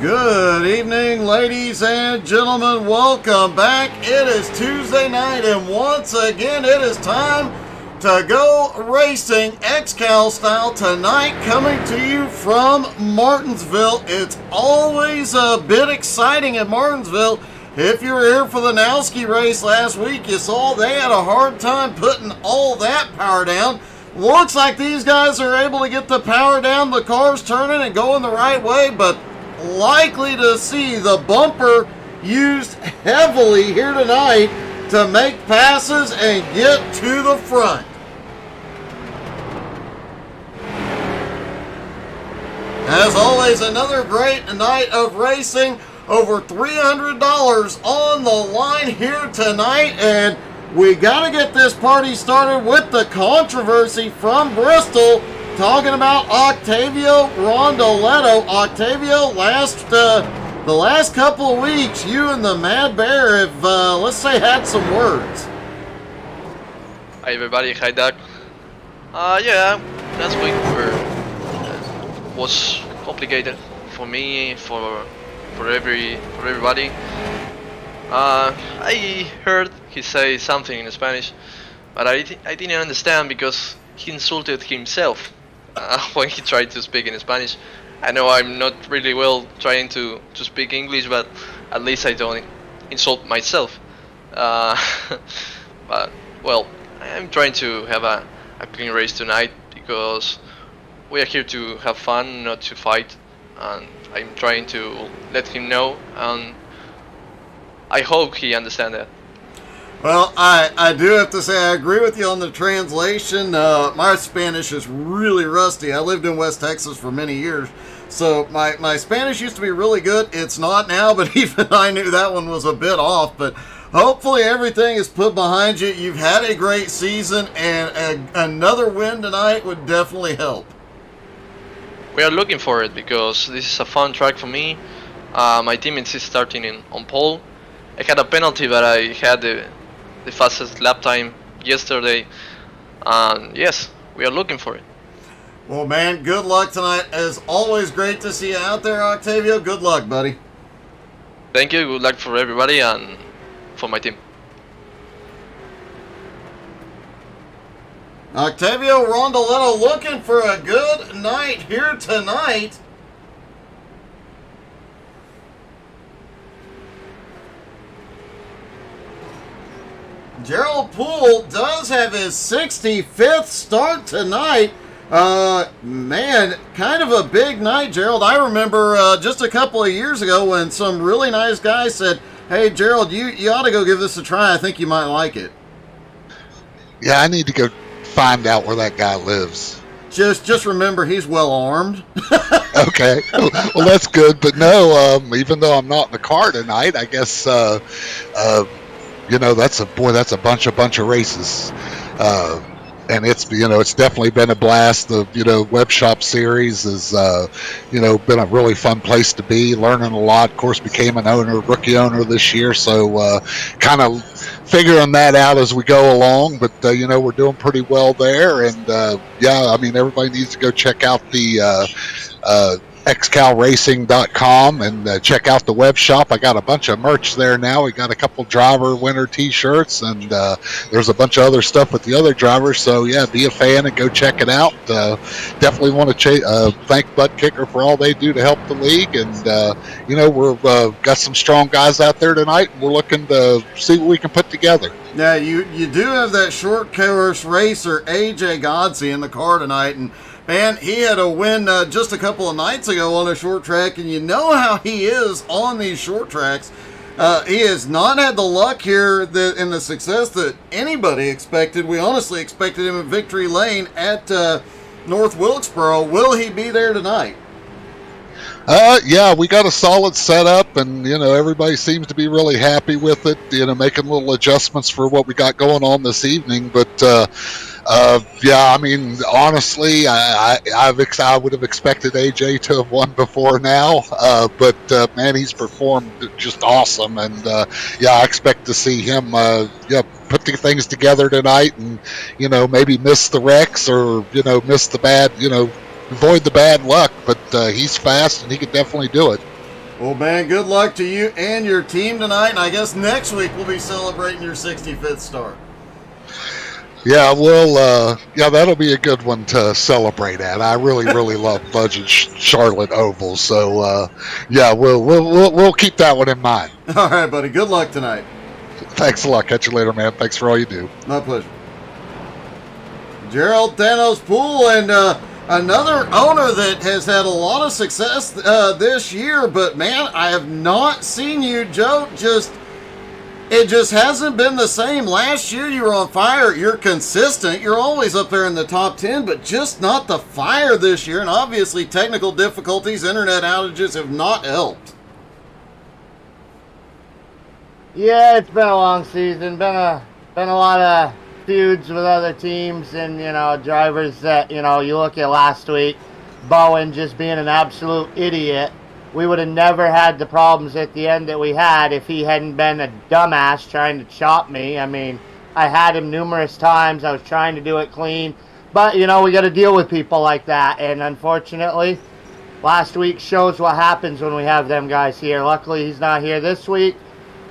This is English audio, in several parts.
Good evening, ladies and gentlemen. Welcome back. It is Tuesday night, and once again, it is time to go racing XCAL style tonight, coming to you from Martinsville. It's always a bit exciting at Martinsville. If you were here for the Nowski race last week, you saw they had a hard time putting all that power down. Looks like these guys are able to get the power down, the car's turning and going the right way, but likely to see the bumper used heavily here tonight to make passes and get to the front. As always, another great night of racing. Over $300 on the line here tonight, and we got to get this party started with the controversy from Bristol. Talking about Octavio Rondoletto. Octavio, the last couple of weeks, you and the Mad Bear have, let's say, had some words. Hi everybody, hi Doug. Yeah, last week was complicated for me, for everybody. I heard he say something in Spanish, but I didn't understand because he insulted himself. When he tried to speak in Spanish. I know I'm not really well trying to speak English, but at least I don't insult myself. But, well, I'm trying to have a clean race tonight because we are here to have fun, not to fight. And I'm trying to let him know, and I hope he understands that. Well, I do have to say I agree with you on the translation. My Spanish is really rusty. I lived in West Texas for many years, so my Spanish used to be really good. It's not now, but even I knew that one was a bit off. But hopefully everything is put behind you. You've had a great season, and another win tonight would definitely help. We are looking for it because this is a fun track for me. My teammates is starting on pole. I had a penalty, but I had the fastest lap time yesterday, and yes, we are looking for it. Well, man, good luck tonight. As always, great to see you out there, Octavio. Good luck, buddy. Thank you, good luck for everybody and for my team. Octavio Rondoletto looking for a good night here tonight. Gerald Poole does have his 65th start tonight. Man, kind of a big night, Gerald. I remember just a couple of years ago when some really nice guy said, "Hey, Gerald, you ought to go give this a try. I think you might like it." Yeah, I need to go find out where that guy lives. Just remember, he's well armed. Okay, well that's good. But no, even though I'm not in the car tonight, I guess that's a bunch of races, and it's definitely been a blast. The web shop series has been a really fun place to be, learning a lot. Of course, became rookie owner this year, so kind of figuring that out as we go along. But we're doing pretty well there, and everybody needs to go check out the XCALracing.com and check out the web shop. I got a bunch of merch there now. We got a couple driver winter t-shirts, and there's a bunch of other stuff with the other drivers. So yeah, be a fan and go check it out. Definitely want to thank Butt Kicker for all they do to help the league, and we've got some strong guys out there tonight, and we're looking to see what we can put together. Yeah, you do have that short course racer AJ Godsey in the car tonight, and man, he had a win just a couple of nights ago on a short track, and you know how he is on these short tracks. He has not had the luck here and the success that anybody expected. We honestly expected him in Victory Lane at North Wilkesboro. Will he be there tonight? Yeah, we got a solid setup, and everybody seems to be really happy with it. Making little adjustments for what we got going on this evening, but honestly, I would have expected AJ to have won before now, but man, he's performed just awesome, and I expect to see him put the things together tonight, and maybe miss the wrecks or miss the bad avoid the bad luck, but he's fast and he can definitely do it. Well, man, good luck to you and your team tonight. And I guess next week we'll be celebrating your 65th start. Yeah, that'll be a good one to celebrate at. I really, really love Budget Charlotte Oval. So, we'll keep that one in mind. All right, buddy. Good luck tonight. Thanks a lot. Catch you later, man. Thanks for all you do. My pleasure. Gerald Thanos Pool, and another owner that has had a lot of success this year, but man, I have not seen you, Joe. It just hasn't been the same. Last year you were on fire. You're consistent. You're always up there in the top 10, but just not the fire this year. And obviously technical difficulties, internet outages have not helped. Yeah, it's been a long season. Been a lot of feuds with other teams and, drivers that, you look at last week, Bowen just being an absolute idiot. We would have never had the problems at the end that we had if he hadn't been a dumbass trying to chop me. I mean, I had him numerous times. I was trying to do it clean. But, we got to deal with people like that. And unfortunately, last week shows what happens when we have them guys here. Luckily, he's not here this week.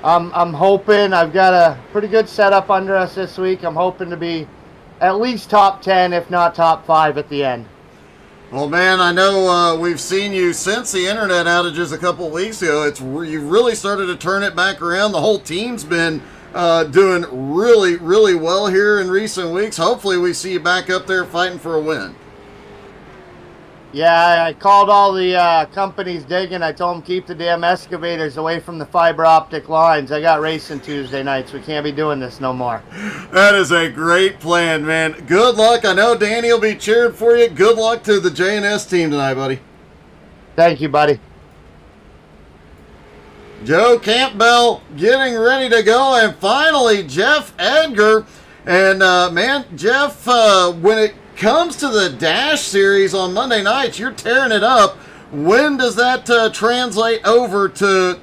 I'm hoping, I've got a pretty good setup under us this week. I'm hoping to be at least top 10, if not top 5 at the end. Well, man, I know we've seen you since the internet outages a couple weeks ago. You've really started to turn it back around. The whole team's been doing really, really well here in recent weeks. Hopefully we see you back up there fighting for a win. Yeah, I called all the companies digging. I told them keep the damn excavators away from the fiber optic lines. I got racing Tuesday nights. We can't be doing this no more. That is a great plan, man. Good luck. I know Danny will be cheering for you. Good luck to the J&S team tonight, buddy. Thank you, buddy. Joe Campbell getting ready to go. And finally, Jeff Edgar. And, man, Jeff, when it comes to the Dash Series on Monday nights, you're tearing it up. When does that translate over to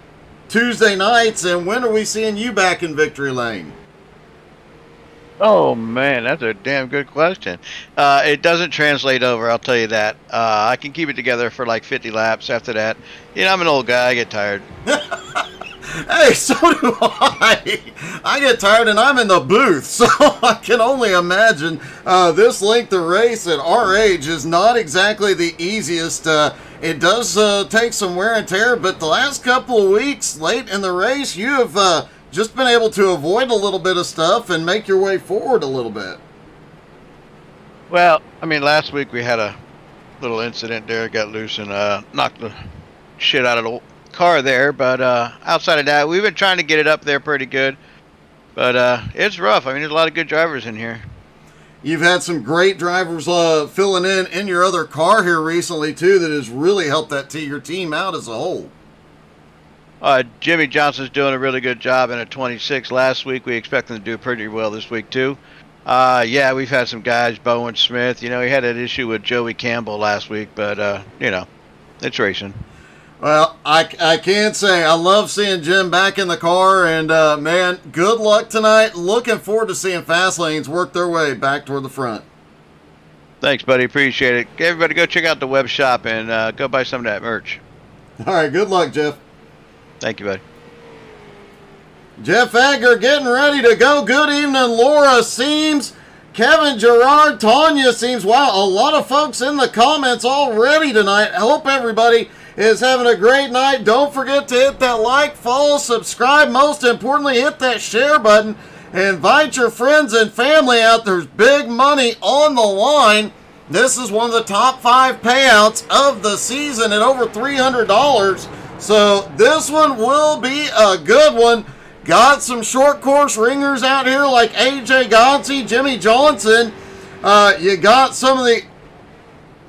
Tuesday nights, and when are we seeing you back in victory lane? Oh man, that's a damn good question. It doesn't translate over, I'll tell you that. I can keep it together for like 50 laps. After that, I'm an old guy, I get tired. Hey, so do I. I get tired and I'm in the booth, so I can only imagine this length of race at our age is not exactly the easiest. It does take some wear and tear, but the last couple of weeks late in the race, you have just been able to avoid a little bit of stuff and make your way forward a little bit. Well, I mean, last week we had a little incident there, got loose and knocked the shit out of the car there, but outside of that, we've been trying to get it up there pretty good, but it's rough. I mean, there's a lot of good drivers in here. You've had some great drivers filling in your other car here recently too, that has really helped your team out as a whole. Jimmy Johnson's doing a really good job in a 26 last week. We expect him to do pretty well this week too. Yeah, we've had some guys, Bowen Smith, he had that issue with Joey Campbell last week, but it's racing. Well, I can't say. I love seeing Jim back in the car, and man, good luck tonight. Looking forward to seeing Fast Lanes work their way back toward the front. Thanks, buddy. Appreciate it. Everybody go check out the web shop and go buy some of that merch. All right, good luck, Jeff. Thank you, buddy. Jeff Edgar getting ready to go. Good evening, Laura Seams, Kevin Gerard, Tanya Seams. Wow, a lot of folks in the comments already tonight. I hope everybody is having a great night. Don't forget to hit that like, follow, subscribe. Most importantly, hit that share button. Invite your friends and family out. There's big money on the line. This is one of the top 5 payouts of the season at over $300. So this one will be a good one. Got some short course ringers out here like AJ Godsey, Jimmy Johnson. You got some of the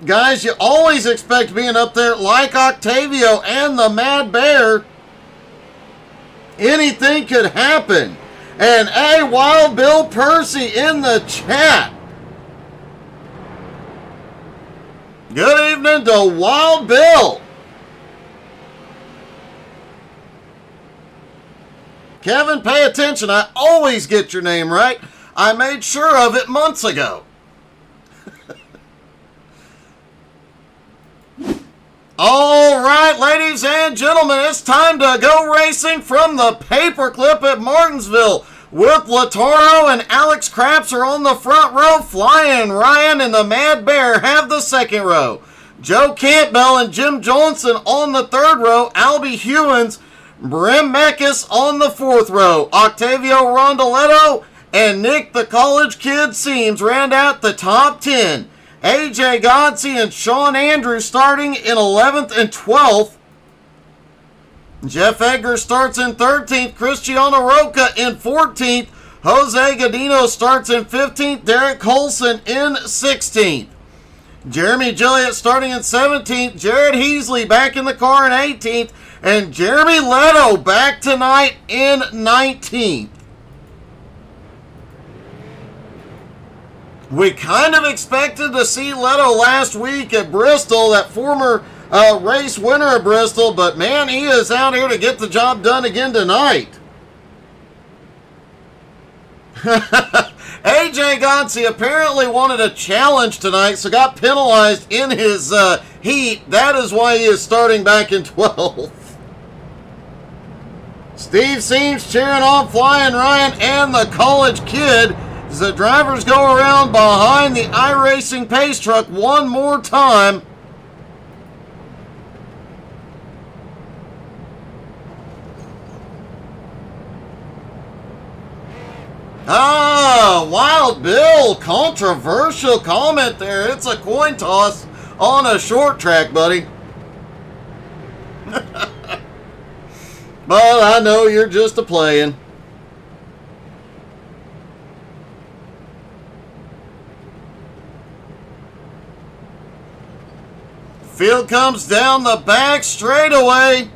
guys you always expect being up there like Octavio and the Mad Bear. Anything could happen. And hey, Wild Bill Percy in the chat. Good evening to Wild Bill. Kevin, pay attention. I always get your name right. I made sure of it months ago. All right, ladies and gentlemen, it's time to go racing from the paperclip at Martinsville with Lataro and Alex Crapser on the front row. Flying Ryan and the Mad Bear have the second row. Joe Campbell and Jim Johnson on the third row. Albie Hewins, Brim Meckes on the fourth row. Octavio Rondoletto and Nick the College Kid Seams round out the top 10. AJ Godsey and Sean Andrews starting in 11th and 12th. Jeff Edgar starts in 13th. Cristiano Roca in 14th. Jose Godino starts in 15th. Derek Colson in 16th. Jeremy Gilliott starting in 17th. Jared Heasley back in the car in 18th. And Jeremy Leto back tonight in 19th. We kind of expected to see Leto last week at Bristol, that former race winner at Bristol, but man, he is out here to get the job done again tonight. AJ Godsey apparently wanted a challenge tonight, so got penalized in his heat. That is why he is starting back in 12th. Steve Seams cheering on Flying Ryan and the College Kid as the drivers go around behind the iRacing pace truck one more time. Wild Bill, controversial comment there. It's a coin toss on a short track, buddy. But I know you're just a playing. Field comes down the back straightaway.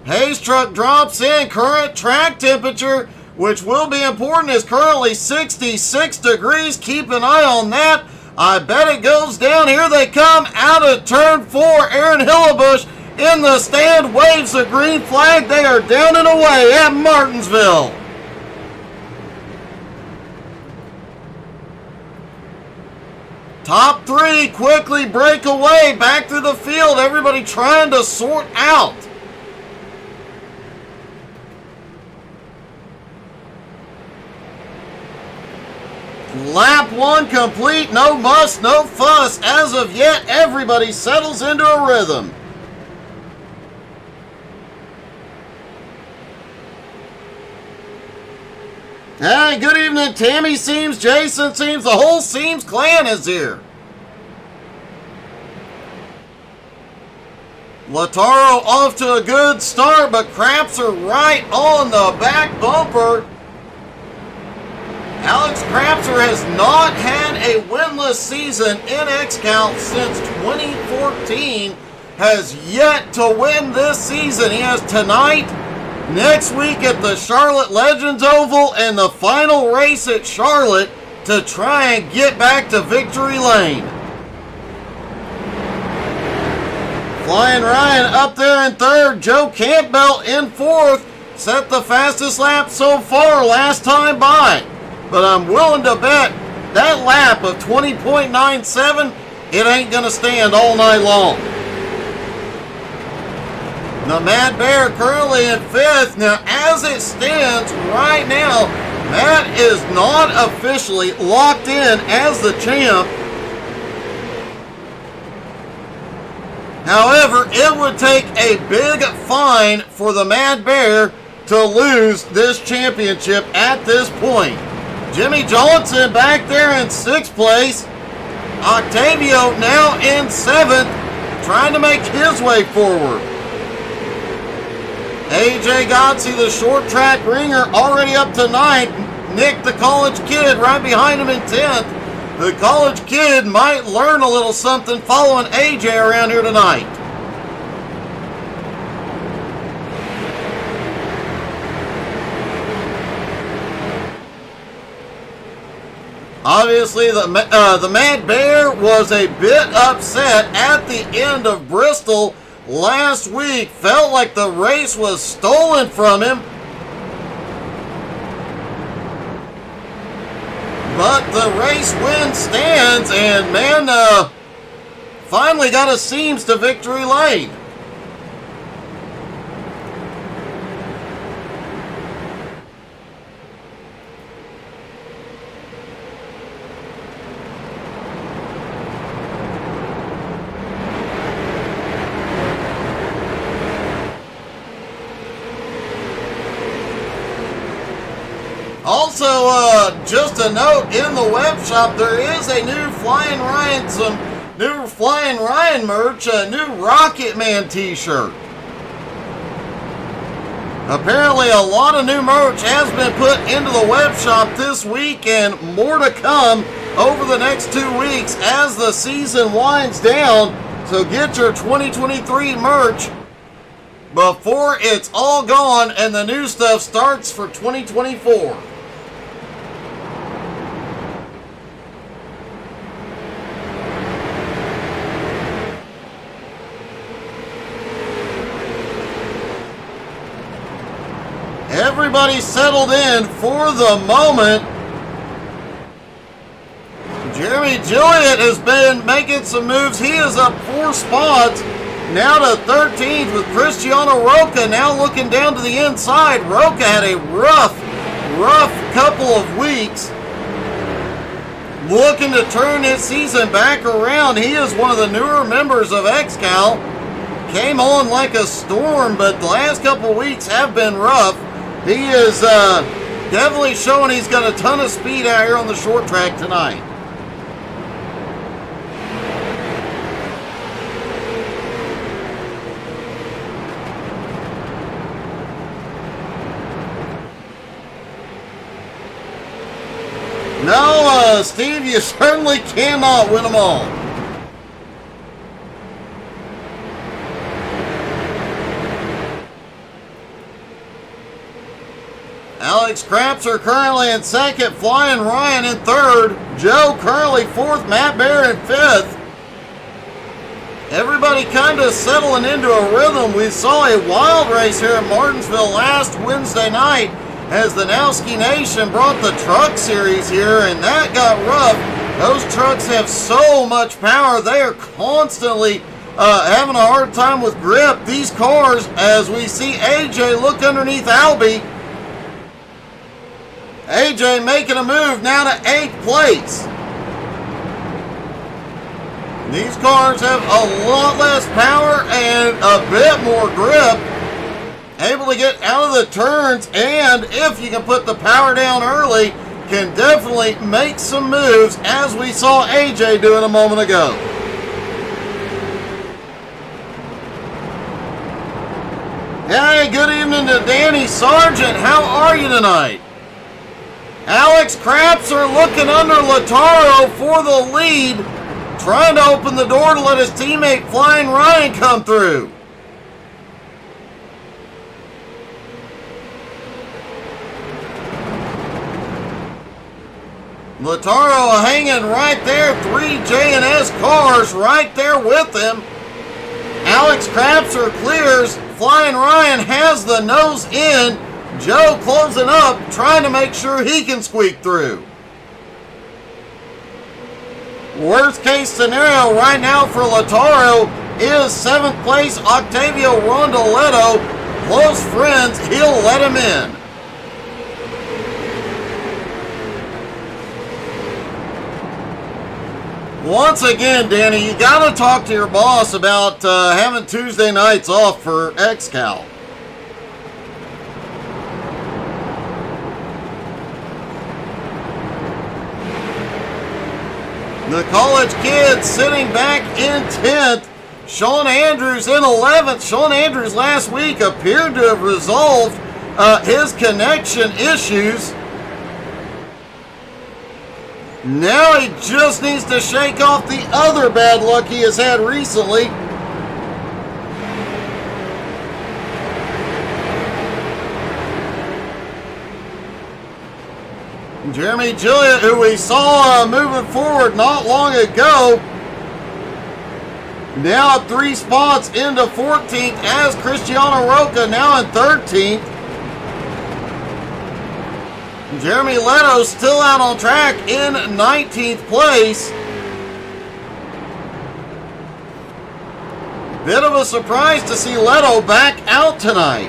Hayes truck drops in. Current track temperature, which will be important, is currently 66 degrees. Keep an eye on that. I bet it goes down. Here they come out of turn 4. Aaron Hillebush in the stand waves the green flag. They are down and away at Martinsville. Top 3 quickly break away back through the field. Everybody trying to sort out. Lap 1 complete. No muss, no fuss. As of yet, everybody settles into a rhythm. Hey, good evening, Tammy Seams, Jason Seams, the whole Seams clan is here. Lataro off to a good start, but Crapser right on the back bumper. Alex Crapser has not had a winless season in XCAL since 2014. Has yet to win this season. He has tonight, next week at the Charlotte Legends Oval, and the final race at Charlotte to try and get back to victory lane. Flying Ryan up there in third. Joe Campbell in fourth. Set the fastest lap so far last time by. But I'm willing to bet that lap of 20.97, it ain't going to stand all night long. The Mad Bear currently in fifth. Now, as it stands right now, Matt is not officially locked in as the champ. However, it would take a big fine for the Mad Bear to lose this championship at this point. Jimmy Johnson back there in 6th place. Octavio now in 7th, trying to make his way forward. AJ Godsey, the short track ringer, already up to 9th. Nick, the College Kid, right behind him in 10th. The College Kid might learn a little something following AJ around here tonight. Obviously, the Mad Bear was a bit upset at the end of Bristol last week. Felt like the race was stolen from him. But the race win stands, and man, finally got a Seams to victory lane. Also, just a note, in the web shop, there is a new Flying Ryan merch, a new Rocket Man t-shirt. Apparently, a lot of new merch has been put into the web shop this week, and more to come over the next 2 weeks as the season winds down. So get your 2023 merch before it's all gone and the new stuff starts for 2024. Everybody settled in for the moment. Jeremy Gilliott has been making some moves. He is up 4 spots, now to 13th with Cristiano Roca now looking down to the inside. Roca had a rough couple of weeks. Looking to turn his season back around. He is one of the newer members of XCAL. Came on like a storm, but the last couple of weeks have been rough. He is definitely showing he's got a ton of speed out here on the short track tonight. No, Steve, you certainly cannot win them all. Alex Crapser currently in second, Flying Ryan in third, Joe currently fourth, Matt Bear in fifth. Everybody kind of settling into a rhythm. We saw a wild race here at Martinsville last Wednesday night as the Nowski Nation brought the truck series here, and that got rough. Those trucks have so much power. They are constantly having a hard time with grip. These cars, as we see AJ look underneath Albie, AJ making a move now to 8th place. These cars have a lot less power and a bit more grip. Able to get out of the turns, and if you can put the power down early, can definitely make some moves, as we saw AJ doing a moment ago. Hey, good evening to Danny Sargent. How are you tonight? Alex Crapser looking under Lataro for the lead, trying to open the door to let his teammate Flying Ryan come through. Lataro hanging right there, 3 J&S cars right there with him. Alex Crapser clears, Flying Ryan has the nose in. Joe closing up, trying to make sure he can squeak through. Worst case scenario right now for Lataro is 7th place Octavio Rondoletto. Close friends, he'll let him in. Once again, Danny, you got to talk to your boss about having Tuesday nights off for XCAL. The college kid sitting back in 10th. Sean Andrews in 11th. Sean Andrews last week appeared to have resolved his connection issues. Now he just needs to shake off the other bad luck he has had recently. Jeremy Gilliott, who we saw moving forward not long ago, now 3 spots into 14th as Cristiano Roca now in 13th. Jeremy Leto still out on track in 19th place. Bit of a surprise to see Leto back out tonight.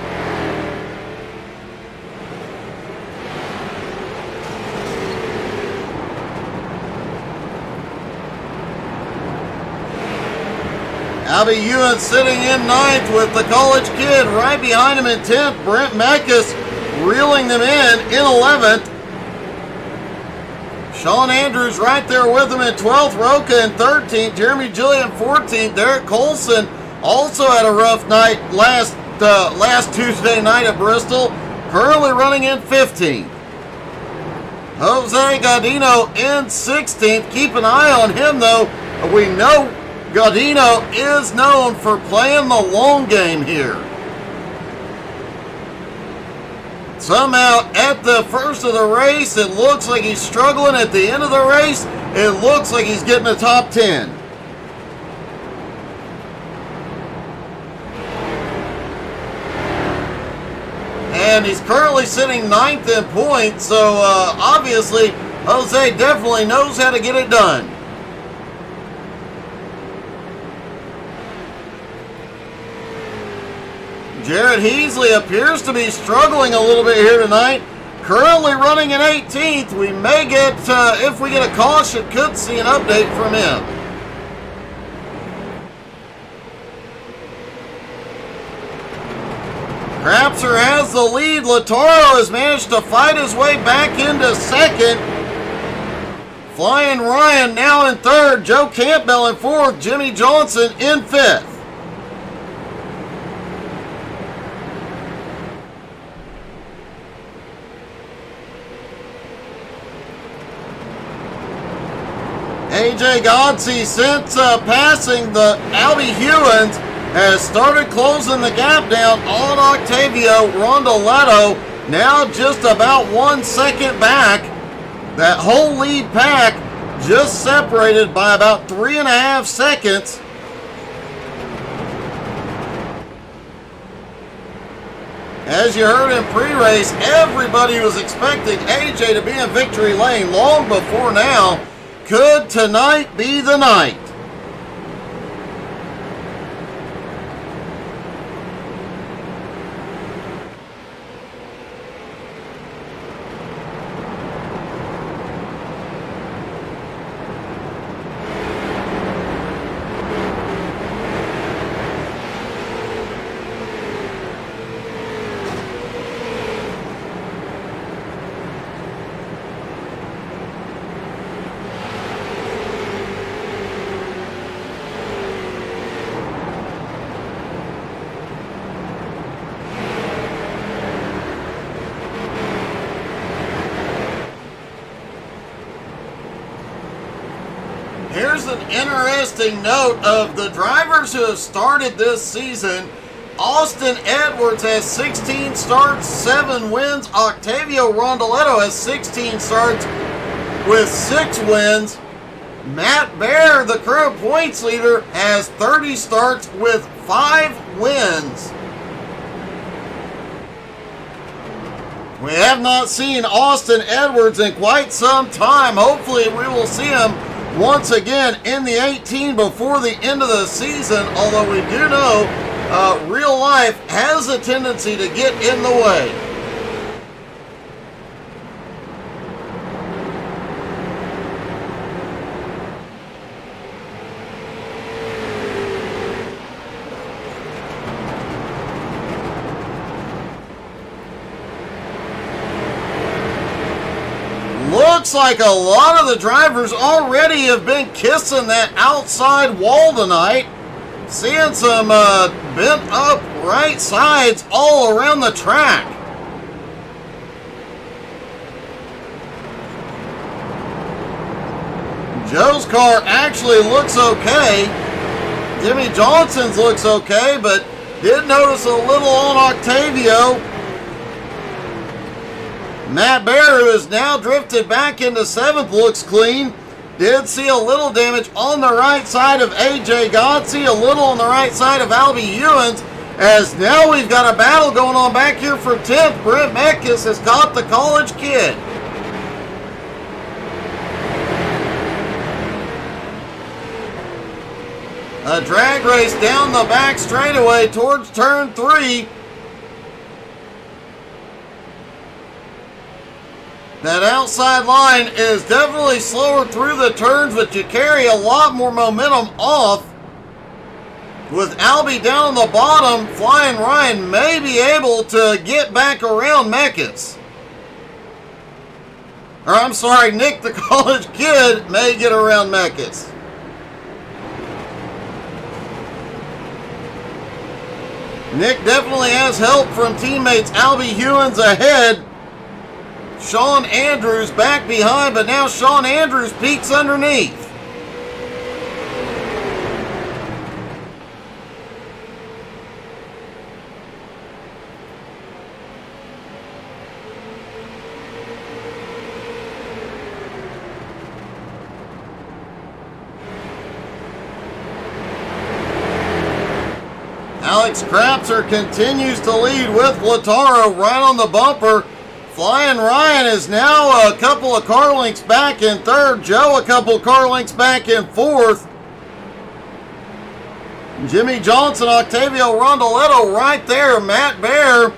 Albie Ewan sitting in 9th with the college kid right behind him in 10th. Brent Mekas reeling them in 11th. Sean Andrews right there with him in 12th. Roca in 13th. Jeremy Gilliam 14th. Derek Colson also had a rough night last Tuesday night at Bristol. Currently running in 15th. Jose Gaudino in 16th. Keep an eye on him though. We know Gaudino is known for playing the long game here. Somehow at the first of the race, it looks like he's struggling. At the end of the race, it looks like he's getting a top 10. And he's currently sitting 9th in points, so obviously Jose definitely knows how to get it done. Jared Heasley appears to be struggling a little bit here tonight. Currently running in 18th. We may get, if we get a caution, could see an update from him. Crapser has the lead. Lataro has managed to fight his way back into second. Flying Ryan now in third. Joe Campbell in fourth. Jimmy Johnson in fifth. AJ Godsey, since passing the Albie Hewins, has started closing the gap down on Octavio Rondoletto. Now just about 1 second back. That whole lead pack just separated by about 3.5 seconds. As you heard in pre-race, everybody was expecting AJ to be in victory lane long before now. Could tonight be the night? Here's an interesting note of the drivers who have started this season. Austin Edwards has 16 starts, 7 wins. Octavio Rondoletto has 16 starts with 6 wins. Matt Baer, the current points leader, has 30 starts with 5 wins. We have not seen Austin Edwards in quite some time. Hopefully we will see him once again in the 18 before the end of the season, although we do know real life has a tendency to get in the way. Looks like a lot of the drivers already have been kissing that outside wall tonight. Seeing some bent up right sides all around the track. Joe's car actually looks okay. Jimmy Johnson's looks okay, but did notice a little on Octavio. Matt Baer, who has now drifted back into 7th, looks clean. Did see a little damage on the right side of AJ Godsey, a little on the right side of Albie Ewins, as now we've got a battle going on back here for 10th. Brent Mekas has got the college kid. A drag race down the back straightaway towards turn 3. That outside line is definitely slower through the turns, but you carry a lot more momentum off. With Albie down on the bottom, Flying Ryan may be able to get back around Mekas. Or I'm sorry, Nick the College Kid may get around Mekas. Nick definitely has help from teammates Albie Hewins ahead. Sean Andrews back behind, but now Sean Andrews peeks underneath. Alex Krapser continues to lead with Lataro right on the bumper. Flying Ryan is now a couple of car lengths back in third. Joe a couple of car lengths back in fourth. Jimmy Johnson, Octavio Rondoletto right there. Matt Bear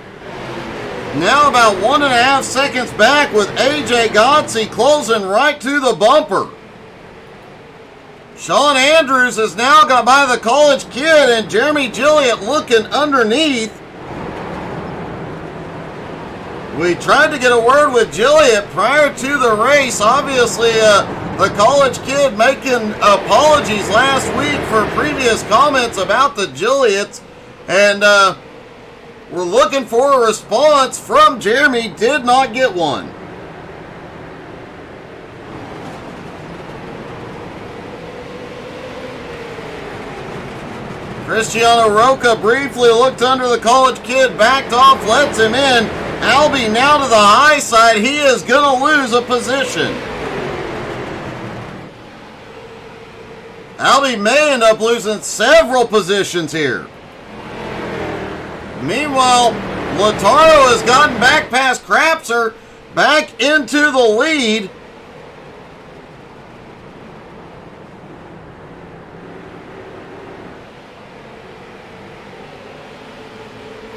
now about 1.5 seconds back with AJ Godsey closing right to the bumper. Sean Andrews has now got by the College Kid and Jeremy Gilliott looking underneath. We tried to get a word with Gilliott prior to the race. Obviously, the College Kid making apologies last week for previous comments about the Gilliotts. And we're looking for a response from Jeremy. Did not get one. Cristiano Roca briefly looked under the College Kid, backed off, lets him in. Albie now to the high side. He is going to lose a position. Albie may end up losing several positions here. Meanwhile, Lataro has gotten back past Krapser, back into the lead.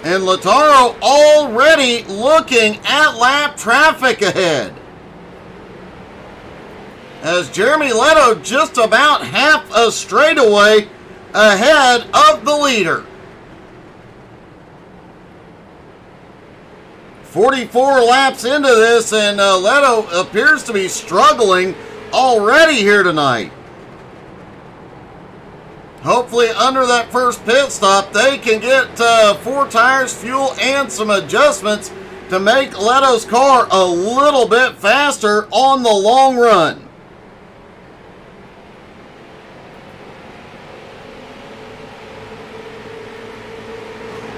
And Lataro already looking at lap traffic ahead. As Jeremy Leto just about half a straightaway ahead of the leader. 44 laps into this, and Leto appears to be struggling already here tonight. Hopefully under that first pit stop, they can get 4 tires, fuel, and some adjustments to make Leto's car a little bit faster on the long run.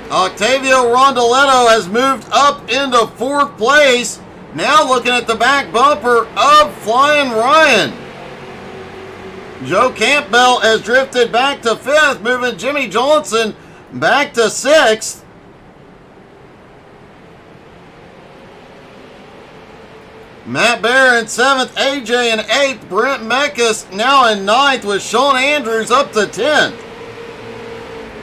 Octavio Rondoletto has moved up into 4th place. Now looking at the back bumper of Flying Ryan. Joe Campbell has drifted back to 5th, moving Jimmy Johnson back to 6th. Matt Bear in 7th, AJ in 8th, Brent Mekas now in 9th with Sean Andrews up to 10th.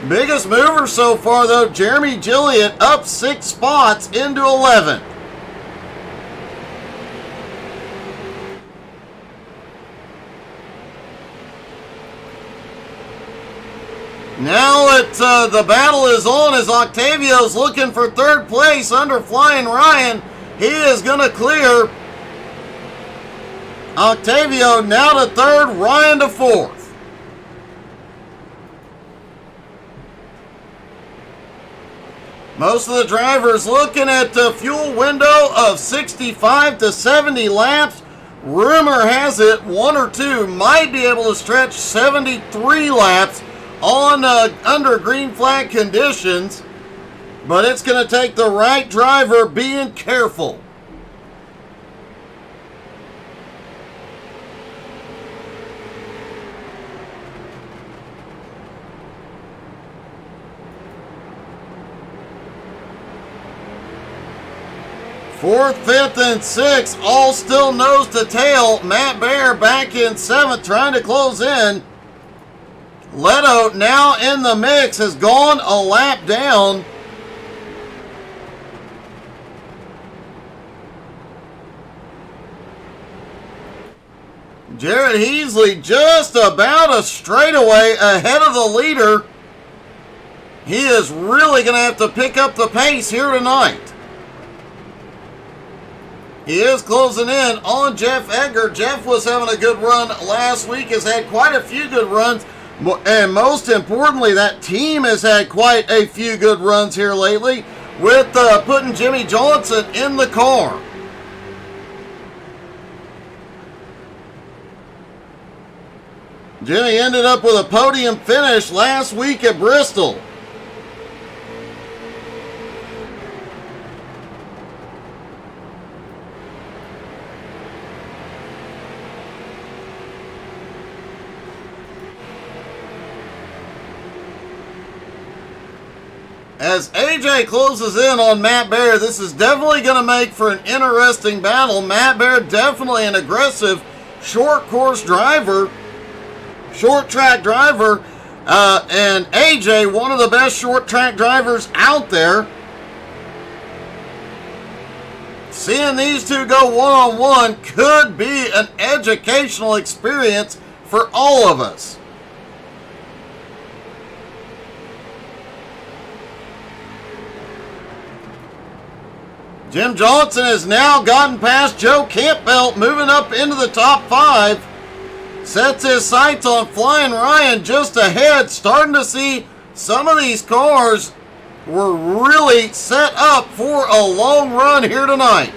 Biggest mover so far though, Jeremy Gilliott up 6 spots into 11th. Now the battle is on as Octavio's looking for 3rd place under Flying Ryan. He is going to clear. Octavio now to 3rd, Ryan to 4th. Most of the drivers looking at the fuel window of 65 to 70 laps. Rumor has it 1 or 2 might be able to stretch 73 laps on under green flag conditions, but it's going to take the right driver being careful. Fourth, 5th, and 6th all still nose to tail. Matt Bear back in 7th trying to close in. Leto now in the mix, has gone a lap down. Jared Heasley just about a straightaway ahead of the leader. He is really going to have to pick up the pace here tonight. He is closing in on Jeff Edgar. Jeff was having a good run last week, has had quite a few good runs. And most importantly, that team has had quite a few good runs here lately with putting Jimmy Johnson in the car. Jimmy ended up with a podium finish last week at Bristol. As AJ closes in on Matt Baird, this is definitely going to make for an interesting battle. Matt Baird definitely an aggressive short course driver, short track driver, and AJ one of the best short track drivers out there. Seeing these two go one-on-one could be an educational experience for all of us. Jim Johnson has now gotten past Joe Campbell, moving up into the top 5. Sets his sights on Flying Ryan just ahead. Starting to see some of these cars were really set up for a long run here tonight.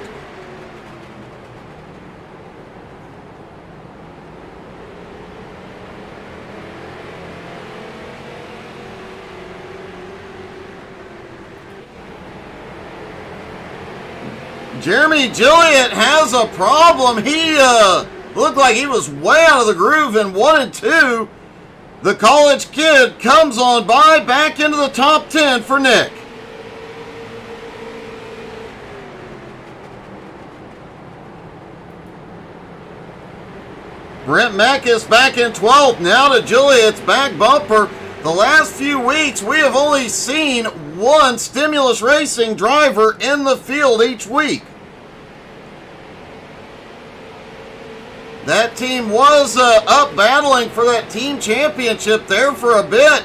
Jeremy Gilliott has a problem. He looked like he was way out of the groove in 1 and 2. The college kid comes on by back into the top 10 for Nick. Brent Meckes back in 12th. Now to Gilliott's back bumper. The last few weeks, we have only seen one Stimulus Racing driver in the field each week. That team was up battling for that team championship there for a bit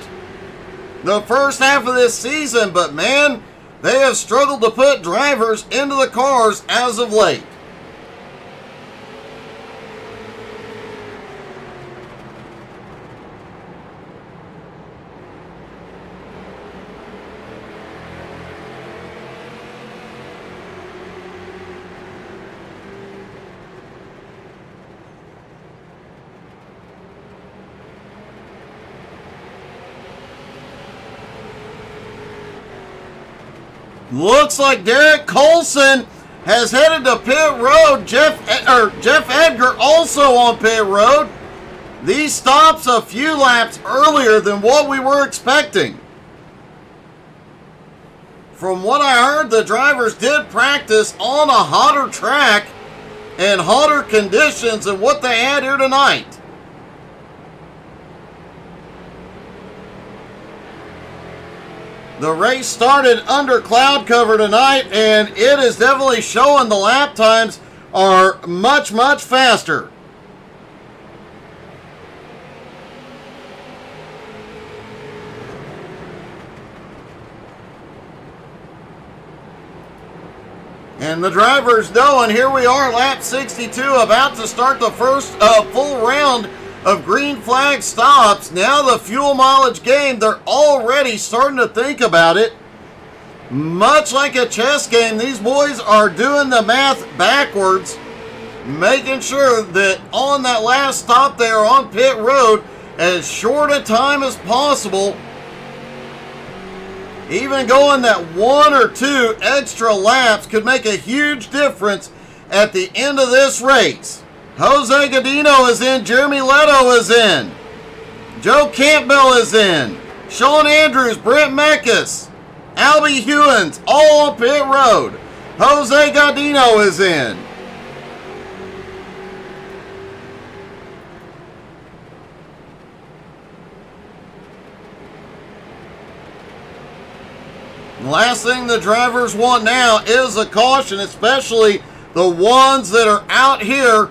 the first half of this season, but man, they have struggled to put drivers into the cars as of late. Looks like Derek Colson has headed to pit road. Jeff Edgar also on pit road. These stops a few laps earlier than what we were expecting. From what I heard, the drivers did practice on a hotter track and hotter conditions than what they had here tonight. The race started under cloud cover tonight, and it is definitely showing the lap times are much, much faster. And the drivers know, and here we are, lap 62, about to start the first full round of green flag stops. Now the fuel mileage game, they're already starting to think about it. Much like a chess game, these boys are doing the math backwards, making sure that on that last stop they are on pit road as short a time as possible. Even going that 1 or 2 extra laps could make a huge difference at the end of this race. Jose Godino is in. Jeremy Leto is in. Joe Campbell is in. Sean Andrews, Brent Meckes, Albie Hewins, all on pit road. Jose Godino is in. Last thing the drivers want now is a caution, especially the ones that are out here.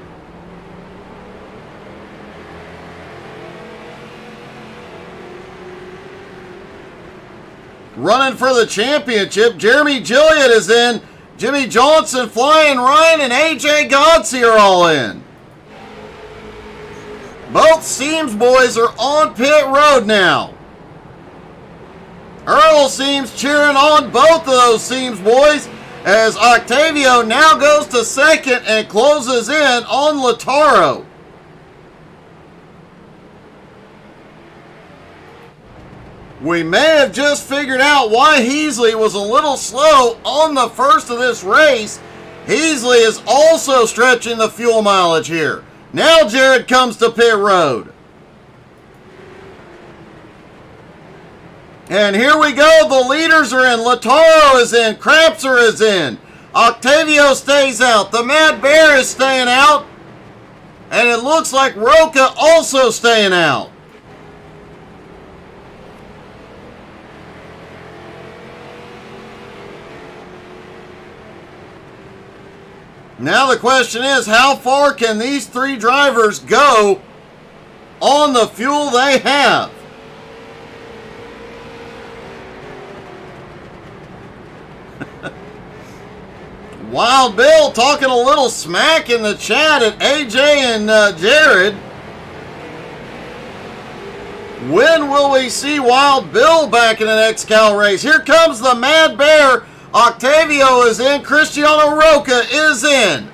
Running for the championship. Jeremy Gilliott is in. Jimmy Johnson, Flying Ryan, and AJ Godsey are all in. Both Seams boys are on pit road now. Earl Seams cheering on both of those Seams boys as Octavio now goes to second and closes in on Lautaro. We may have just figured out why Heasley was a little slow on the first of this race. Heasley is also stretching the fuel mileage here. Now Jared comes to pit road. And here we go. The leaders are in. Lautaro is in. Krapser is in. Octavio stays out. The Mad Bear is staying out. And it looks like Roca also staying out. Now the question is, how far can these three drivers go on the fuel they have? Wild Bill talking a little smack in the chat at AJ and Jared. When will we see Wild Bill back in an XCAL race? Here comes the Mad Bear. Octavio is in. Cristiano Roca is in.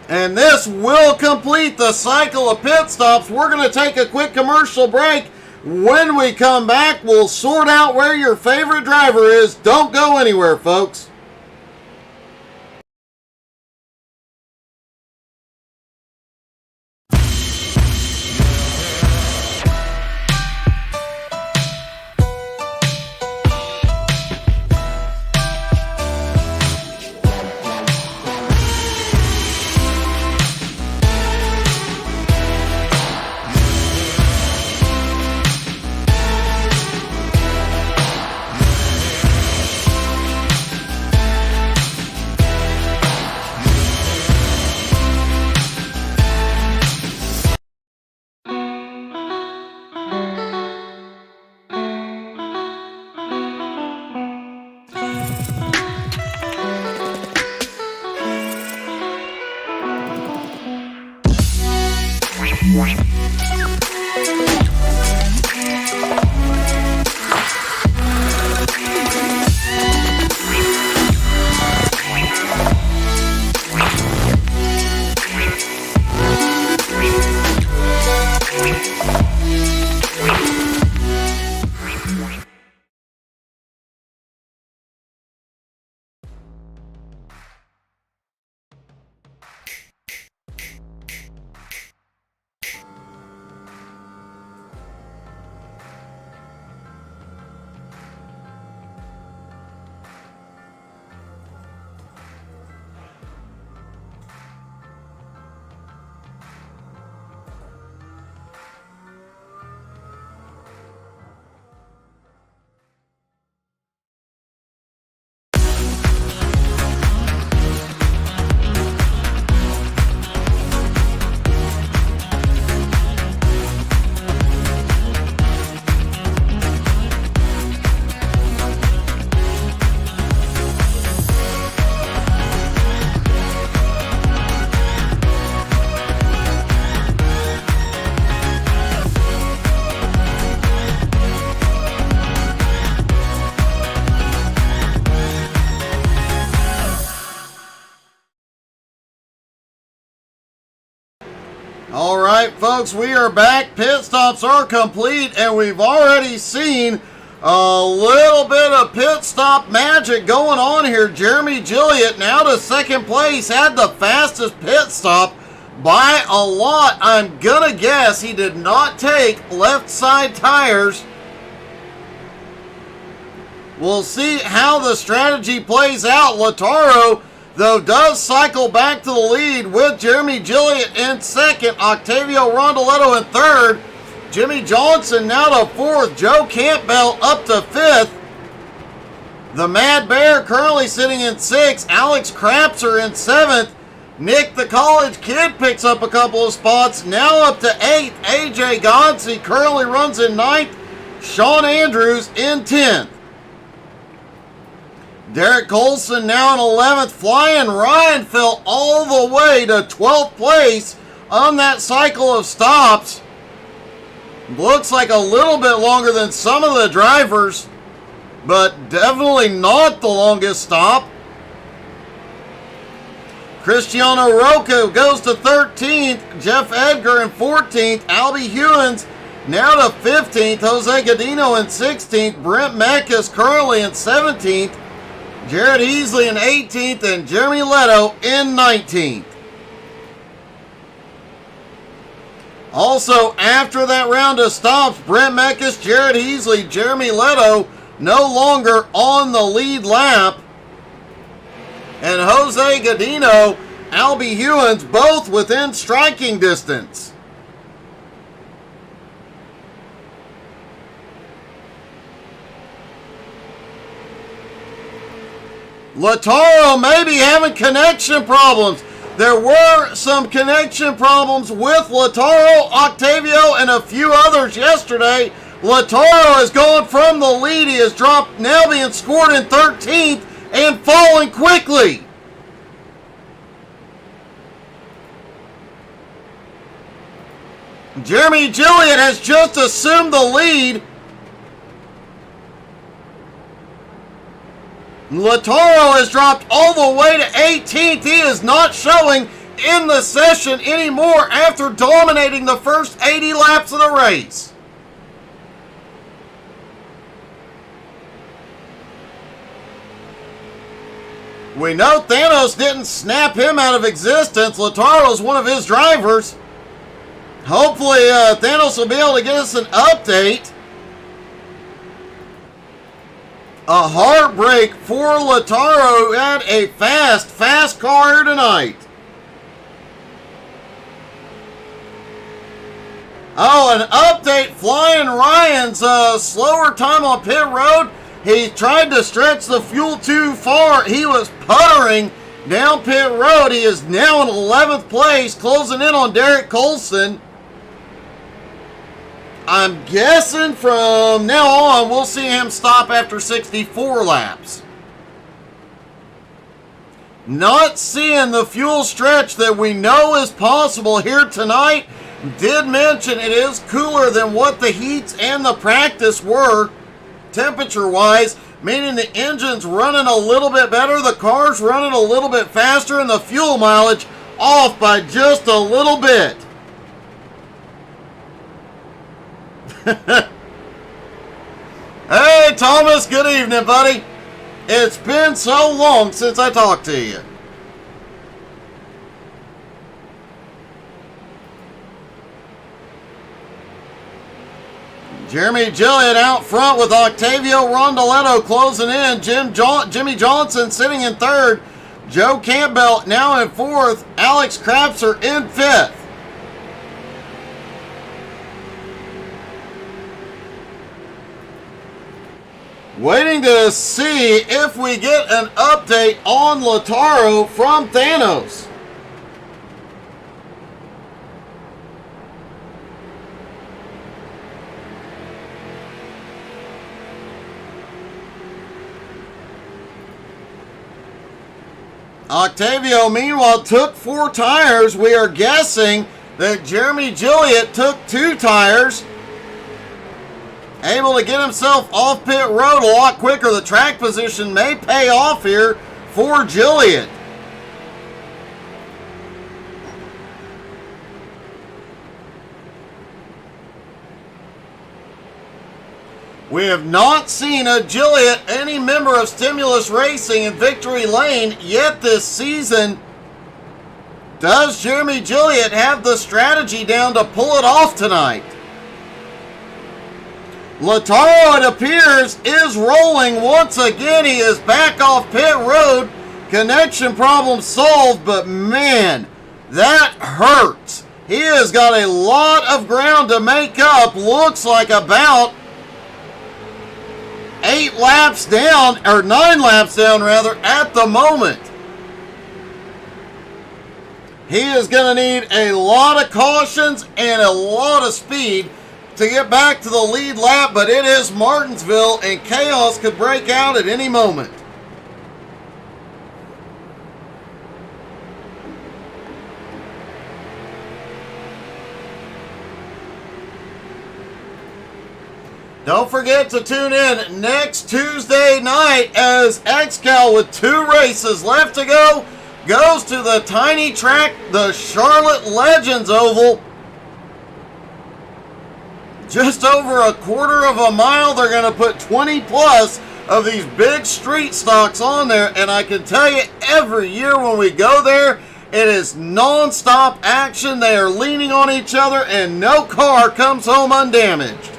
And this will complete the cycle of pit stops. We're going to take a quick commercial break. When we come back, we'll sort out where your favorite driver is. Don't go anywhere, folks. All right, folks, we are back. Pit stops are complete, and we've already seen a little bit of pit stop magic going on here. Jeremy Gilliott now to second place, had the fastest pit stop by a lot. I'm gonna guess he did not take left side tires. We'll see how the strategy plays out. Lautaro, though, does cycle back to the lead with Jeremy Gilliott in second, Octavio Rondoletto in third, Jimmy Johnson now to 4th. Joe Campbell up to 5th. The Mad Bear currently sitting in 6th. Alex Crapser in 7th. Nick the College Kid picks up a couple of spots. Now up to 8th. AJ Godsey currently runs in 9th. Sean Andrews in 10th. Derek Colson now in 11th. Flying Ryan fell all the way to 12th place on that cycle of stops. Looks like a little bit longer than some of the drivers, but definitely not the longest stop. Cristiano Rocco goes to 13th. Jeff Edgar in 14th. Albie Hewins now to 15th. Jose Godino in 16th. Brent Meck is currently in 17th. Jared Easley in 18th. And Jeremy Leto in 19th. Also, after that round of stops, Brent Meckes, Jared Easley, Jeremy Leto no longer on the lead lap. And Jose Godino, Albie Hewins, both within striking distance. Lataro may be having connection problems. There were some connection problems with Lataro, Octavio, and a few others yesterday. Lataro has gone from the lead. He has dropped, now being scored in 13th and falling quickly. Jeremy Gilliott has just assumed the lead. Lataro has dropped all the way to 18th. He is not showing in the session anymore after dominating the first 80 laps of the race. We know Thanos didn't snap him out of existence. Lataro is one of his drivers. Hopefully Thanos will be able to get us an update. A heartbreak for Lataro, who had a fast car here tonight. Oh, an update. Flying Ryan's slower time on pit road. He tried to stretch the fuel too far. He was puttering down pit road. He is now in 11th place, closing in on Derek Colson. I'm guessing from now on we'll see him stop after 64 laps. Not seeing the fuel stretch that we know is possible here tonight. Did mention it is cooler than what the heats and the practice were temperature-wise, meaning the engine's running a little bit better, the car's running a little bit faster, and the fuel mileage off by just a little bit. Hey, Thomas, good evening, buddy. It's been so long since I talked to you. Jeremy Gilliott out front with Octavio Rondoletto closing in. Jimmy Johnson sitting in 3rd. Joe Campbell now in 4th. Alex Crapser in 5th. Waiting to see if we get an update on Lataro from Thanos. Octavio, meanwhile, took 4 tires. We are guessing that Jeremy Gilliott took 2 tires. Able to get himself off pit road a lot quicker. The track position may pay off here for Gilliott. We have not seen a Gilliott, any member of Stimulus Racing in Victory Lane yet this season. Does Jeremy Gilliott have the strategy down to pull it off tonight? Lataro, it appears, is rolling once again. He is back off pit road. Connection problem solved, but man, that hurts. He has got a lot of ground to make up. Looks like about 8 laps down, or 9 laps down rather, at the moment. He is going to need a lot of cautions and a lot of speed to get back to the lead lap, but it is Martinsville and chaos could break out at any moment. Don't forget to tune in next Tuesday night as XCAL, with 2 races left to go, goes to the tiny track, the Charlotte Legends Oval. Just over a quarter of a mile. They're going to put 20 plus of these big street stocks on there, and I can tell you, every year when we go there, it is non-stop action. They are leaning on each other, and no car comes home undamaged.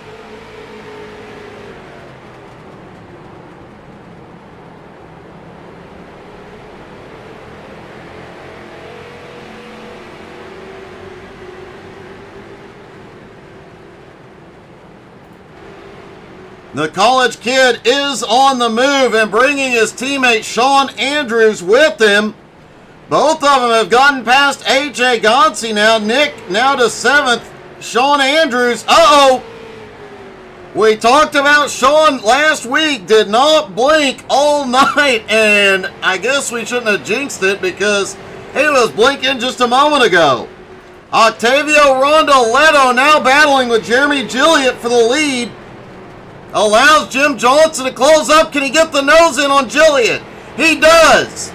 The college kid is on the move and bringing his teammate Sean Andrews with him. Both of them have gotten past AJ Gonsi now. Nick now to 7th. Sean Andrews, we talked about Sean last week, did not blink all night, and I guess we shouldn't have jinxed it because he was blinking just a moment ago. Octavio Rondoletto now battling with Jeremy Gilliott for the lead. Allows Jim Johnson to close up. Can he get the nose in on Gilliott? He does.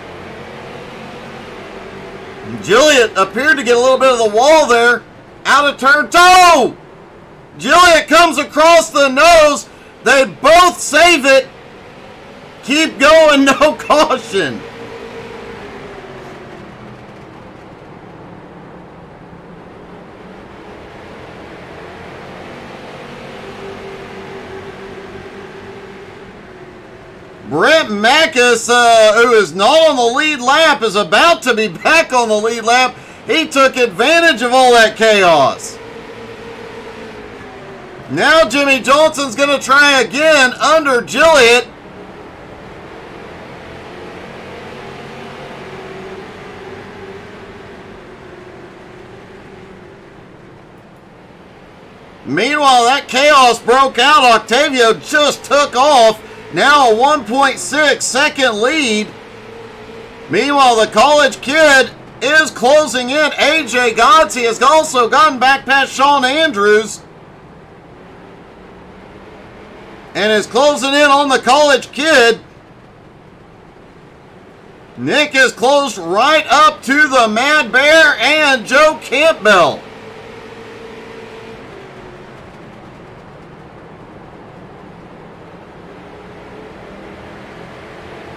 Gilliott appeared to get a little bit of the wall there. Out of turn 2. Gilliott comes across the nose. They both save it. Keep going, no caution. Brent Mackus, who is not on the lead lap, is about to be back on the lead lap. He took advantage of all that chaos. Now Jimmy Johnson's going to try again under Gilliott. Meanwhile, that chaos broke out. Octavio just took off. Now a 1.6 second lead. Meanwhile, the college kid is closing in. AJ Gonsi has also gotten back past Sean Andrews and is closing in on the college kid. Nick is closed right up to the Mad Bear and Joe Campbell.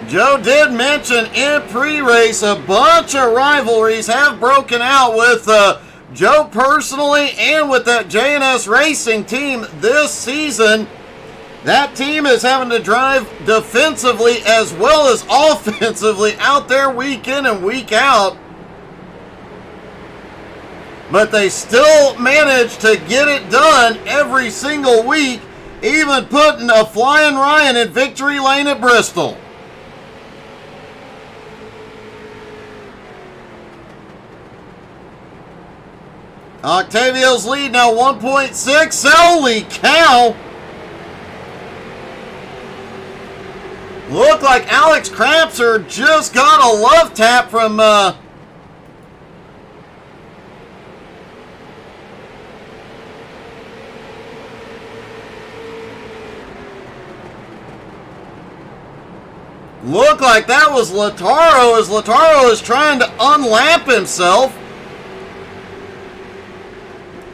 Joe did mention in pre-race a bunch of rivalries have broken out with Joe personally and with that J&S Racing team this season. That team is having to drive defensively as well as offensively out there week in and week out. But they still manage to get it done every single week, even putting a Flying Ryan in victory lane at Bristol. Octavio's lead now 1.6. Holy cow! Looked like Alex Crapser just got a love tap from looked like that was Lataro, as Lataro is trying to unlap himself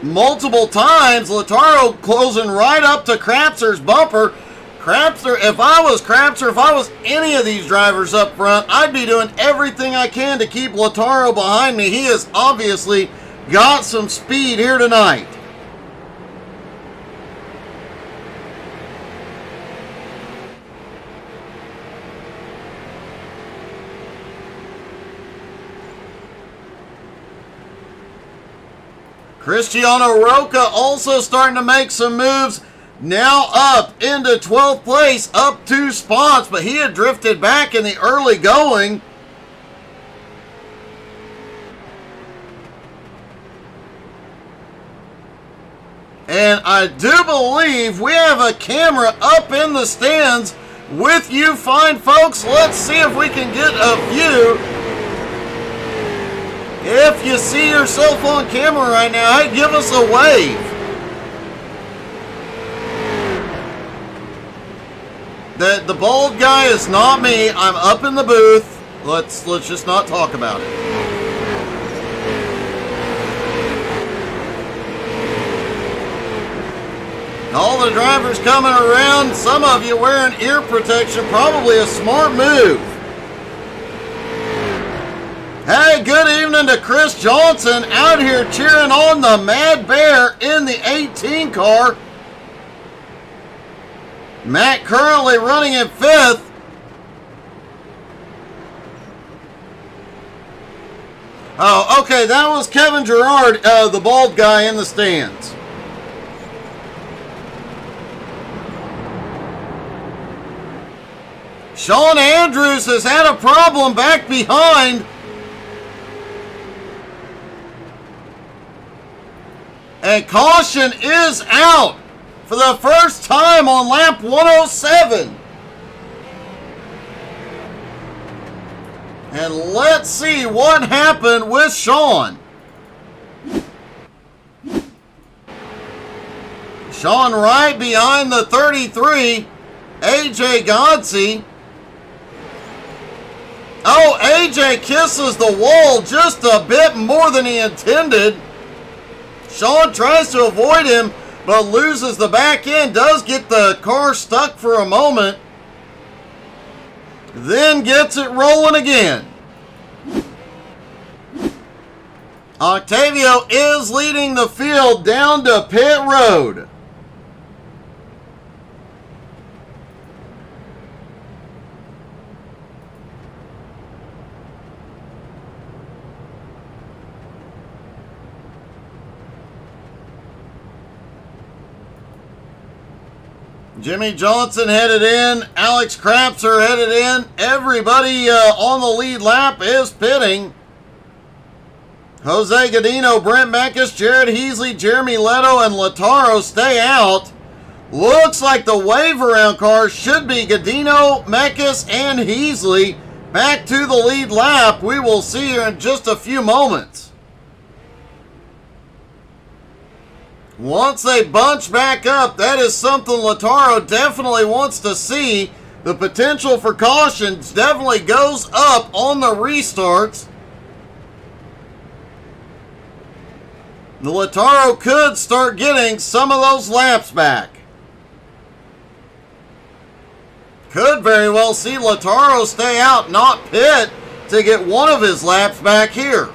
multiple times. Lataro closing right up to Crapser's bumper. Crapser, if I was any of these drivers up front, I'd be doing everything I can to keep Lataro behind me. He has obviously got some speed here tonight. Cristiano Roca also starting to make some moves. Now up into 12th place, up 2 spots, but he had drifted back in the early going. And I do believe we have a camera up in the stands with you fine folks. Let's see if we can get a view. If you see yourself on camera right now, hey, give us a wave. The bald guy is not me. I'm up in the booth. Let's just not talk about it. All the drivers coming around, some of you wearing ear protection, probably a smart move. Hey, good evening to Chris Johnson out here cheering on the Mad Bear in the 18 car. Matt currently running in 5th. Oh, okay, that was Kevin Gerard, the bald guy in the stands. Sean Andrews has had a problem back behind. And caution is out for the first time on lap 107. And let's see what happened with Sean. Sean right behind the 33, AJ Godsey. Oh, AJ kisses the wall just a bit more than he intended. Sean tries to avoid him, but loses the back end, does get the car stuck for a moment, then gets it rolling again. Octavio is leading the field down to pit road. Jimmy Johnson headed in. Alex Krapser headed in. Everybody on the lead lap is pitting. Jose Godino, Brent Meckes, Jared Heasley, Jeremy Leto, and Lataro stay out. Looks like the wave around cars should be Godino, Meckes, and Heasley back to the lead lap. We will see here in just a few moments. Once they bunch back up, that is something Lataro definitely wants to see. The potential for cautions definitely goes up on the restarts. The Lataro could start getting some of those laps back. Could very well see Lataro stay out, not pit, to get one of his laps back here.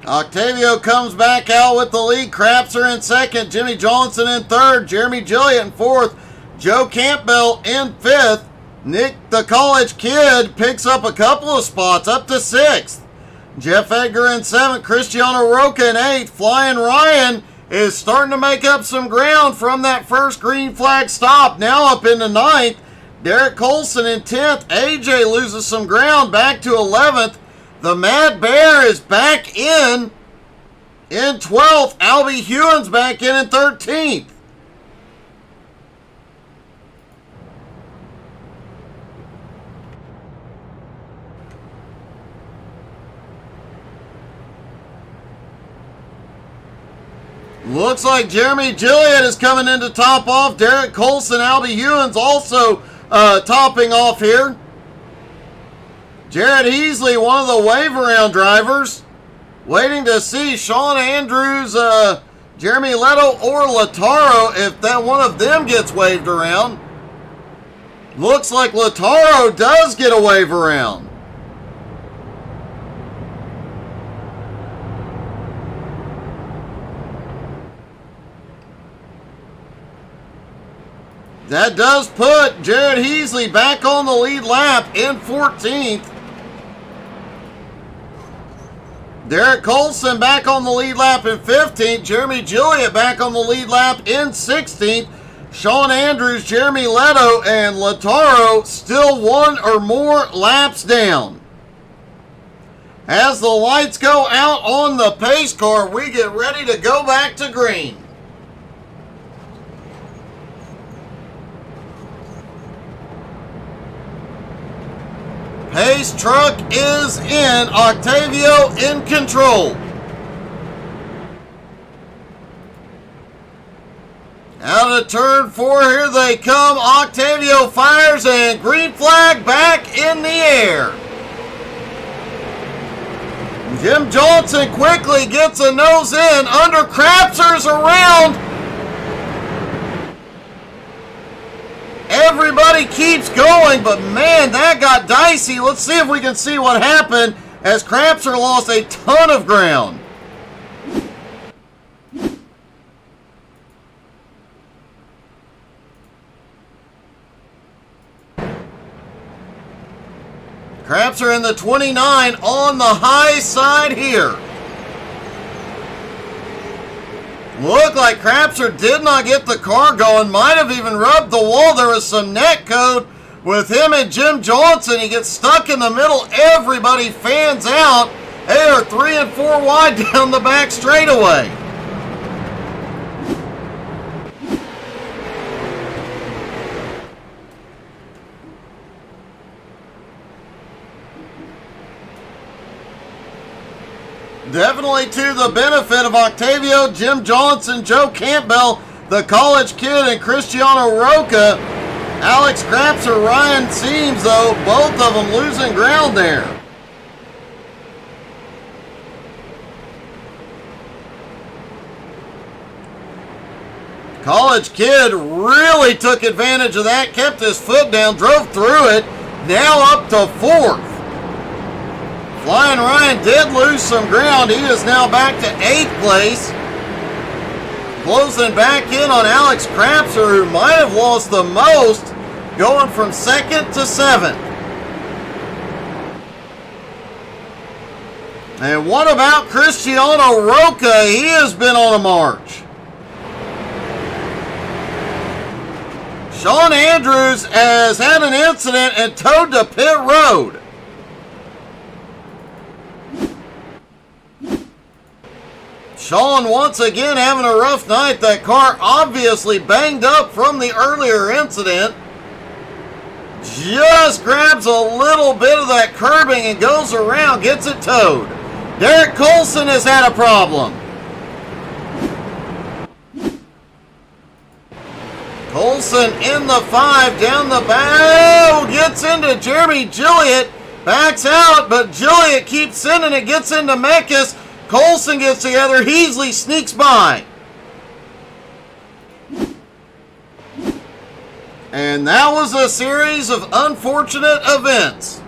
Octavio comes back out with the lead. Krapser in second. Jimmy Johnson in third. Jeremy Gilliott in fourth. Joe Campbell in fifth. Nick the college kid picks up a couple of spots up to sixth. Jeff Edgar in seventh. Cristiano Roca in eighth. Flying Ryan is starting to make up some ground from that first green flag stop. Now up into ninth. Derek Colson in 10th. AJ loses some ground back to 11th. The Mad Bear is back in 12th. Albie Hewins back in 13th. Looks like Jeremy Gilliott is coming in to top off. Derek Colson, Albie Hewins also topping off here. Jared Heasley, one of the wave around drivers, waiting to see Sean Andrews, Jeremy Leto, or Lataro if that one of them gets waved around. Looks like Lautaro does get a wave around. That does put Jared Heasley back on the lead lap in 14th. Derek Colson back on the lead lap in 15th. Jeremy Gilliott back on the lead lap in 16th. Sean Andrews, Jeremy Leto, and Lautaro still one or more laps down. As the lights go out on the pace car, we get ready to go back to green. Pace truck is in. Octavio in control. Out of turn 4, here they come. Octavio fires and green flag back in the air. Jim Johnson quickly gets a nose in. Under Crapser's around. Everybody keeps going, but man, that got dicey. Let's see if we can see what happened as Crapser lost a ton of ground. Crapser in the 29 on the high side here. Looked like Crapser did not get the car going. Might have even rubbed the wall. There was some net code with him and Jim Johnson. He gets stuck in the middle. Everybody fans out. They are 3 and 4 wide down the back straightaway. Definitely to the benefit of Octavio, Jim Johnson, Joe Campbell, the college kid, and Cristiano Roca. Alex Crapser, Ryan Seams, though, both of them losing ground there. College kid really took advantage of that, kept his foot down, drove through it, now up to 4th. Flying Ryan did lose some ground. He is now back to 8th place. Closing back in on Alex Crapser, who might have lost the most, going from 2nd to 7th. And what about Cristiano Roca? He has been on a march. Sean Andrews has had an incident and towed to pit road. Sean once again having a rough night. That car obviously banged up from the earlier incident. Just grabs a little bit of that curbing and goes around, gets it towed. Derek Colson has had a problem. Colson in the 5, down the back, oh, gets into Jeremy Gilliott, backs out, but Gilliott keeps sending it, gets into Mekas. Colson gets together, Heasley sneaks by. And that was a series of unfortunate events.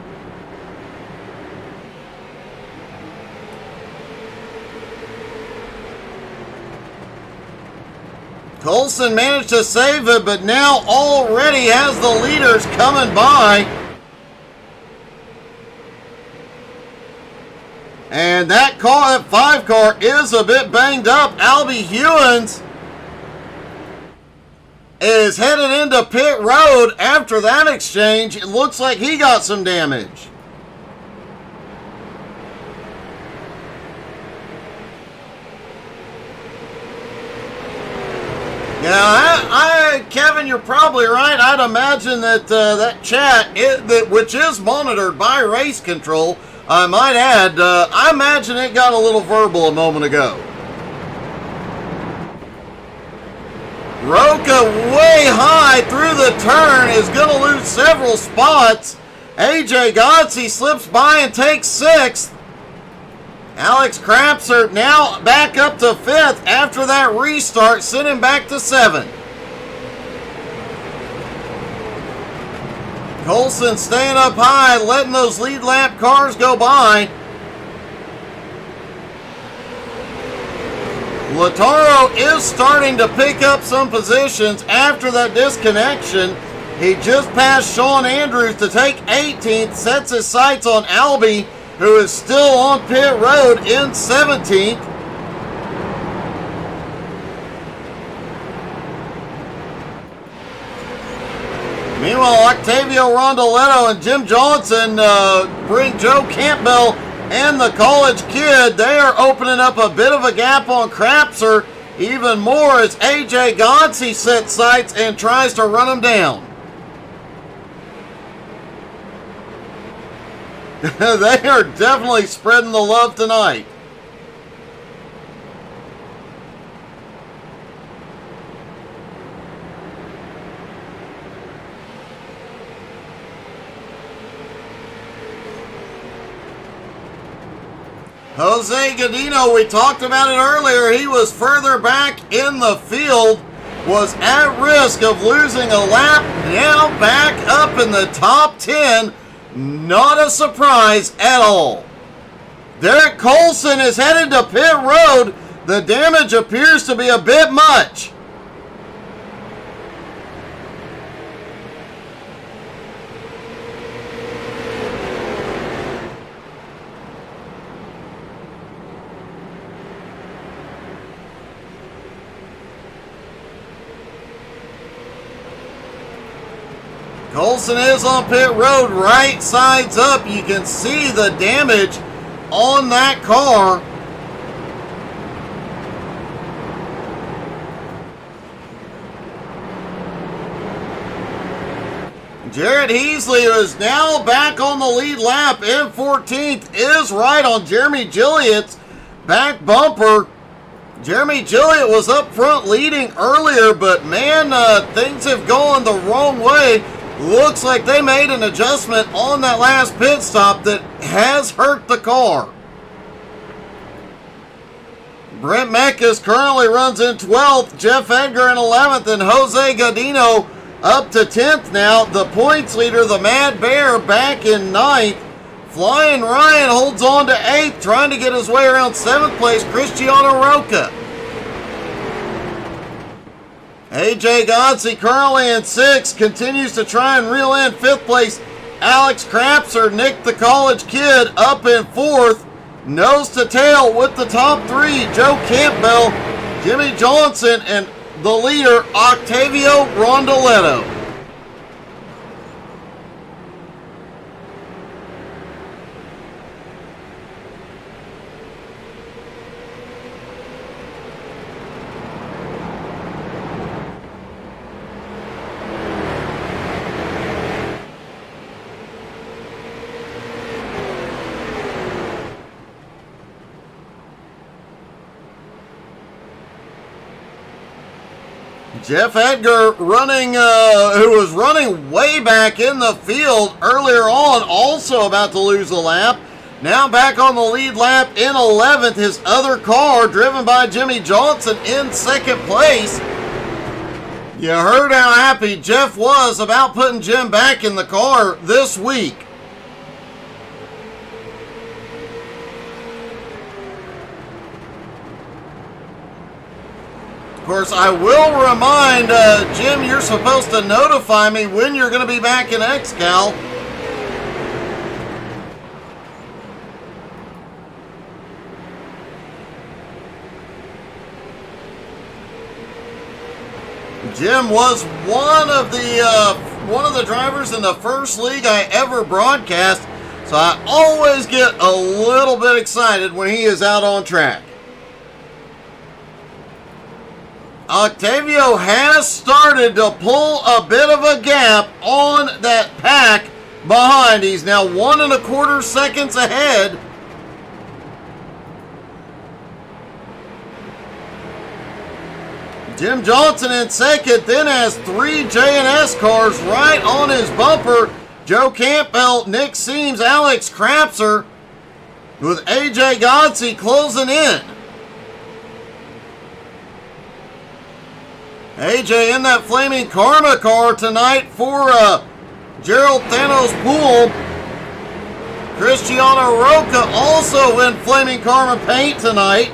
Colson managed to save it, but now already has the leaders coming by. And that car, that 5 car, is a bit banged up. Albie Hewins is headed into pit road after that exchange. It looks like he got some damage. Yeah, Kevin, you're probably right. I'd imagine that that chat, which is monitored by Race Control, I might add, I imagine it got a little verbal a moment ago. Roca way high through the turn is going to lose several spots. AJ Godsey slips by and takes 6th. Alex Crapser now back up to 5th after that restart, sent him back to 7th. Colson staying up high, letting those lead lap cars go by. Lautaro is starting to pick up some positions after that disconnection. He just passed Sean Andrews to take 18th, sets his sights on Albie, who is still on pit road in 17th. Meanwhile, Octavio Rondoletto and Jim Johnson bring Joe Campbell and the college kid. They are opening up a bit of a gap on Crapser even more as AJ Gonsi sets sights and tries to run him down. They are definitely spreading the love tonight. Jose Godino, we talked about it earlier. He was further back in the field, was at risk of losing a lap. Now back up in the top 10. Not a surprise at all. Derek Colson is headed to pit road. The damage appears to be a bit much. Colson is on pit road, right sides up. You can see the damage on that car. Jarrett Heasley, who is now back on the lead lap in 14th, is right on Jeremy Gilliatt's back bumper. Jeremy Gilliatt was up front leading earlier, but man, things have gone the wrong way. Looks like they made an adjustment on that last pit stop that has hurt the car. Brent Mekas currently runs in 12th, Jeff Edgar in 11th, and Jose Godino up to 10th now. The points leader, the Mad Bear, back in 9th. Flying Ryan holds on to 8th, trying to get his way around 7th place, Cristiano Roca. AJ Gonsi currently in 6th, continues to try and reel in 5th place. Alex Crapser, Nick the college kid, up in 4th. Nose to tail with the top 3, Joe Campbell, Jimmy Johnson, and the leader, Octavio Rondoletto. Jeff Edgar running, who was running way back in the field earlier on, also about to lose a lap. Now back on the lead lap in 11th. His other car, driven by Jimmy Johnson, in 2nd place. You heard how happy Jeff was about putting Jim back in the car this week. Of course, I will remind Jim, you're supposed to notify me when you're going to be back in XCAL. Jim was one of the drivers in the first league I ever broadcast, so I always get a little bit excited when he is out on track. Octavio has started to pull a bit of a gap on that pack behind. He's now 1 1/4 seconds ahead. Jim Johnson in 2nd, then has 3 J&S cars right on his bumper. Joe Campbell, Nick Seams, Alex Crapser, with AJ Gonsi closing in. AJ in that Flaming Karma car tonight for Gerald Thanos Poole. Cristiano Roca also in Flaming Karma paint tonight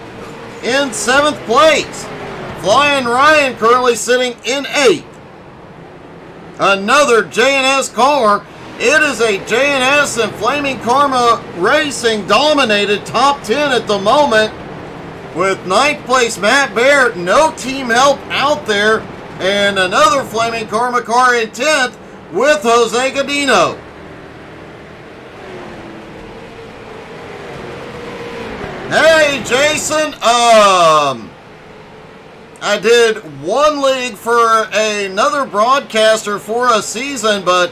in 7th place. Flying Ryan currently sitting in 8th. Another J&S car. It is a J&S and Flaming Karma Racing dominated top 10 at the moment, with 9th place Matt Baird, no team help out there, and another Flaming Karma car in 10th with Jose Godino. Hey Jason, I did one league for another broadcaster for a season, but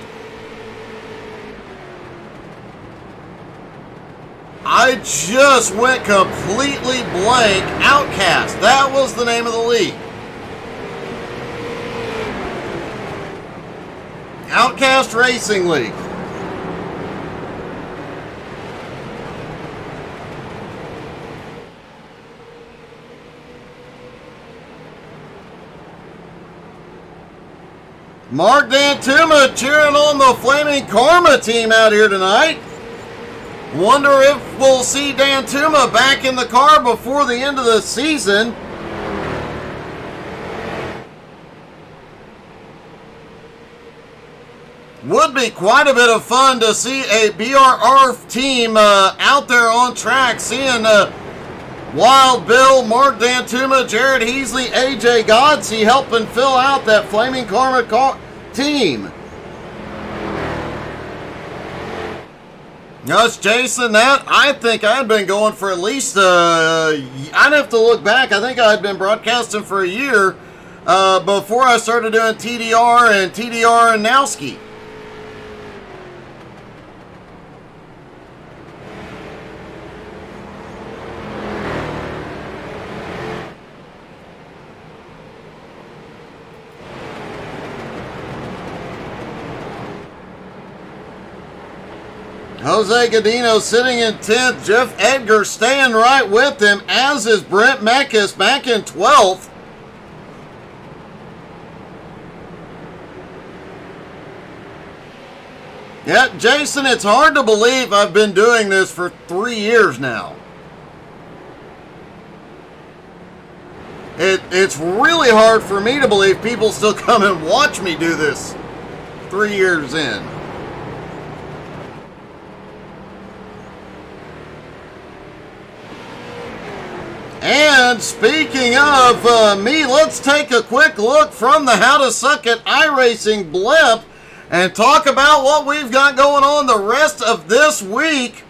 I just went completely blank. Outcast, that was the name of the league. Outcast Racing League. Mark Dantuma cheering on the Flaming Karma team out here tonight. Wonder if we'll see Dantuma back in the car before the end of the season. Would be quite a bit of fun to see a BRR team out there on track, seeing Wild Bill, Mark Dantuma, Jared Heasley, AJ Godsey helping fill out that Flaming Karma team. Yes, Jason, that I think I'd been going for at least, I'd have to look back. I think I'd been broadcasting for a year before I started doing TDR and Nowski. Jose Godino sitting in 10th. Jeff Edgar staying right with him, as is Brent Meckes back in 12th. Yeah, Jason, it's hard to believe I've been doing this for 3 years now. It's really hard for me to believe people still come and watch me do this 3 years in. And speaking of me, let's take a quick look from the How to Suck at iRacing blip and talk about what we've got going on the rest of this week.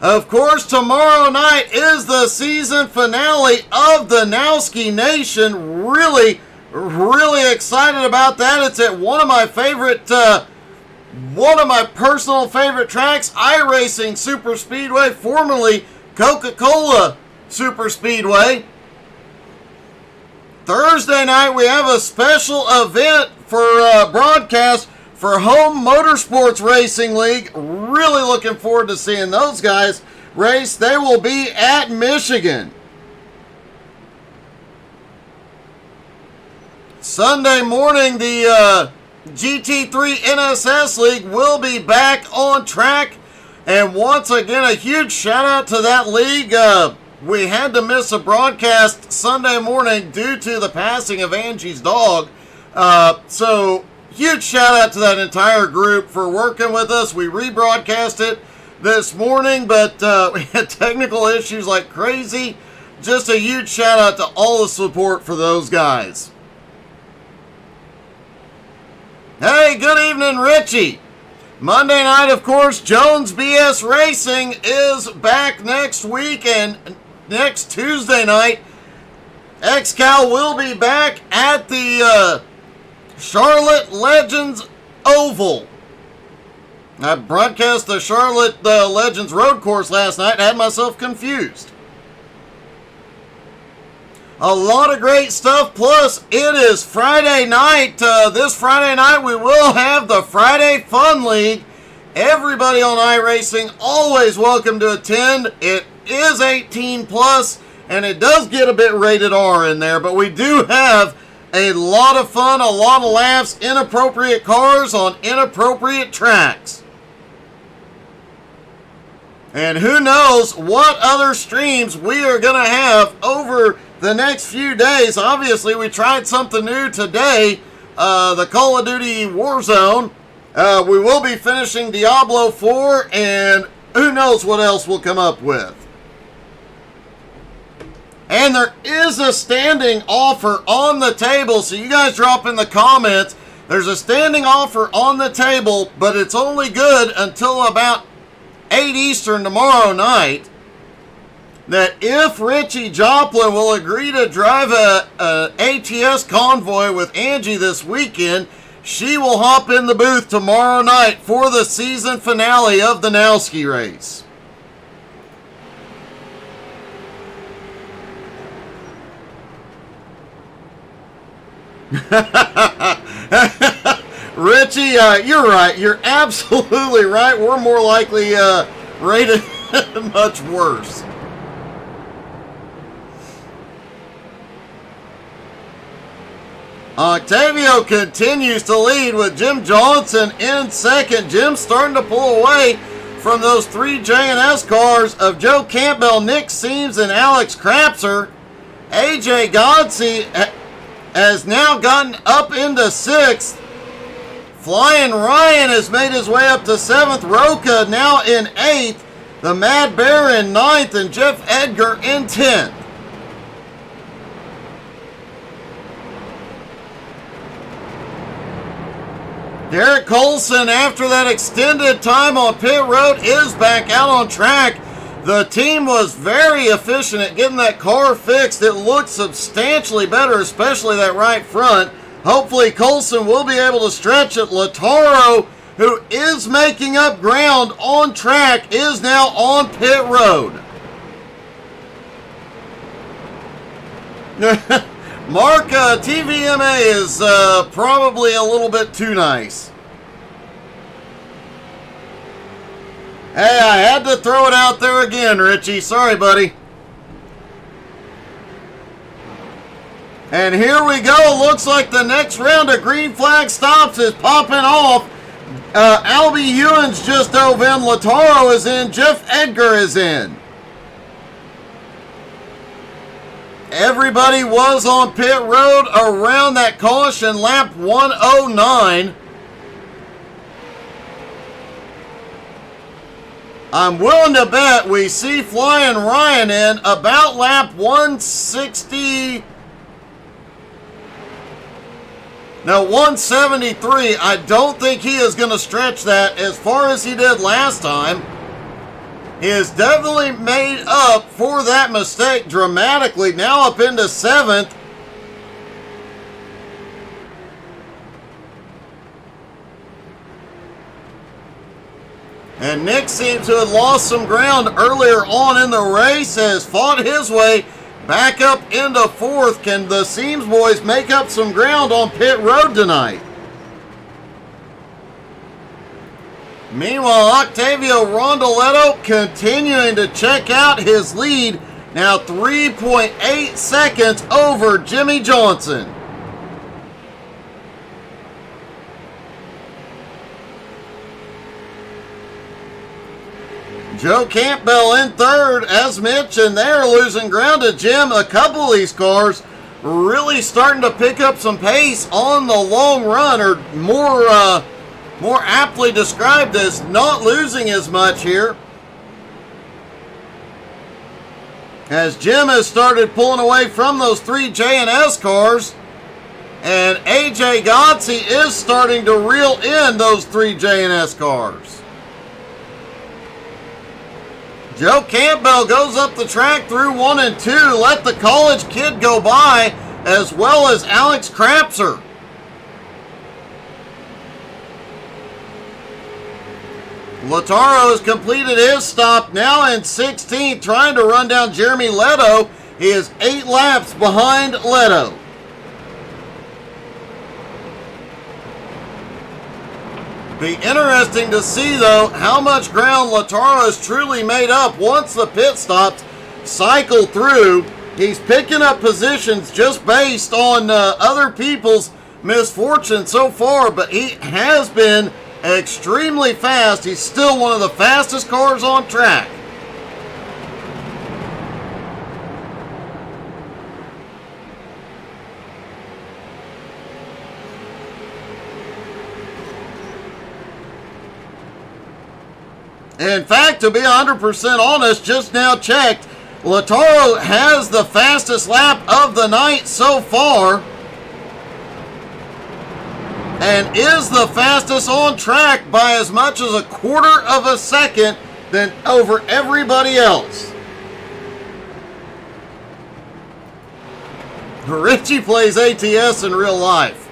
Of course, tomorrow night is the season finale of the Nowski Nation. Really, really excited about that. It's at one of my personal favorite tracks, iRacing Super Speedway, formerly Coca-Cola Super Speedway. Thursday night we have a special event for broadcast for Home Motorsports Racing League. Really looking forward to seeing those guys race. They will be at Michigan. Sunday morning the GT3 NSS League will be back on track. And once again, a huge shout out to that league. We had to miss a broadcast Sunday morning due to the passing of Angie's dog. So, huge shout out to that entire group for working with us. We rebroadcast it this morning, but we had technical issues like crazy. Just a huge shout out to all the support for those guys. Hey, good evening, Richie. Monday night, of course, Jones BS Racing is back next week, and next Tuesday night, XCAL will be back at the Charlotte Legends Oval. I broadcast the Charlotte Legends Road Course last night and had myself confused. A lot of great stuff, plus it is Friday night. This Friday night we will have the Friday Fun League. Everybody on iRacing always welcome to attend. It is 18 plus, and it does get a bit rated R in there, but we do have a lot of fun, a lot of laughs, inappropriate cars on inappropriate tracks. And who knows what other streams we are going to have over the next few days. Obviously, we tried something new today, the Call of Duty Warzone. We will be finishing Diablo 4, and who knows what else we'll come up with. And there is a standing offer on the table, so you guys drop in the comments. There's a standing offer on the table, but it's only good until about 8 Eastern tomorrow night. That if Richie Joplin will agree to drive a ATS convoy with Angie this weekend, she will hop in the booth tomorrow night for the season finale of the Nowski race. Richie, you're right. You're absolutely right. We're more likely rated much worse. Octavio continues to lead with Jim Johnson in second. Jim's starting to pull away from those three J&S cars of Joe Campbell, Nick Seams, and Alex Crapser. AJ Godsey has now gotten up into sixth. Flying Ryan has made his way up to seventh. Roca now in eighth. The Mad Bear in ninth, and Jeff Edgar in 10th. Derek Colson, after that extended time on pit road, is back out on track. The team was very efficient at getting that car fixed. It looked substantially better, especially that right front. Hopefully Colson will be able to stretch it. Lataro, who is making up ground on track, is now on pit road. Mark, TVMA is probably a little bit too nice. Hey, I had to throw it out there again, Richie. Sorry, buddy. And here we go. Looks like the next round of green flag stops is popping off. Albie Ewan's just dove in. Lataro is in. Jeff Edgar is in. Everybody was on pit road around that caution lap 109. I'm willing to bet we see Flying Ryan in about lap 160. No, 173. I don't think he is going to stretch that as far as he did last time. He has definitely made up for that mistake dramatically. Now up into 7th. And Nick seems to have lost some ground earlier on in the race, has fought his way back up into 4th. Can the Seams boys make up some ground on pit road tonight? Meanwhile, Octavio Rondoletto continuing to check out his lead. Now 3.8 seconds over Jimmy Johnson. Joe Campbell in 3rd. As mentioned, they're losing ground to Jim. A couple of these cars really starting to pick up some pace on the long run, or more aptly described as not losing as much here. As Jim has started pulling away from those three J&S cars, and AJ Godsey is starting to reel in those three J&S cars. Joe Campbell goes up the track through 1 and 2. Let the college kid go by, as well as Alex Crapser. Lataro has completed his stop, now in 16th, trying to run down Jeremy Leto. He is 8 laps behind Leto. Be interesting to see, though, how much ground Lataro has truly made up once the pit stops cycle through. He's picking up positions just based on other people's misfortune so far, but he has been extremely fast. He's still one of the fastest cars on track. In fact, to be 100% honest, just now checked, Lautaro has the fastest lap of the night so far and is the fastest on track by as much as a quarter of a second than over everybody else. Richie plays ATS in real life.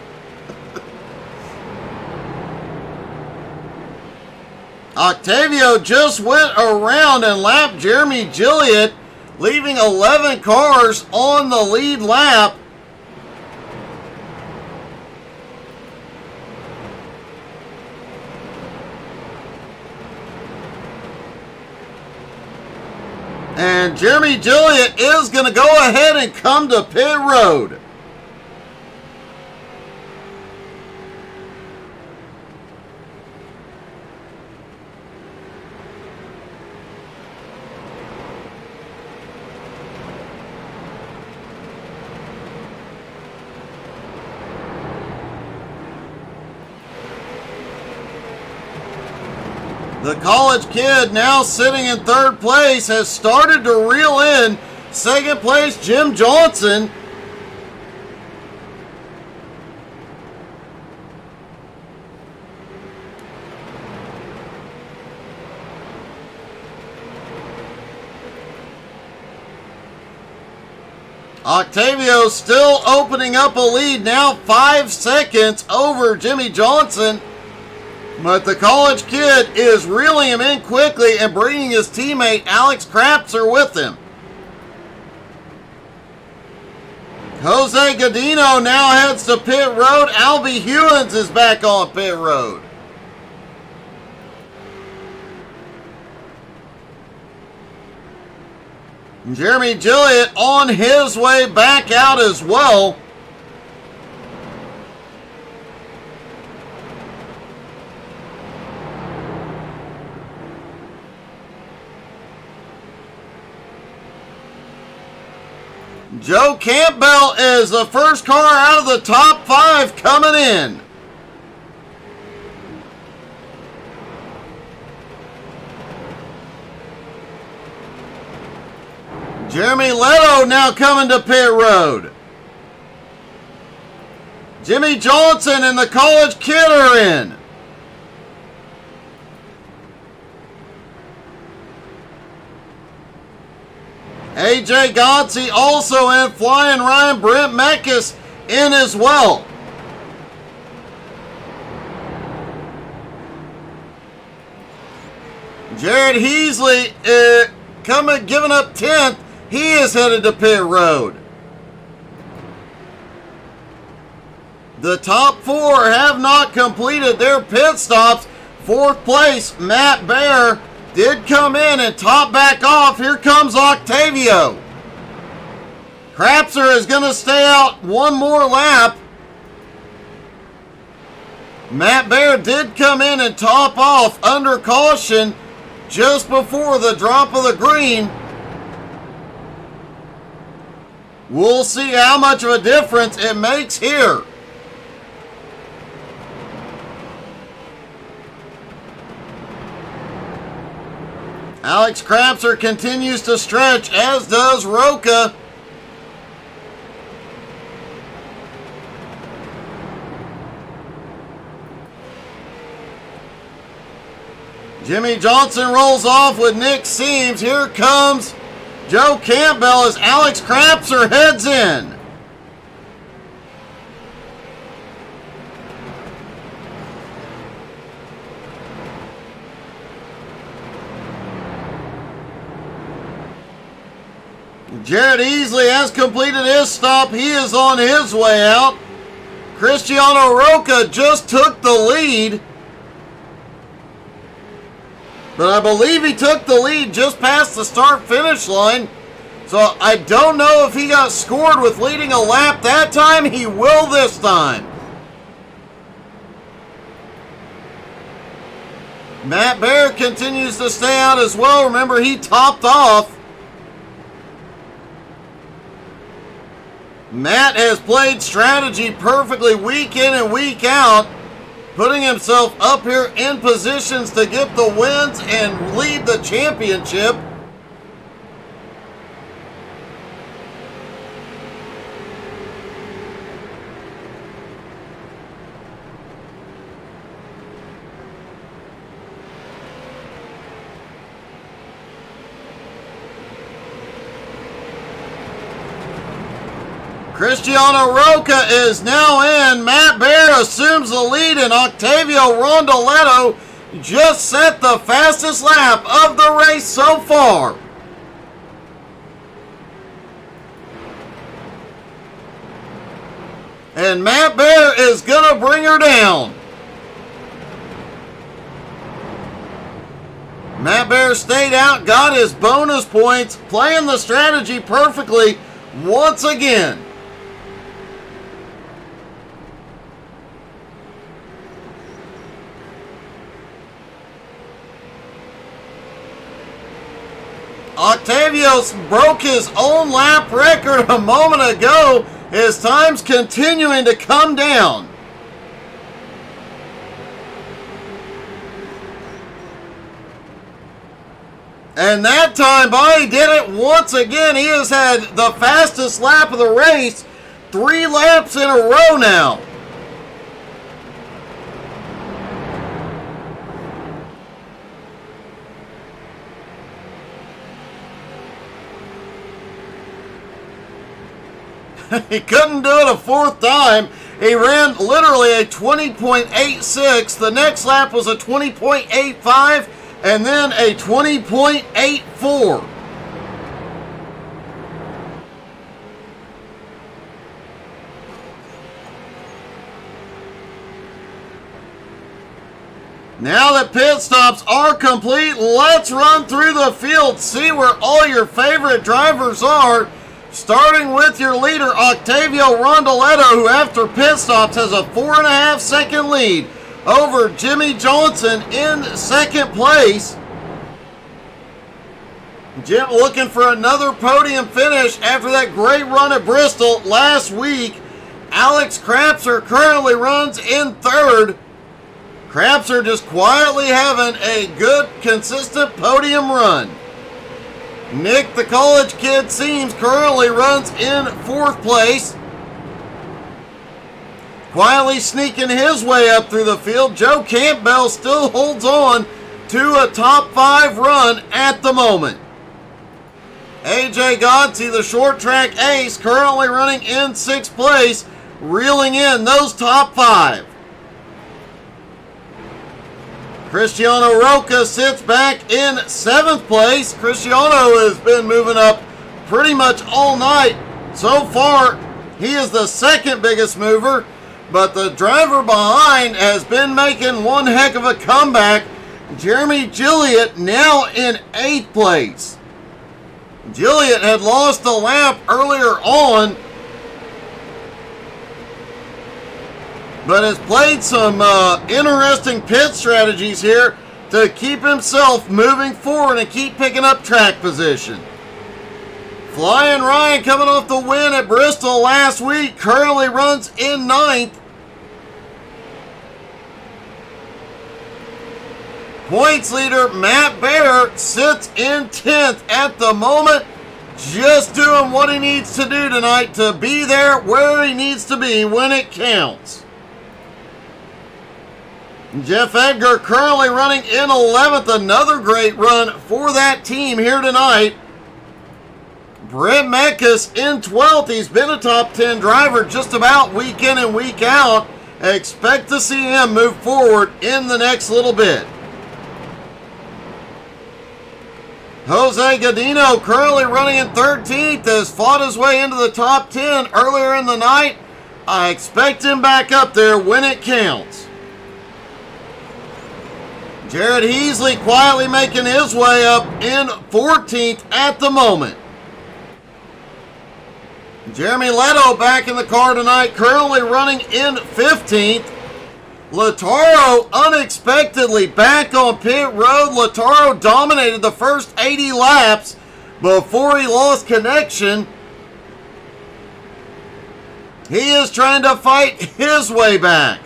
Octavio just went around and lapped Jeremy Gilliatt, leaving 11 cars on the lead lap. And Jeremy Gilliatt is going to go ahead and come to pit road. The college kid, now sitting in third place, has started to reel in second place Jim Johnson. Octavio still opening up a lead, now 5 seconds over Jimmy Johnson. But the college kid is reeling him in quickly and bringing his teammate Alex Krapser with him. Jose Godino now heads to pit road. Albie Hewins is back on pit road. Jeremy Gilliatt on his way back out as well. Joe Campbell is the first car out of the top 5 coming in. Jeremy Leto now coming to pit road. Jimmy Johnson and the college kid are in. AJ Gotzi also in, Flying Ryan. Brent Meckes in as well. Jared Heasley giving up 10th. He is headed to pit road. The top 4 have not completed their pit stops. 4th place, Matt Baer, did come in and top back off. Here comes Octavio. Krapser is going to stay out one more lap. Matt Baer did come in and top off under caution just before the drop of the green. We'll see how much of a difference it makes here. Alex Krapser continues to stretch, as does Roca. Jimmy Johnson rolls off with Nick Seams. Here comes Joe Campbell as Alex Krapser heads in. Jared Easley has completed his stop. He is on his way out. Cristiano Roca just took the lead. But I believe he took the lead just past the start-finish line. So I don't know if he got scored with leading a lap that time. He will this time. Matt Baer continues to stay out as well. Remember, he topped off. Matt has played strategy perfectly week in and week out, putting himself up here in positions to get the wins and lead the championship. Cristiano Roca is now in. Matt Baer assumes the lead, and Octavio Rondoletto just set the fastest lap of the race so far. And Matt Baer is going to bring her down. Matt Baer stayed out, got his bonus points, playing the strategy perfectly once again. Octavio broke his own lap record a moment ago. His time's continuing to come down. And that time, Bonnie did it once again. He has had the fastest lap of the race 3 laps in a row now. He couldn't do it a 4th time. He ran literally a 20.86. The next lap was a 20.85 and then a 20.84. Now that pit stops are complete, let's run through the field, see where all your favorite drivers are. Starting with your leader, Octavio Rondoletto, who after pit stops has a 4.5 second lead over Jimmy Johnson in 2nd place. Jim looking for another podium finish after that great run at Bristol last week. Alex Krapser currently runs in 3rd. Krapser just quietly having a good, consistent podium run. Nick, the college kid, seems currently runs in 4th place. Quietly sneaking his way up through the field, Joe Campbell still holds on to a top 5 run at the moment. AJ Godsey, the short track ace, currently running in 6th place, reeling in those top 5. Cristiano Roca sits back in 7th place. Cristiano has been moving up pretty much all night. So far, he is the 2nd biggest mover, but the driver behind has been making one heck of a comeback. Jeremy Gilliatt now in 8th place. Gilliatt had lost a lap earlier on, but has played some interesting pit strategies here to keep himself moving forward and keep picking up track position. Flying Ryan, coming off the win at Bristol last week, currently runs in 9th. Points leader Matt Baer sits in 10th at the moment, just doing what he needs to do tonight to be there where he needs to be when it counts. Jeff Edgar currently running in 11th. Another great run for that team here tonight. Brent Mekas in 12th. He's been a top 10 driver just about week in and week out. Expect to see him move forward in the next little bit. Jose Godino currently running in 13th. Has fought his way into the top 10 earlier in the night. I expect him back up there when it counts. Jared Heasley quietly making his way up in 14th at the moment. Jeremy Leto back in the car tonight, currently running in 15th. Lataro unexpectedly back on pit road. Lataro dominated the first 80 laps before he lost connection. He is trying to fight his way back.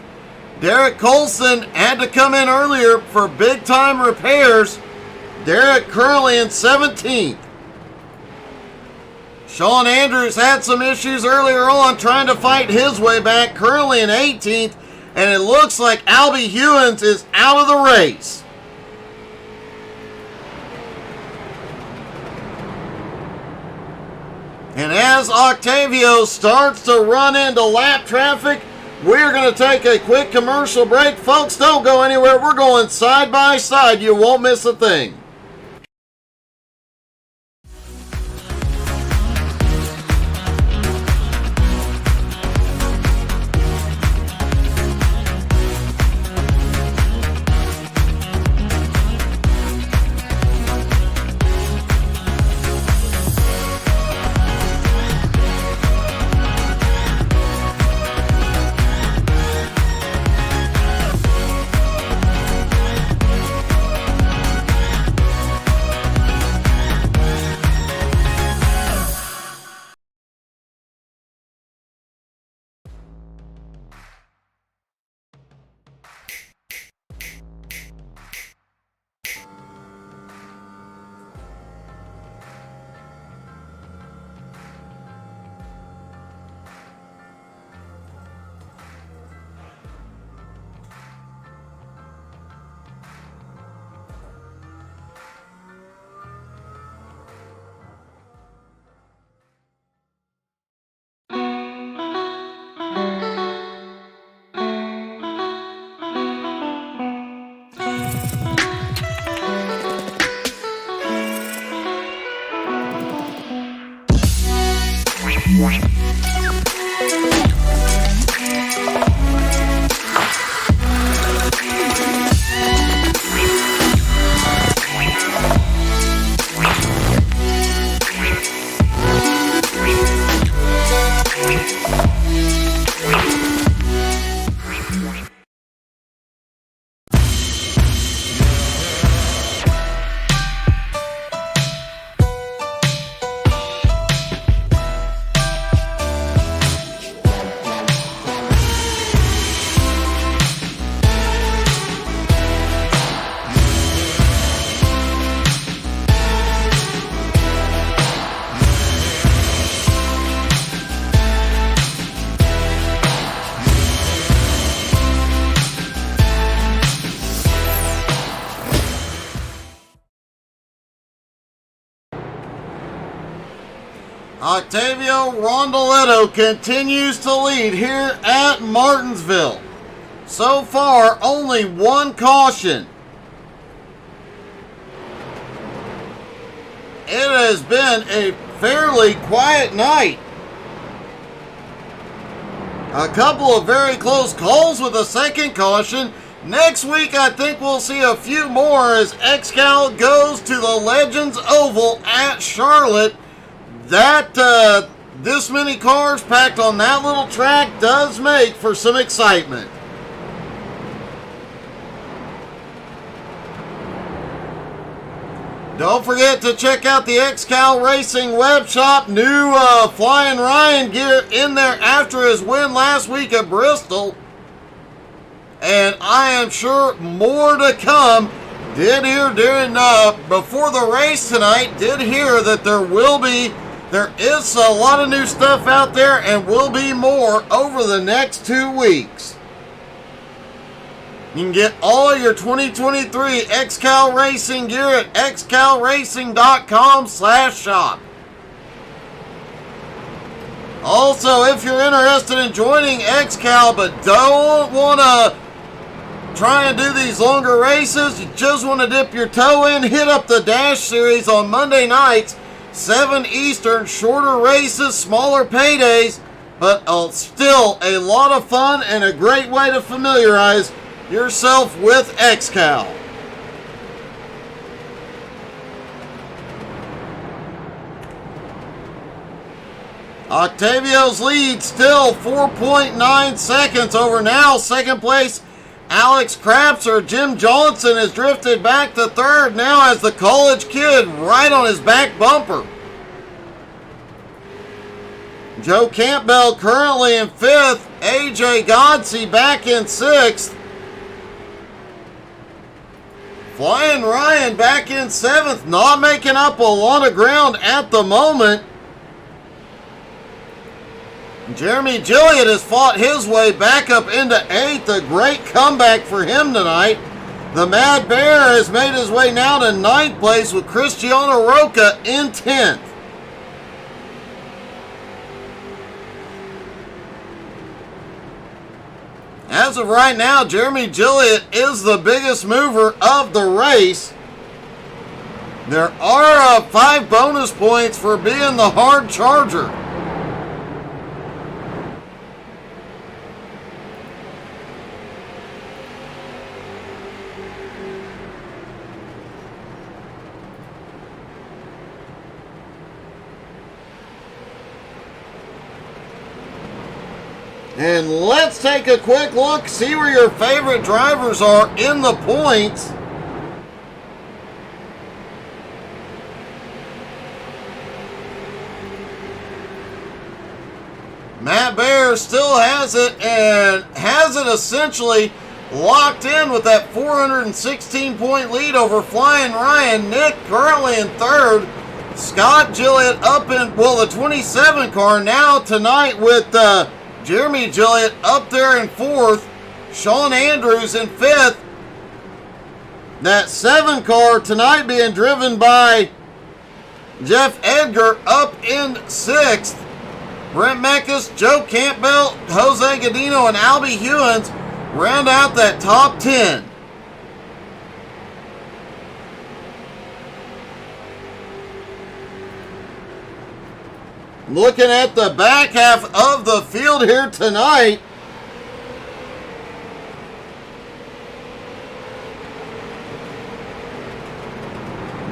Derek Colson had to come in earlier for big time repairs. Derek currently in 17th. Sean Andrews had some issues earlier on trying to fight his way back, currently in 18th, and it looks like Albie Hewins is out of the race. And as Octavio starts to run into lap traffic, we're going to take a quick commercial break. Folks, don't go anywhere. We're going side by side. You won't miss a thing. Octavio Rondoletto continues to lead here at Martinsville. So far, only one caution. It has been a fairly quiet night. A couple of very close calls with a second caution. Next week, I think we'll see a few more as XCAL goes to the Legends Oval at Charlotte. That, this many cars packed on that little track does make for some excitement. Don't forget to check out the XCAL Racing web shop. New Flying Ryan gear in there after his win last week at Bristol. And I am sure more to come. Did hear during, before the race tonight, did hear that there is a lot of new stuff out there and will be more over the next 2 weeks. You can get all your 2023 XCAL Racing gear at xcalracing.com/shop. Also, if you're interested in joining XCAL but don't want to try and do these longer races, you just want to dip your toe in, hit up the Dash Series on Monday nights, 7 Eastern, shorter races, smaller paydays, but still a lot of fun and a great way to familiarize yourself with XCAL. Octavio's lead still 4.9 seconds over now. Second place, Alex Krapser. Jim Johnson has drifted back to third now, has the college kid right on his back bumper. Joe Campbell currently in fifth. AJ Godsey back in sixth. Flying Ryan back in seventh, not making up a lot of ground at the moment. Jeremy Gilliott has fought his way back up into eighth. A great comeback for him tonight. The Mad Bear has made his way now to ninth place with Cristiano Roca in 10th. As of right now, Jeremy Gilliott is the biggest mover of the race. There are 5 bonus points for being the hard charger. And let's take a quick look, see where your favorite drivers are in the points. Matt Bear still has it, and has it essentially locked in with that 416-point lead over Flying Ryan. Nick currently in third. Scott Gilliott up in, well, the 27 car now tonight with Jeremy Gilliott up there in fourth. Sean Andrews in fifth. That 7 car tonight being driven by Jeff Edgar up in sixth. Brent Meckes, Joe Campbell, Jose Godino, and Albie Hewins round out that top 10. Looking at the back half of the field here tonight,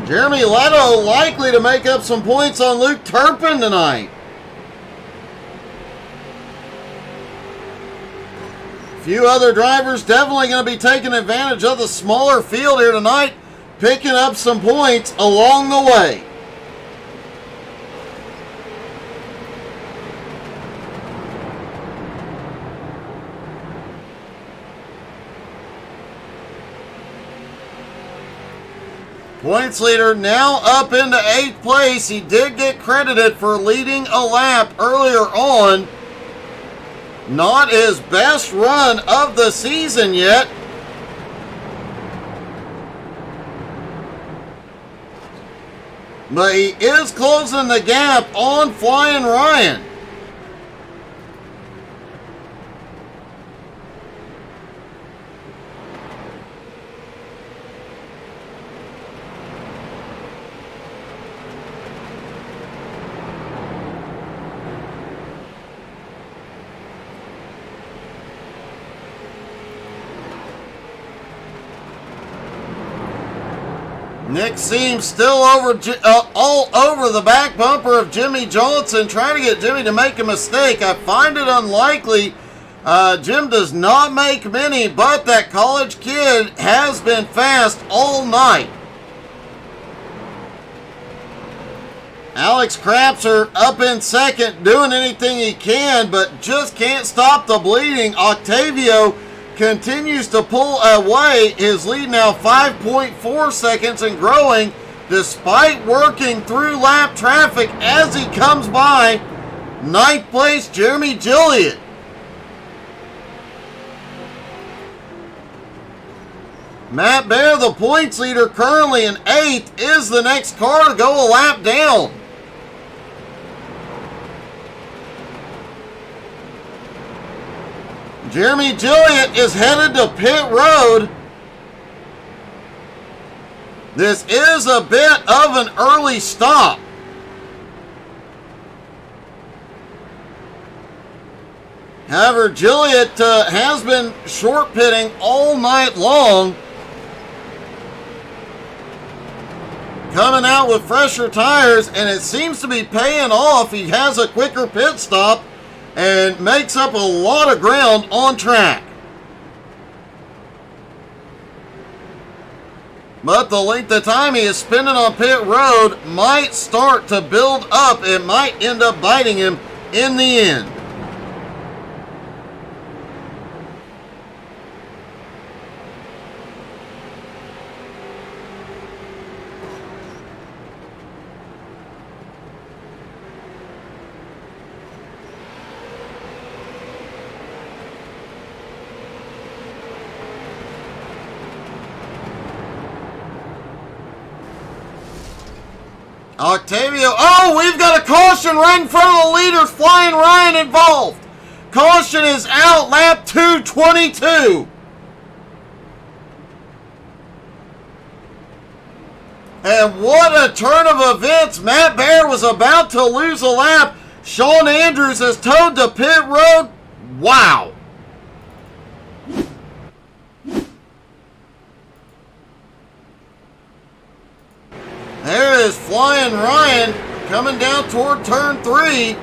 Jeremy Leto likely to make up some points on Luke Turpin tonight. A few other drivers definitely going to be taking advantage of the smaller field here tonight, picking up some points along the way. Points leader now up into 8th place. He did get credited for leading a lap earlier on. Not his best run of the season yet. But he is closing the gap on Flying Ryan. Nick Seams still all over the back bumper of Jimmy Johnson, trying to get Jimmy to make a mistake. I find it unlikely. Jim does not make many, but that college kid has been fast all night. Alex Krapser up in second, doing anything he can, but just can't stop the bleeding. Octavio continues to pull away. His lead now 5.4 seconds and growing despite working through lap traffic as he comes by. 9th place, Jeremy Gilliott. Matt Bear, the points leader, currently in 8th, is the next car to go a lap down. Jeremy Gilliott is headed to pit road. This is a bit of an early stop. However, Gilliott has been short pitting all night long. coming out with fresher tires, and it seems to be paying off. He has a quicker pit stop and makes up a lot of ground on track. But the length of time he is spending on pit road might start to build up. It might end up biting him in the end. Octavio, oh, we've got a caution right in front of the leaders. Flying Ryan involved. Caution is out, lap 222. And what a turn of events. Matt Baer was about to lose a lap. Sean Andrews has towed the pit road. Wow. There is Flying Ryan coming down toward turn 3.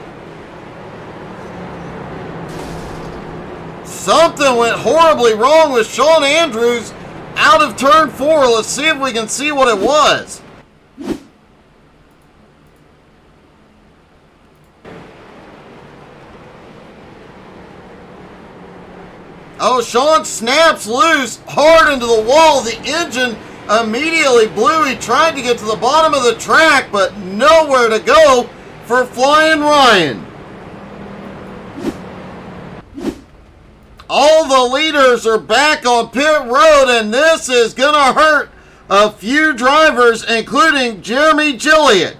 Something went horribly wrong with Sean Andrews out of turn 4. Let's see if we can see what it was. Oh, Sean snaps loose hard into the wall. The engine immediately blew. He tried to get to the bottom of the track, but nowhere to go for Flying Ryan. All the leaders are back on pit road, and this is going to hurt a few drivers, including Jeremy Gilliatt.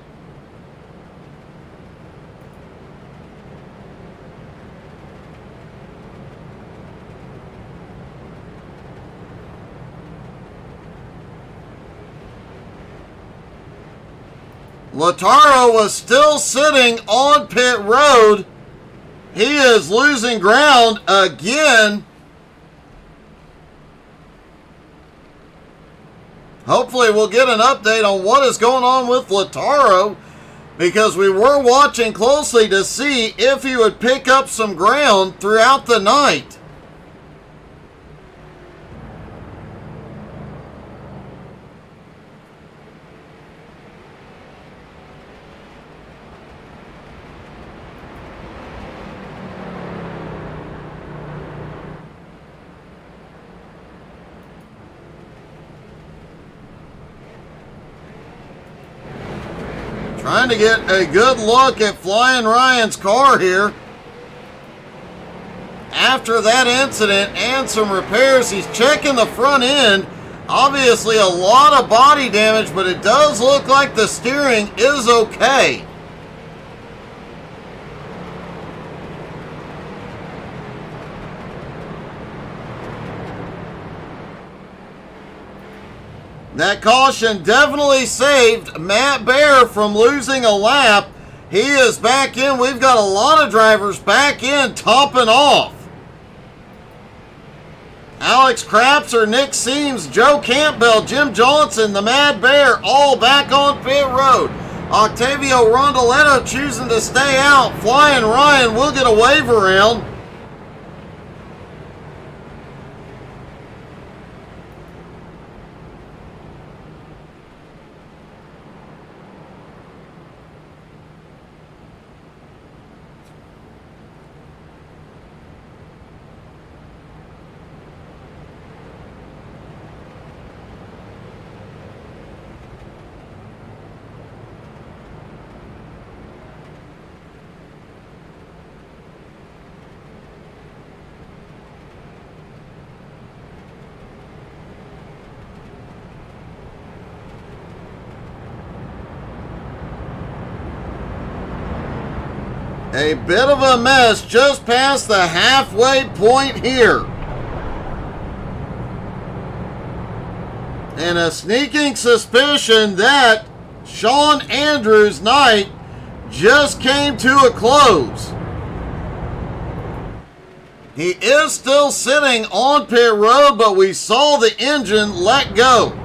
Lautaro was still sitting on pit road. He is losing ground again. Hopefully we'll get an update on what is going on with Lautaro, because we were watching closely to see if he would pick up some ground throughout the night. Trying to get a good look at Flying Ryan's car here. After that incident and some repairs, he's checking the front end. Obviously a lot of body damage, but it does look like the steering is okay. That caution definitely saved Matt Baer from losing a lap. He is back in. We've got a lot of drivers back in, topping off. Alex Crapser, Nick Seams, Joe Campbell, Jim Johnson, the Mad Bear, all back on pit road. Octavio Rondoletto choosing to stay out. Flying Ryan will get a wave around. A bit of a mess just past the halfway point here. And a sneaking suspicion that Sean Andrews' night just came to a close. He is still sitting on pit road, but we saw the engine let go.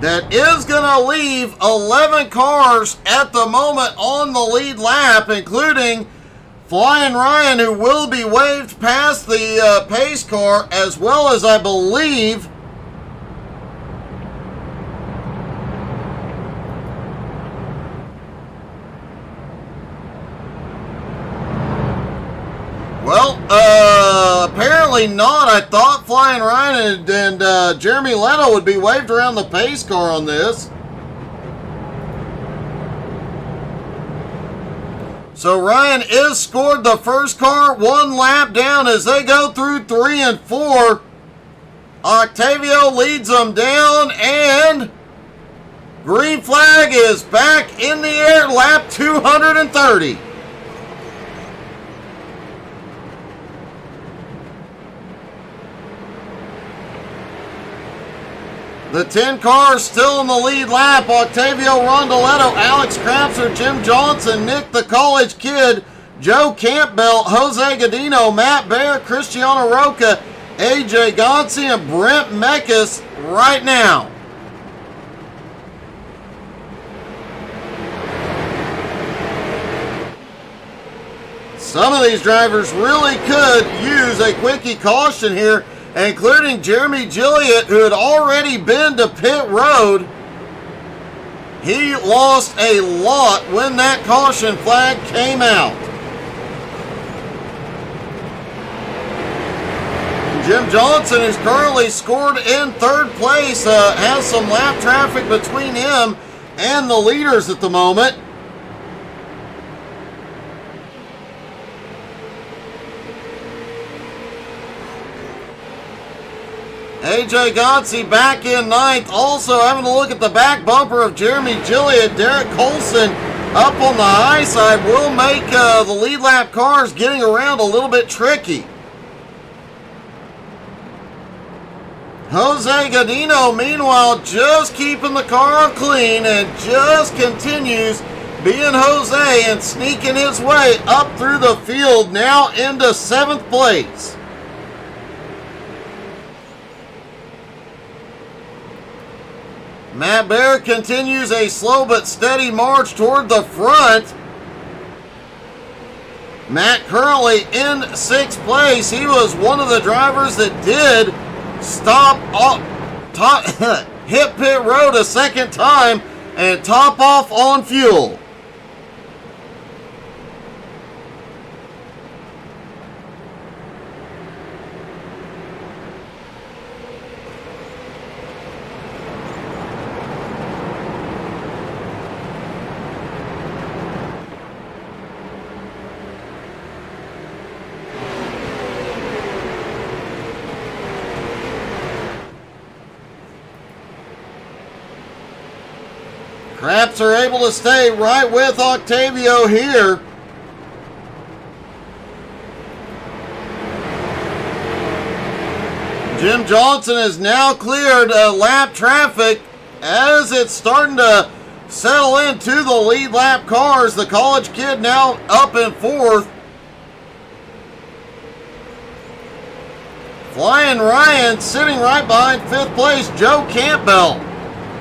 that is going to leave 11 cars at the moment on the lead lap, including Flying Ryan, who will be waved past the pace car, as well as, I believe, well, apparently not. I thought Flying Ryan and Jeremy Leno would be waved around the pace car on this. So Ryan is scored the first car, 1 lap down as they go through 3 and 4. Octavio leads them down, and green flag is back in the air, lap 230. The 10 cars still in the lead lap. Octavio Rondoletto, Alex Crapser, Jim Johnson, Nick the College Kid, Joe Campbell, Jose Godino, Matt Baer, Cristiano Roca, AJ Gonsi, and Brent Mekas right now. Some of these drivers really could use a quickie caution here, including Jeremy Gilliatt, who had already been to pit road. He lost a lot when that caution flag came out. Jim Johnson, who's currently scored in 3rd place, has some lap traffic between him and the leaders at the moment. AJ Gonsi back in 9th. Also having a look at the back bumper of Jeremy Gilliatt. Derek Colson up on the high side will make the lead lap cars getting around a little bit tricky. Jose Godino, meanwhile, just keeping the car clean and just continues being Jose and sneaking his way up through the field, now into 7th place. Matt Baer continues a slow but steady march toward the front. Matt currently in 6th place. He was one of the drivers that did stop off, hit pit road a second time and top off on fuel. Craps are able to stay right with Octavio here. Jim Johnson has now cleared lap traffic as it's starting to settle into the lead lap cars. The College Kid now up in 4th. Flying Ryan sitting right behind 5th place, Joe Campbell.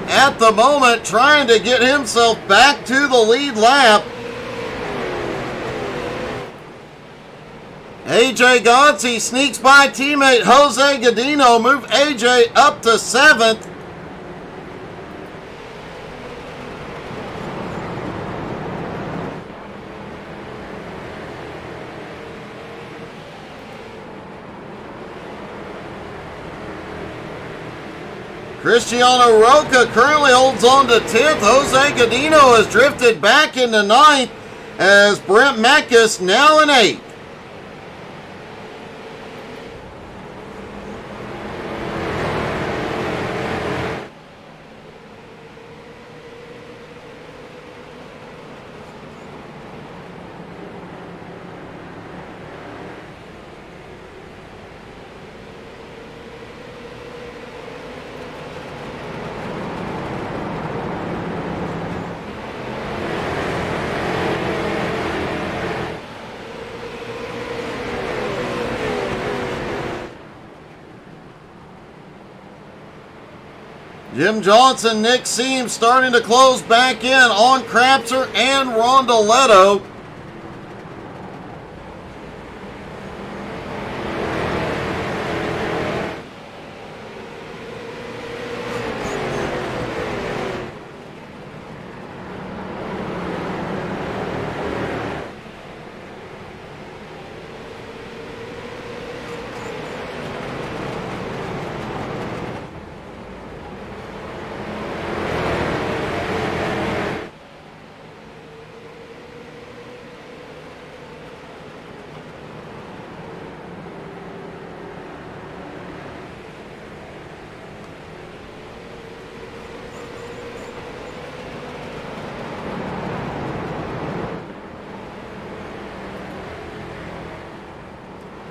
At the moment, trying to get himself back to the lead lap. AJ Gonsi sneaks by teammate Jose Godino, move AJ up to 7th. Cristiano Roca currently holds on to 10th. Jose Godino has drifted back into 9th as Brent Mekas now in 8th. Jim Johnson, Nick Seams starting to close back in on Crapser and Rondoletto.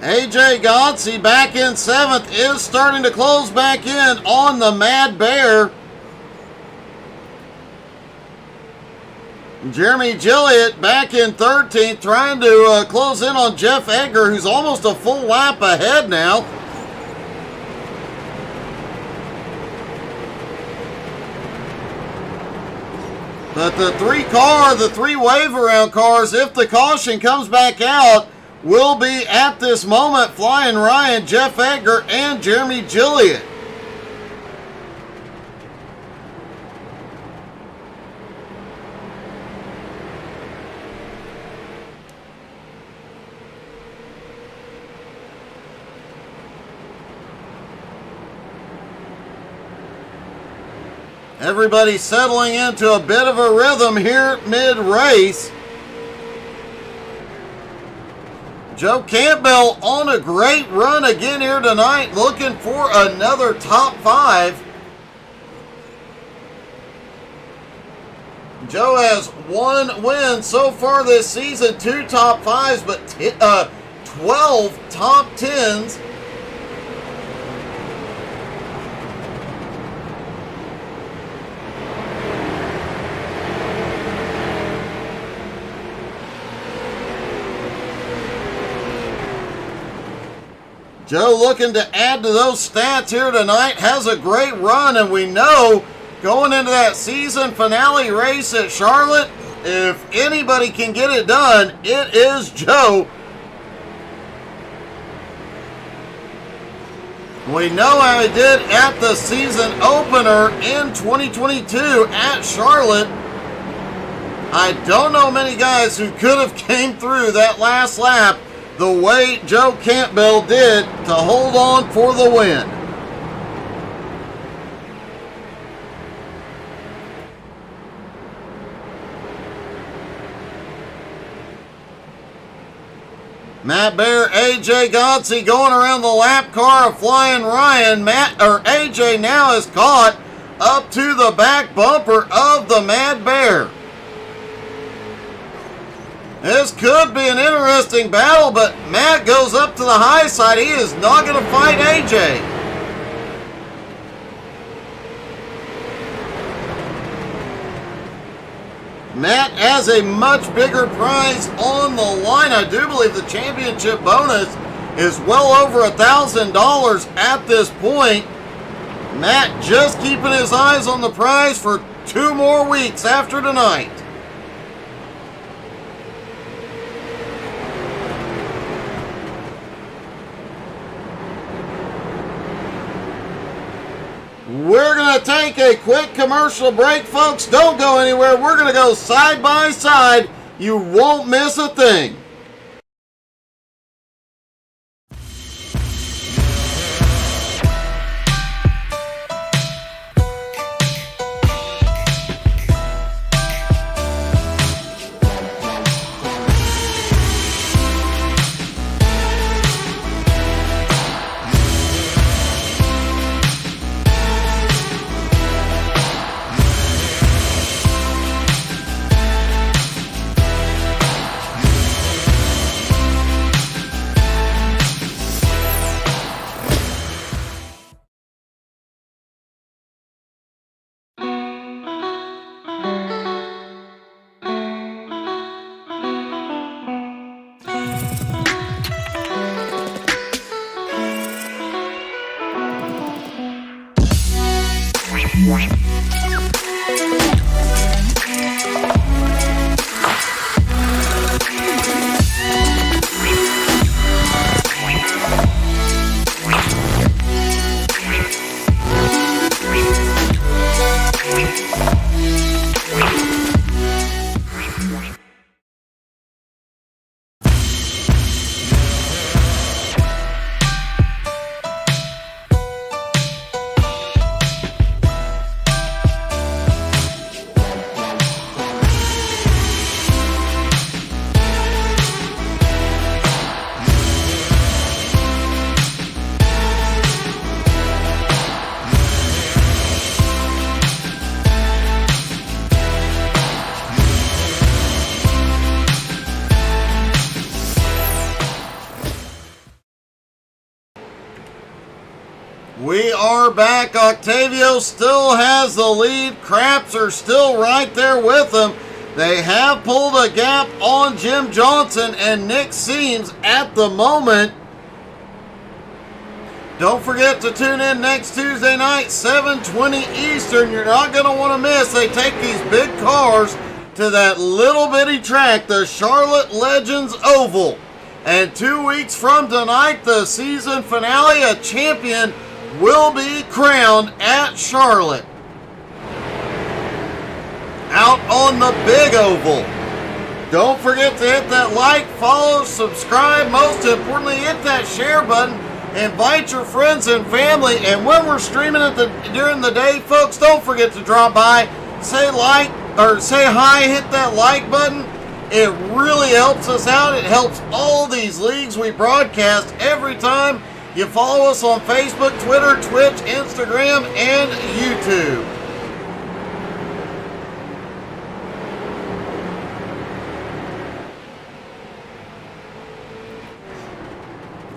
AJ Godsey back in 7th is starting to close back in on the Mad Bear. Jeremy Gilliott back in 13th trying to close in on Jeff Edgar, who's almost a full lap ahead now. But the three wave around cars, if the caution comes back out, will be at this moment Flying Ryan, Jeff Edgar, and Jeremy Gilliott. Everybody settling into a bit of a rhythm here mid-race. Joe Campbell on a great run again here tonight, looking for another top 5. Joe has 1 win so far this season, 2 top 5s, but 12 top 10s. Joe looking to add to those stats here tonight, has a great run, and we know going into that season finale race at Charlotte, if anybody can get it done, it is Joe. We know how he did at the season opener in 2022 at Charlotte. I don't know many guys who could have came through that last lap the way Joe Campbell did to hold on for the win. Matt Bear, AJ Godsey going around the lap car of Flying Ryan. AJ now is caught up to the back bumper of the Mad Bear. This could be an interesting battle, but Matt goes up to the high side. He is not going to fight AJ. Matt has a much bigger prize on the line. I do believe the championship bonus is well over $1,000 at this point. Matt just keeping his eyes on the prize for 2 more weeks after tonight. We're going to take a quick commercial break, folks. Don't go anywhere. We're going to go side by side. You won't miss a thing. We are back. Octavio still has the lead. Craps are still right there with him. They have pulled a gap on Jim Johnson and Nick Seams at the moment. Don't forget to tune in next Tuesday night, 7:20 Eastern. You're not going to want to miss. They take these big cars to that little bitty track, the Charlotte Legends Oval. And 2 weeks from tonight, the season finale, a champion will be crowned at Charlotte. Out on the big oval. Don't forget to hit that like, follow, subscribe. Most importantly, hit that share button. Invite your friends and family. And when we're streaming during the day, folks, don't forget to drop by, say like or say hi, hit that like button. It really helps us out. It helps all these leagues we broadcast every time. You follow us on Facebook, Twitter, Twitch, Instagram, and YouTube.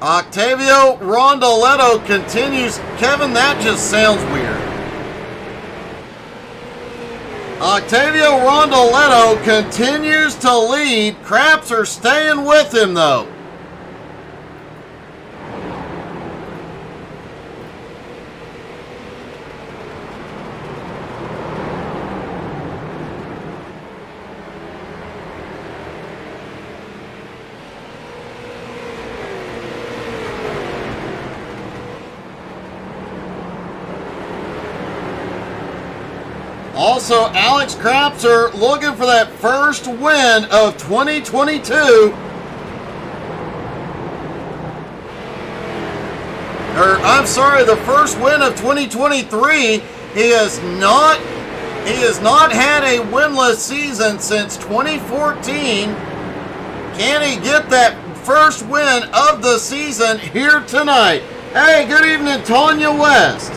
Octavio Rondoletto continues. Kevin, that just sounds weird. Octavio Rondoletto continues to lead. Craps are staying with him, though. Also, Alex Crapser looking for that first win of 2022. I'm sorry, the first win of 2023. He has not had a winless season since 2014. Can he get that first win of the season here tonight? Hey, good evening, Tanya West.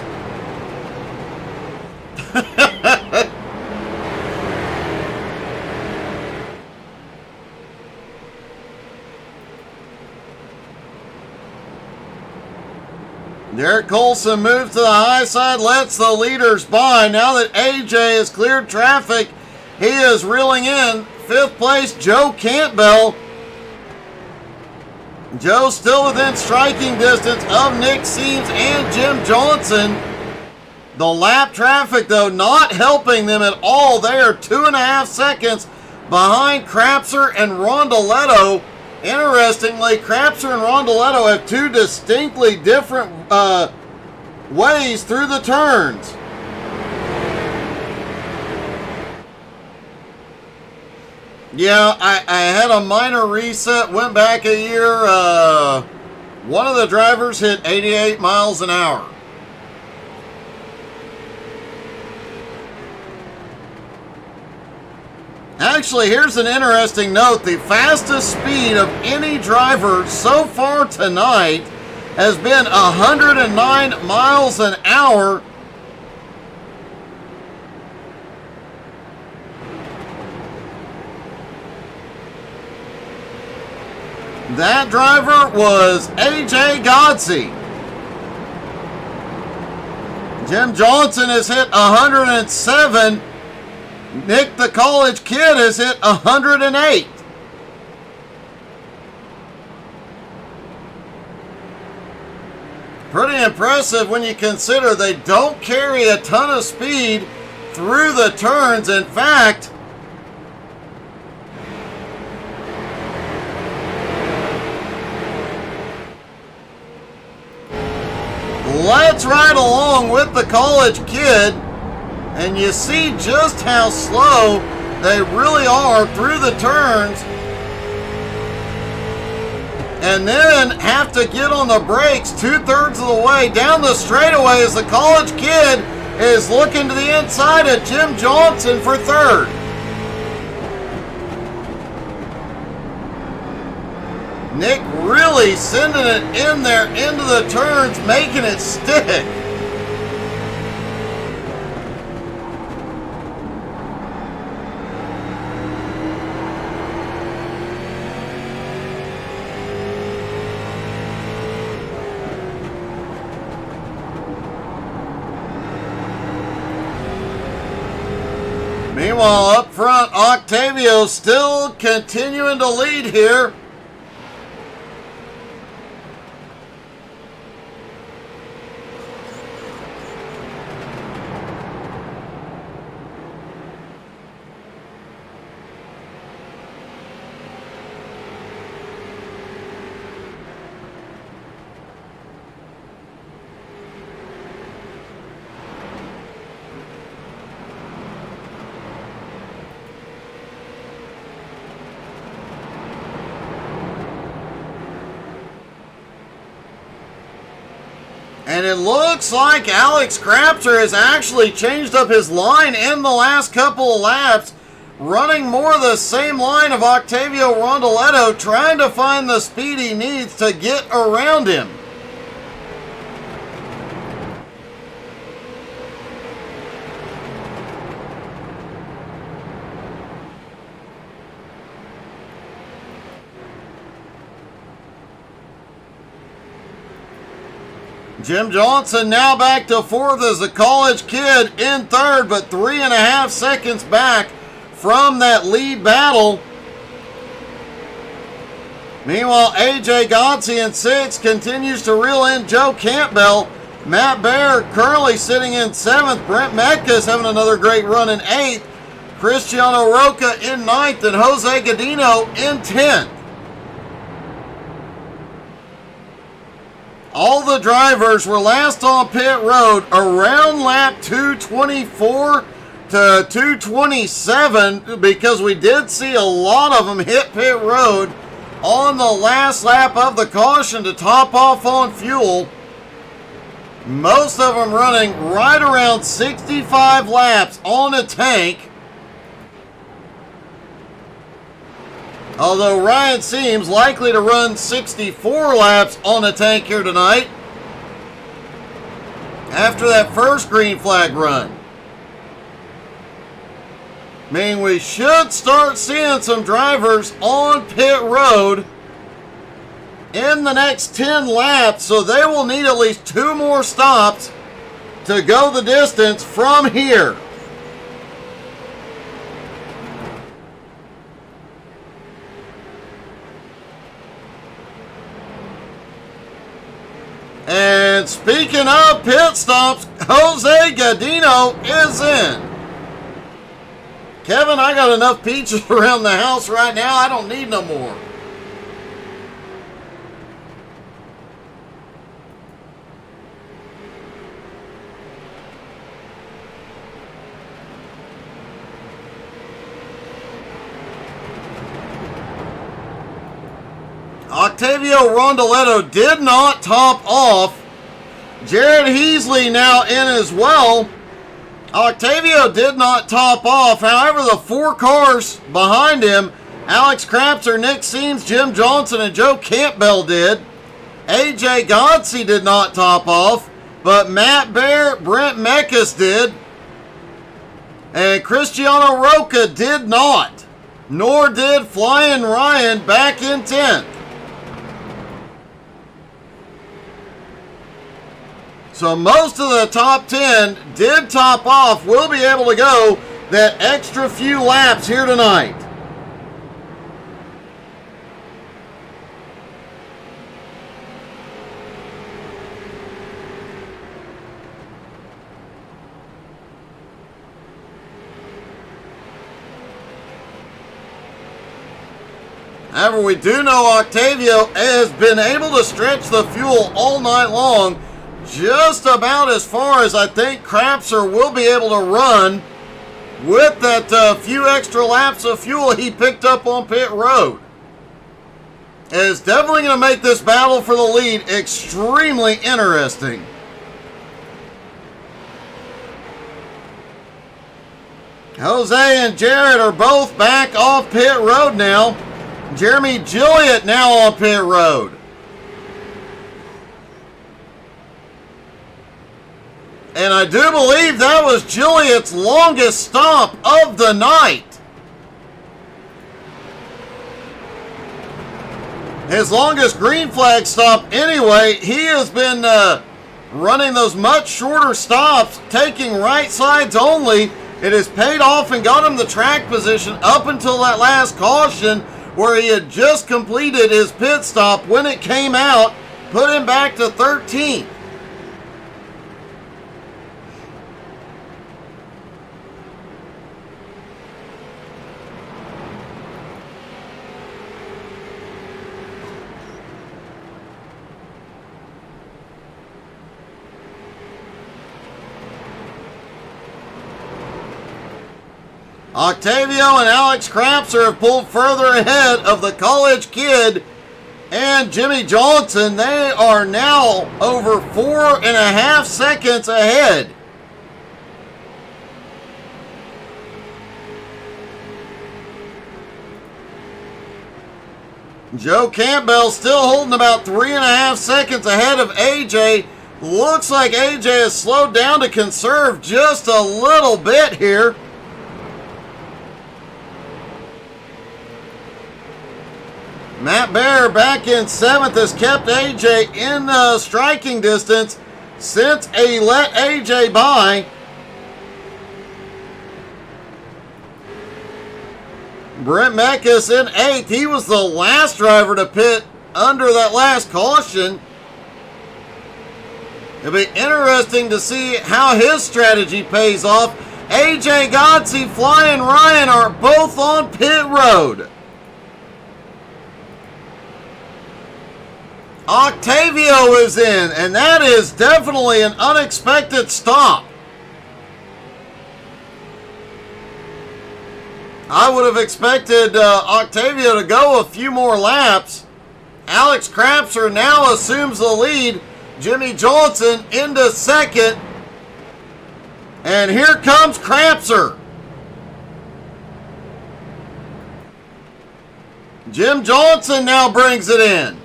Derek Colson moves to the high side, lets the leaders by. Now that AJ has cleared traffic, he is reeling in. Fifth place, Joe Campbell. Joe still within striking distance of Nick Seams and Jim Johnson. The lap traffic, though, not helping them at all. They are 2.5 seconds behind Crapser and Rondoletto. Interestingly, Crapser and Rondoletto have two distinctly different ways through the turns. Yeah, I had a minor reset, went back a year. One of the drivers hit 88 miles an hour. Actually, here's an interesting note. The fastest speed of any driver so far tonight has been 109 miles an hour. That driver was AJ Godsey. Jim Johnson has hit 107. Nick the college kid has hit 108. Pretty impressive when you consider they don't carry a ton of speed through the turns. In fact, let's ride along with the college kid, and you see just how slow they really are through the turns, and then have to get on the brakes 2/3 of the way down the straightaway as the college kid is looking to the inside of Jim Johnson for third. Nick really sending it in there into the turns, making it stick. Meanwhile, up front, Octavio still continuing to lead here. And it looks like Alex Crapser has actually changed up his line in the last couple of laps, running more the same line of Octavio Rondoletto, trying to find the speed he needs to get around him. Jim Johnson now back to fourth as the college kid in third, but 3.5 seconds back from that lead battle. Meanwhile, AJ Godsey in sixth continues to reel in Joe Campbell. Matt Baer currently sitting in seventh. Brent Metcalf having another great run in eighth. Cristiano Roca in ninth, and Jose Gadino in 10th. All the drivers were last on pit road around lap 224 to 227, because we did see a lot of them hit pit road on the last lap of the caution to top off on fuel. Most of them running right around 65 laps on a tank. Although Ryan seems likely to run 64 laps on a tank here tonight after that first green flag run. Meaning we should start seeing some drivers on pit road in the next 10 laps, so they will need at least 2 more stops to go the distance from here. And speaking of pit stops, Jose Gadino is in. Kevin, I got enough peaches around the house right now. I don't need no more. Octavio Rondoletto did not top off. Jared Heasley now in as well. Octavio did not top off. However, the 4 cars behind him, Alex Crapser, Nick Seams, Jim Johnson, and Joe Campbell did. AJ Godsey did not top off, but Matt Baer, Brent Metcalf did. And Cristiano Roca did not. Nor did Flying Ryan back in 10th. So most of the top 10 did top off. We'll be able to go that extra few laps here tonight. However, we do know Octavio has been able to stretch the fuel all night long, just about as far as I think Crapser will be able to run with that few extra laps of fuel he picked up on pit road. It is definitely going to make this battle for the lead extremely interesting. Jose and Jared are both back off pit road now. Jeremy Gilliott now on pit road. And I do believe that was Gilliott's longest stop of the night. His longest green flag stop anyway. He has been running those much shorter stops, taking right sides only. It has paid off and got him the track position up until that last caution, where he had just completed his pit stop when it came out, put him back to 13th. Octavio and Alex Crapser have pulled further ahead of the college kid and Jimmy Johnson. They are now over 4.5 seconds ahead. Joe Campbell still holding about 3.5 seconds ahead of AJ. Looks like AJ has slowed down to conserve just a little bit here. Matt Bear back in 7th has kept AJ in striking distance since he let AJ by. Brent Mekas in 8th. He was the last driver to pit under that last caution. It'll be interesting to see how his strategy pays off. AJ Godsey, Flying Ryan are both on pit road. Octavio is in, and that is definitely an unexpected stop. I would have expected Octavio to go a few more laps. Alex Crapser now assumes the lead. Jimmy Johnson into second. And here comes Crapser. Jim Johnson now brings it in.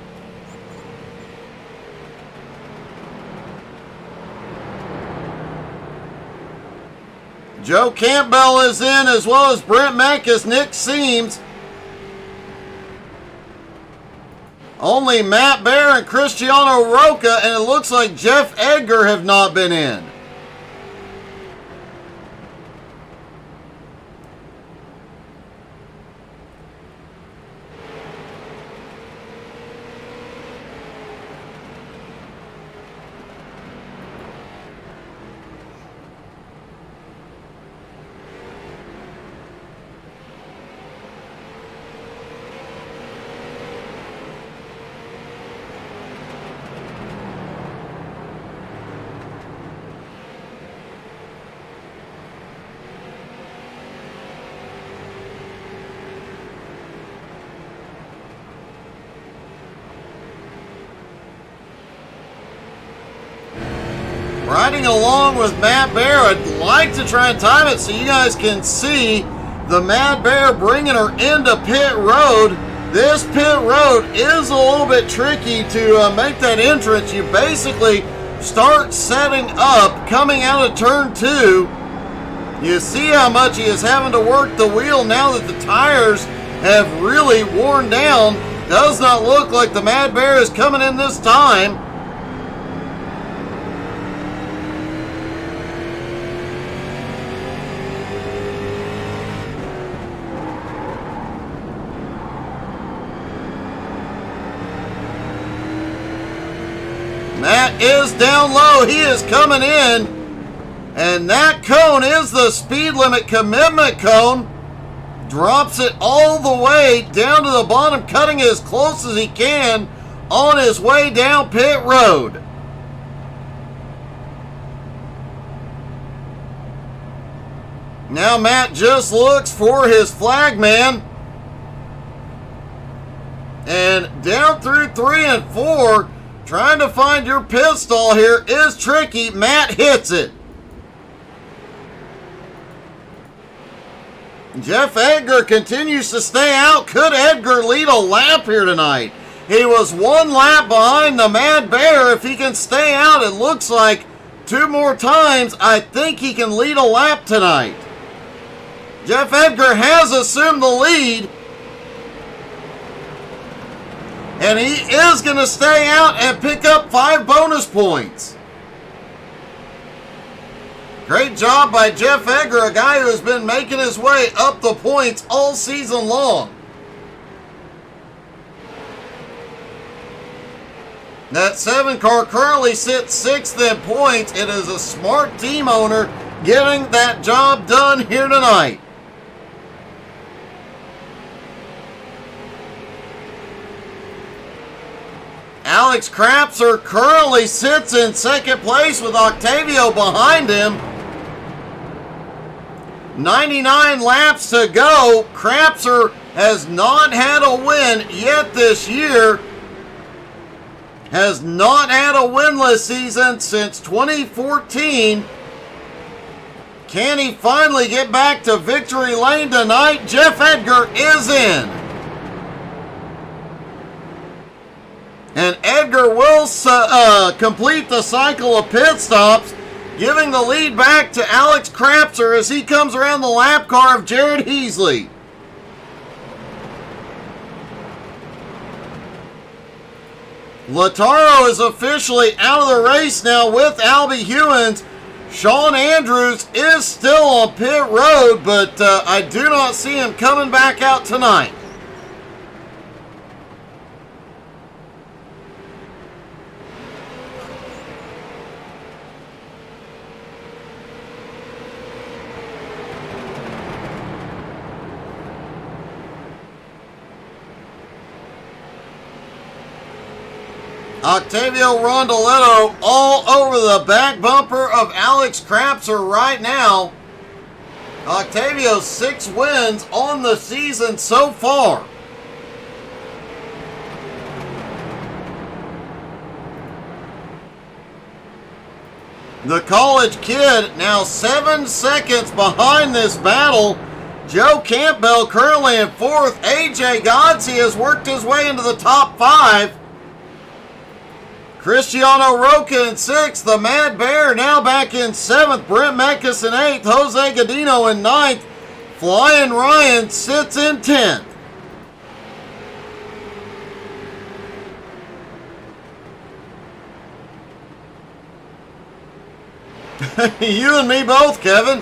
Joe Campbell is in, as well as Brent Mekas, Nick Seams. Only Matt Bear and Cristiano Roca, and it looks like Jeff Edgar have not been in. Riding along with Matt Bear, I'd like to try and time it so you guys can see the Mad Bear bringing her into pit road. This pit road is a little bit tricky to make that entrance. You basically start setting up, coming out of turn 2. You see how much he is having to work the wheel now that the tires have really worn down. Does not look like the Mad Bear is coming in this time. Matt is down low. He is coming in. And that cone is the speed limit commitment cone. drops it all the way down to the bottom, cutting as close as he can on his way down pit road. Now Matt just looks for his flagman. And down through 3 and 4, trying to find your pit stall here is tricky. Matt hits it. Jeff Edgar continues to stay out. Could Edgar lead a lap here tonight? He was 1 lap behind the Mad Bear. If he can stay out, it looks like 2 more times, I think he can lead a lap tonight. Jeff Edgar has assumed the lead. And he is going to stay out and pick up 5 bonus points. Great job by Jeff Edgar, a guy who has been making his way up the points all season long. That 7 car currently sits 6th in points. It is a smart team owner getting that job done here tonight. Alex Crapser currently sits in 2nd place with Octavio behind him. 99 laps to go. Crapser has not had a win yet this year. Has not had a winless season since 2014. Can he finally get back to victory lane tonight? Jeff Edgar is in. And Edgar will complete the cycle of pit stops, giving the lead back to Alex Crapser as he comes around the lap car of Jared Heasley. Lataro is officially out of the race now with Albie Hewins. Sean Andrews is still on pit road, but I do not see him coming back out tonight. Octavio Rondoletto all over the back bumper of Alex Crapser right now. Octavio's 6 wins on the season so far. The college kid now 7 seconds behind this battle. Joe Campbell currently in 4th. AJ Godsey has worked his way into the top 5. Cristiano Roca in 6th. The Mad Bear now back in 7th. Brent Mekas in 8th. Jose Godino in 9th. Flying Ryan sits in 10th. You and me both, Kevin.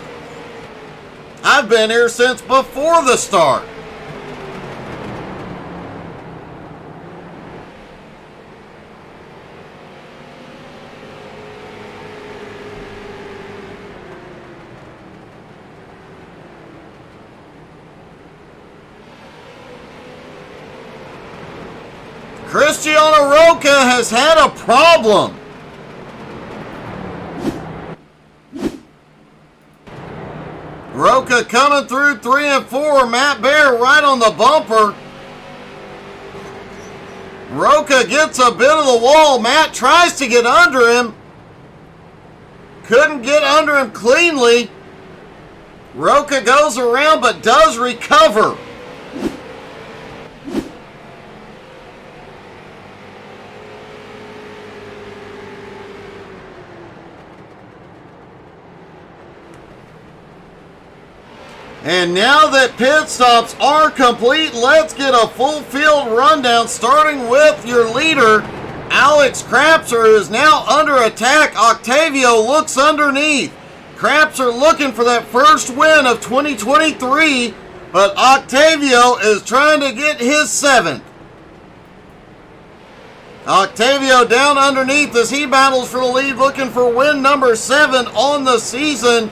I've been here since before the start. Cristiano Roca has had a problem. Roca coming through 3 and 4. Matt Bear right on the bumper. Roca gets a bit of the wall. Matt tries to get under him. Couldn't get under him cleanly. Roca goes around but does recover. And now that pit stops are complete, let's get a full field rundown, starting with your leader, Alex Crapser, who is now under attack. Octavio looks underneath. Crapser looking for that first win of 2023, but Octavio is trying to get his 7th. Octavio down underneath as he battles for the lead, looking for win number 7 on the season.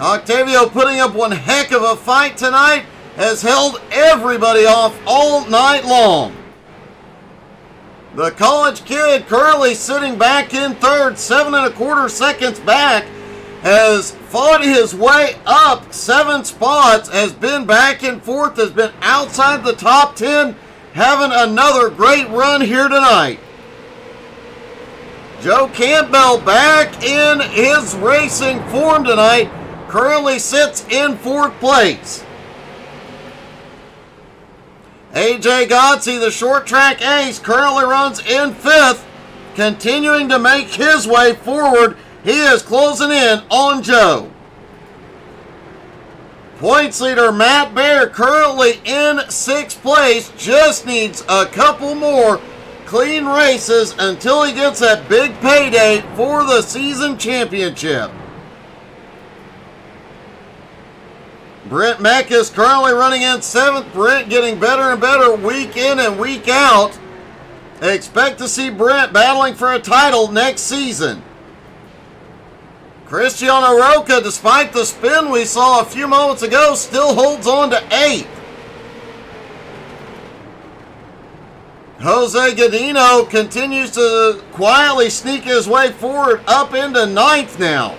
Octavio putting up one heck of a fight tonight, has held everybody off all night long. The college kid currently sitting back in third, 7.25 seconds back, has fought his way up 7 spots, has been back in fourth, has been outside the top 10, having another great run here tonight. Joe Campbell back in his racing form tonight, currently sits in fourth place. AJ Godsey, the short track ace, currently runs in fifth, continuing to make his way forward. He is closing in on Joe. Points leader Matt Bear currently in sixth place, just needs a couple more clean races until he gets that big payday for the season championship. Brent Meck is currently running in seventh. Brent getting better and better week in and week out. Expect to see Brent battling for a title next season. Cristiano Roca, despite the spin we saw a few moments ago, still holds on to 8th. Jose Godino continues to quietly sneak his way forward up into 9th now.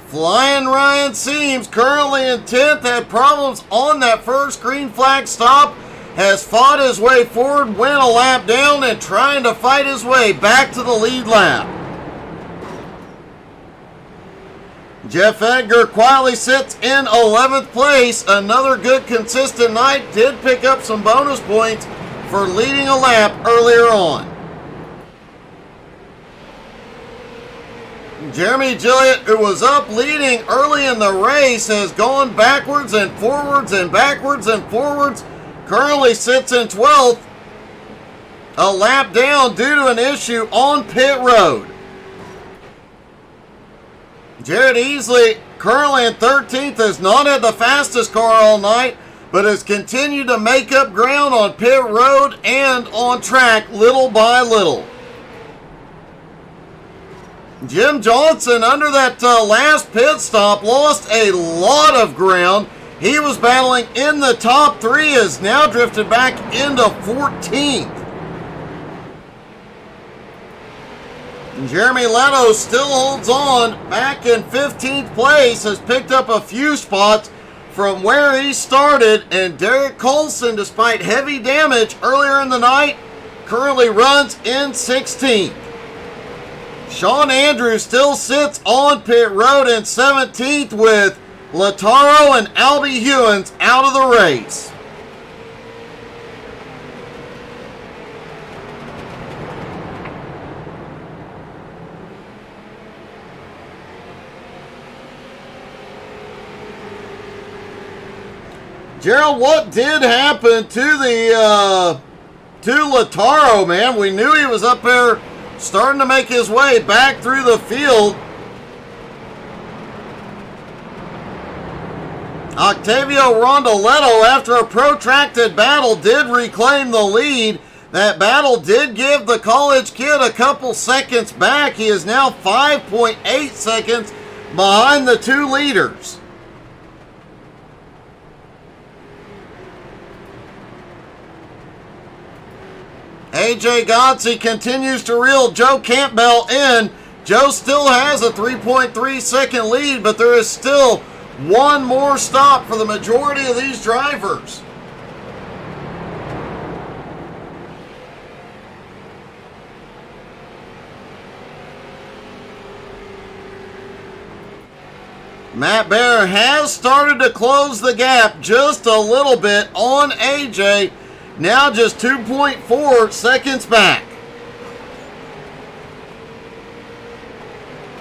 Flying Ryan Seams, currently in 10th, had problems on that first green flag stop, has fought his way forward, went a lap down, and trying to fight his way back to the lead lap. Jeff Edgar quietly sits in 11th place. Another good consistent night. Did pick up some bonus points for leading a lap earlier on. Jeremy Gilliott, who was up leading early in the race, has gone backwards and forwards and backwards and forwards. Currently sits in 12th. A lap down due to an issue on pit road. Jared Easley, currently in 13th, has not had the fastest car all night, but has continued to make up ground on pit road and on track little by little. Jim Johnson, under that last pit stop, lost a lot of ground. He was battling in the top 3, has now drifted back into 14th. Jeremy Leto still holds on, back in 15th place, has picked up a few spots from where he started, and Derek Colson, despite heavy damage earlier in the night, currently runs in 16th. Sean Andrews still sits on pit road in 17th with Lataro and Albie Hewins out of the race. Gerald, what did happen to the to Lataro, man? We knew he was up there starting to make his way back through the field. Octavio Rondoletto, after a protracted battle, did reclaim the lead. That battle did give the college kid a couple seconds back. He is now 5.8 seconds behind the 2 leaders. AJ Godsey continues to reel Joe Campbell in. Joe still has a 3.3 second lead, but there is still one more stop for the majority of these drivers. Matt Bear has started to close the gap just a little bit on AJ. Now just 2.4 seconds back.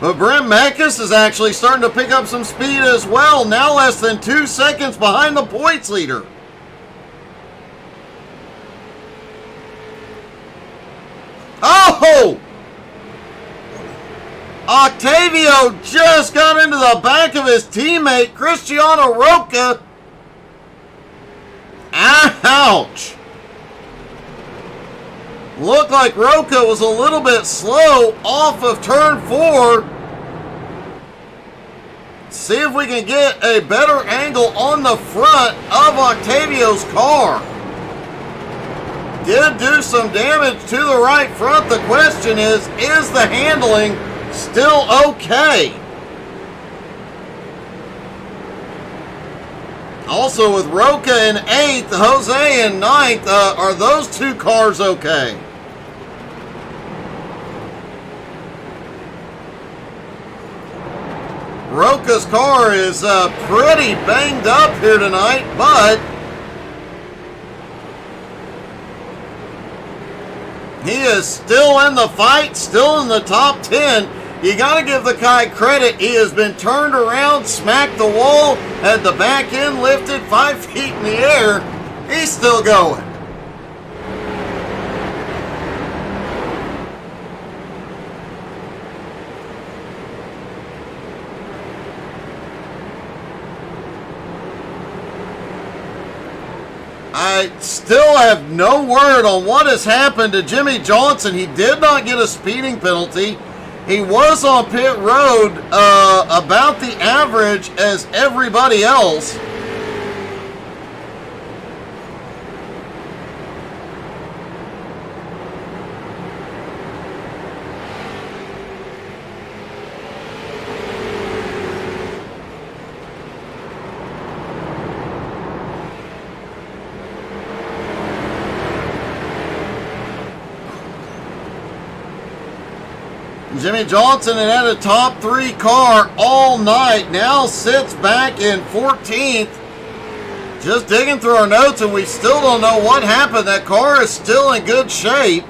But Brent Meckes is actually starting to pick up some speed as well. Now less than 2 seconds behind the points leader. Oh! Octavio just got into the back of his teammate, Cristiano Roca. Ouch! Looked like Roca was a little bit slow off of turn 4. See if we can get a better angle on the front of Octavio's car. Did do some damage to the right front. The question is the handling still okay? Also with Roca in 8th, Jose in 9th, are those two cars okay? Roca's car is pretty banged up here tonight, but he is still in the fight, still in the top 10. You got to give the guy credit. He has been turned around, smacked the wall, had the back end lifted 5 feet in the air. He's still going. I still have no word on what has happened to Jimmy Johnson. He did not get a speeding penalty. He was on pit road about the average as everybody else. Jimmy Johnson had a top 3 car all night, now sits back in 14th. Just digging through our notes and we still don't know what happened. That car is still in good shape.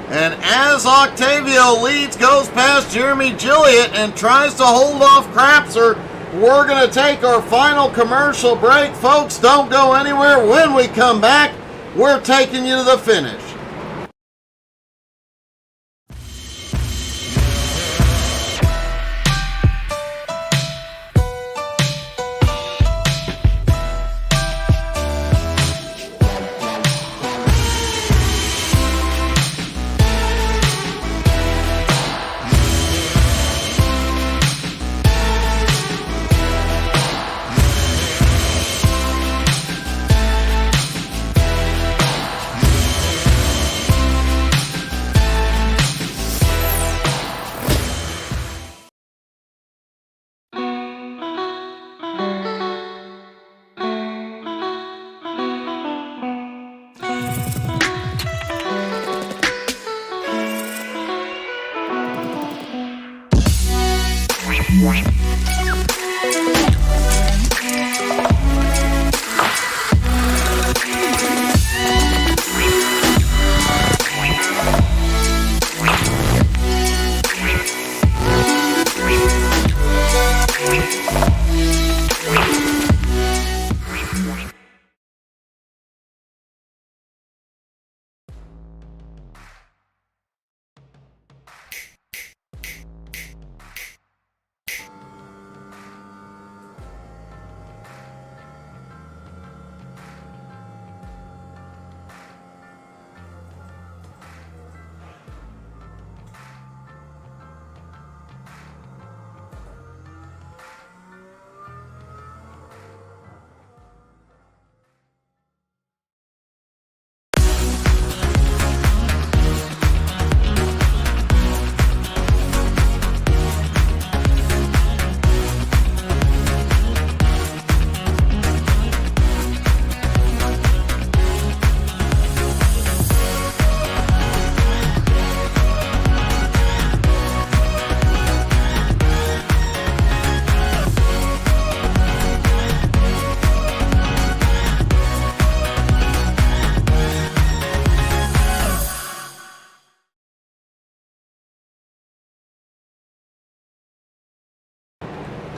And as Octavio leads, goes past Jeremy Gilliott and tries to hold off Crapser, we're going to take our final commercial break. Folks, don't go anywhere. When we come back, we're taking you to the finish.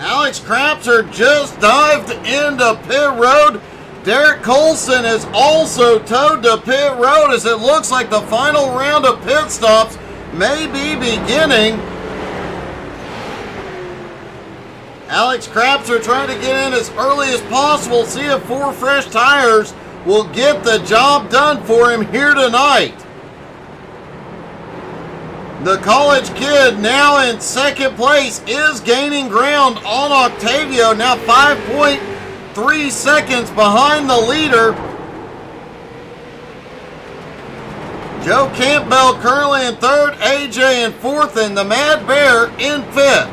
Alex Crapser just dived into pit road. Derek Colson is also towed to pit road as it looks like the final round of pit stops may be beginning. Alex Crapser trying to get in as early as possible, see if 4 fresh tires will get the job done for him here tonight. The college kid now in second place is gaining ground on Octavio. Now 5.3 seconds behind the leader. Joe Campbell currently in third, AJ in fourth, and the Mad Bear in fifth.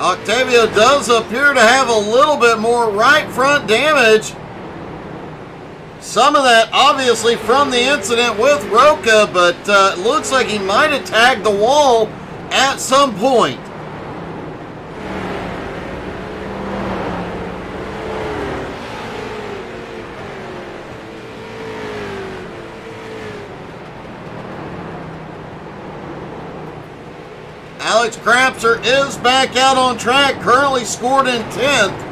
Octavio does appear to have a little bit more right front damage. Some of that obviously from the incident with Roca, but it looks like he might have tagged the wall at some point. Alex Crapser is back out on track, currently scored in 10th.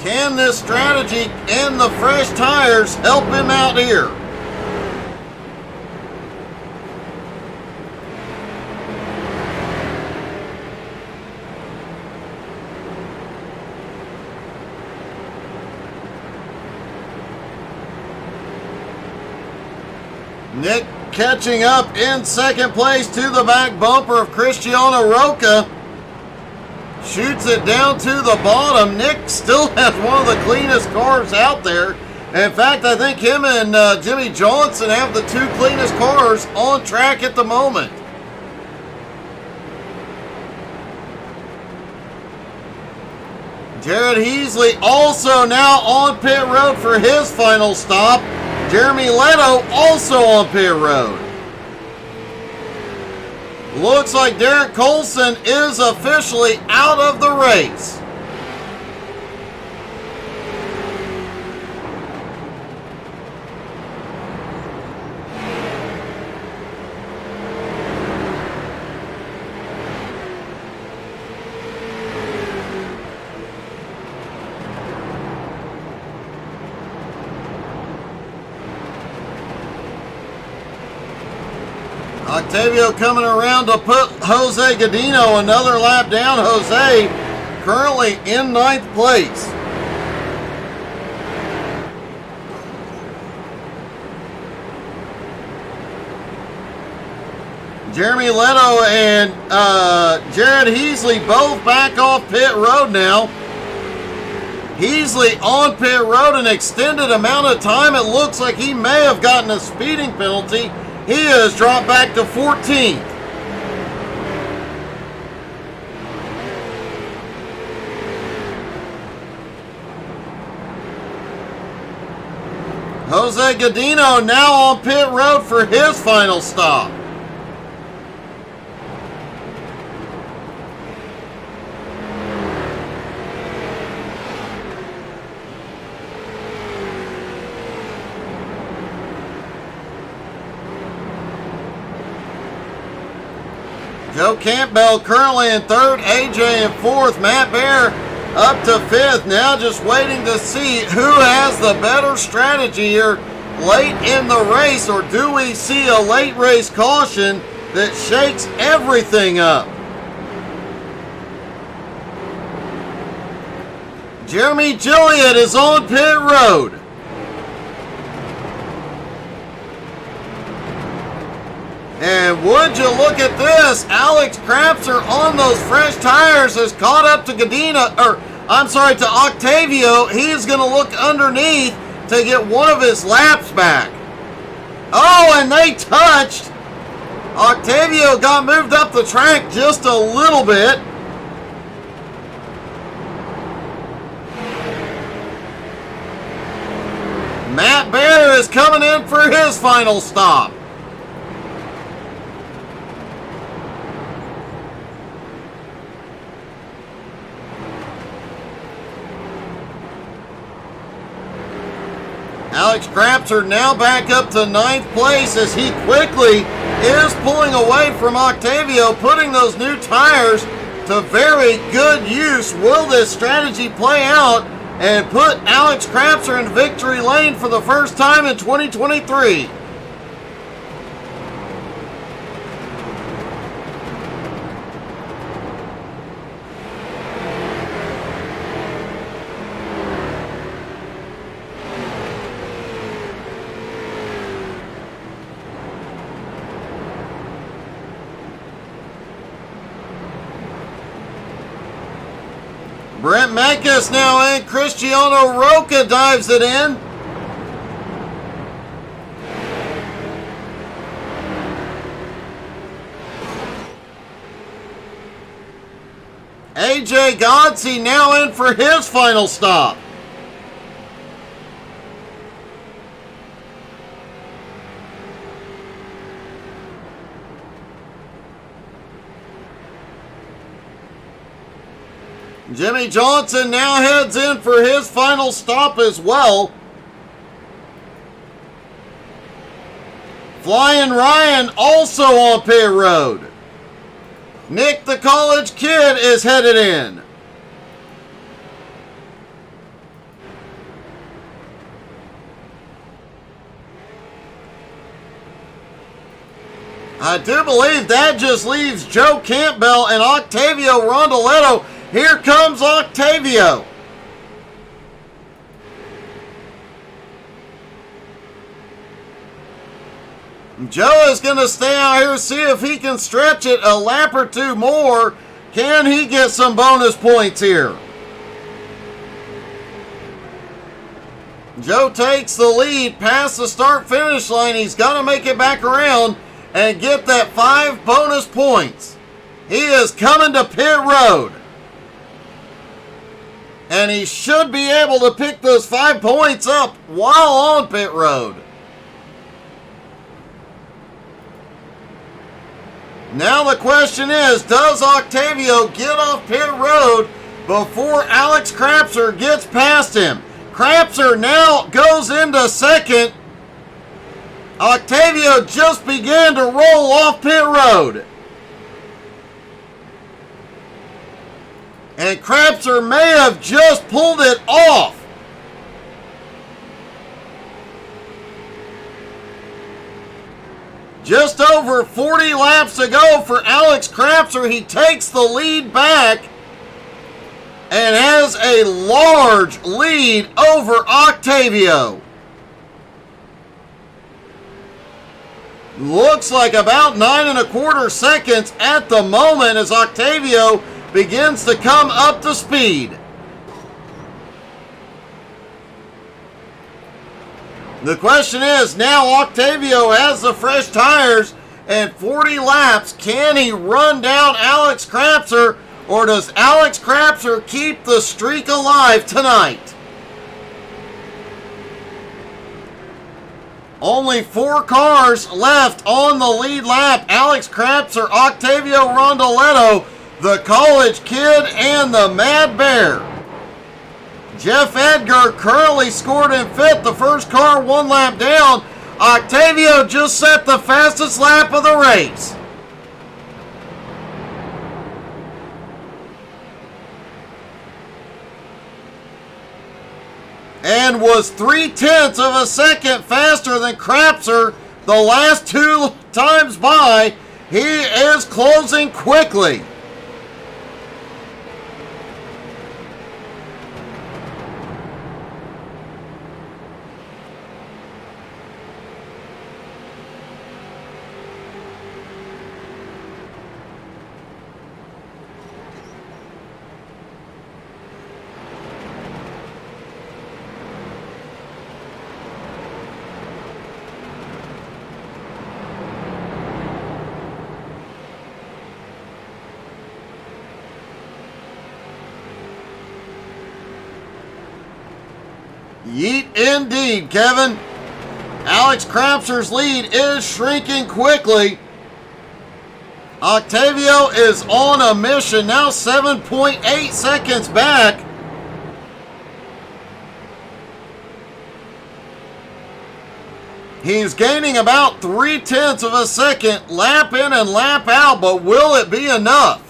Can this strategy and the fresh tires help him out here? Nick catching up in second place to the back bumper of Cristiano Roca. Shoots it down to the bottom. Nick still has one of the cleanest cars out there. In fact, I think him and Jimmy Johnson have the two cleanest cars on track at the moment. Jared Heasley also now on pit road for his final stop. Jeremy Leto also on pit road. Looks like Derek Colson is officially out of the race. Octavio coming around to put Jose Godino another lap down. Jose currently in 9th place. Jeremy Leto and Jared Heasley both back off pit road now. Heasley on pit road an extended amount of time. It looks like he may have gotten a speeding penalty. He has dropped back to 14th. Jose Godino now on pit road for his final stop. Joe Campbell currently in 3rd, AJ in 4th, Matt Bear up to 5th. Now just waiting to see who has the better strategy here late in the race, or do we see a late race caution that shakes everything up? Jeremy Gilliard is on pit road. And would you look at this, Alex Crapser on those fresh tires has caught up to to Octavio. He is going to look underneath to get one of his laps back. Oh, and they touched. Octavio got moved up the track just a little bit. Matt Bear is coming in for his final stop. Alex Crapser now back up to 9th place as he quickly is pulling away from Octavio, putting those new tires to very good use. Will this strategy play out and put Alex Crapser in victory lane for the first time in 2023? Brent Mekas now in. Cristiano Roca dives it in. AJ Godsey now in for his final stop. Jimmy Johnson now heads in for his final stop as well. Flying Ryan also on pit road. Nick the college kid is headed in. I do believe that just leaves Joe Campbell and Octavio Rondoletto. Here comes Octavio. Joe is going to stay out here, see if he can stretch it a lap or two more. Can he get some bonus points here? Joe takes the lead past the start-finish line. He's got to make it back around and get that 5 bonus points. He is coming to pit road. And he should be able to pick those 5 points up while on pit road. Now the question is, does Octavio get off pit road before Alex Crapser gets past him? Crapser now goes into second. Octavio just began to roll off pit road. And Crapser may have just pulled it off. Just over 40 laps to go for Alex Crapser. He takes the lead back and has a large lead over Octavio. Looks like about 9 1/4 seconds at the moment as Octavio begins to come up to speed. The question is, now Octavio has the fresh tires and 40 laps. Can he run down Alex Crapser, or does Alex Crapser keep the streak alive tonight? Only 4 cars left on the lead lap. Alex Crapser, Octavio Rondoletto, the college kid, and the Mad Bear. Jeff Edgar currently scored in 5th. The first car 1 lap down. Octavio just set the fastest lap of the race. And was 3/10 of a second faster than Crapser the last 2 times by. He is closing quickly. Yeet indeed, Kevin. Alex Crapser's lead is shrinking quickly. Octavio is on a mission, now 7.8 seconds back. He's gaining about 3/10 of a second, lap in and lap out, but will it be enough?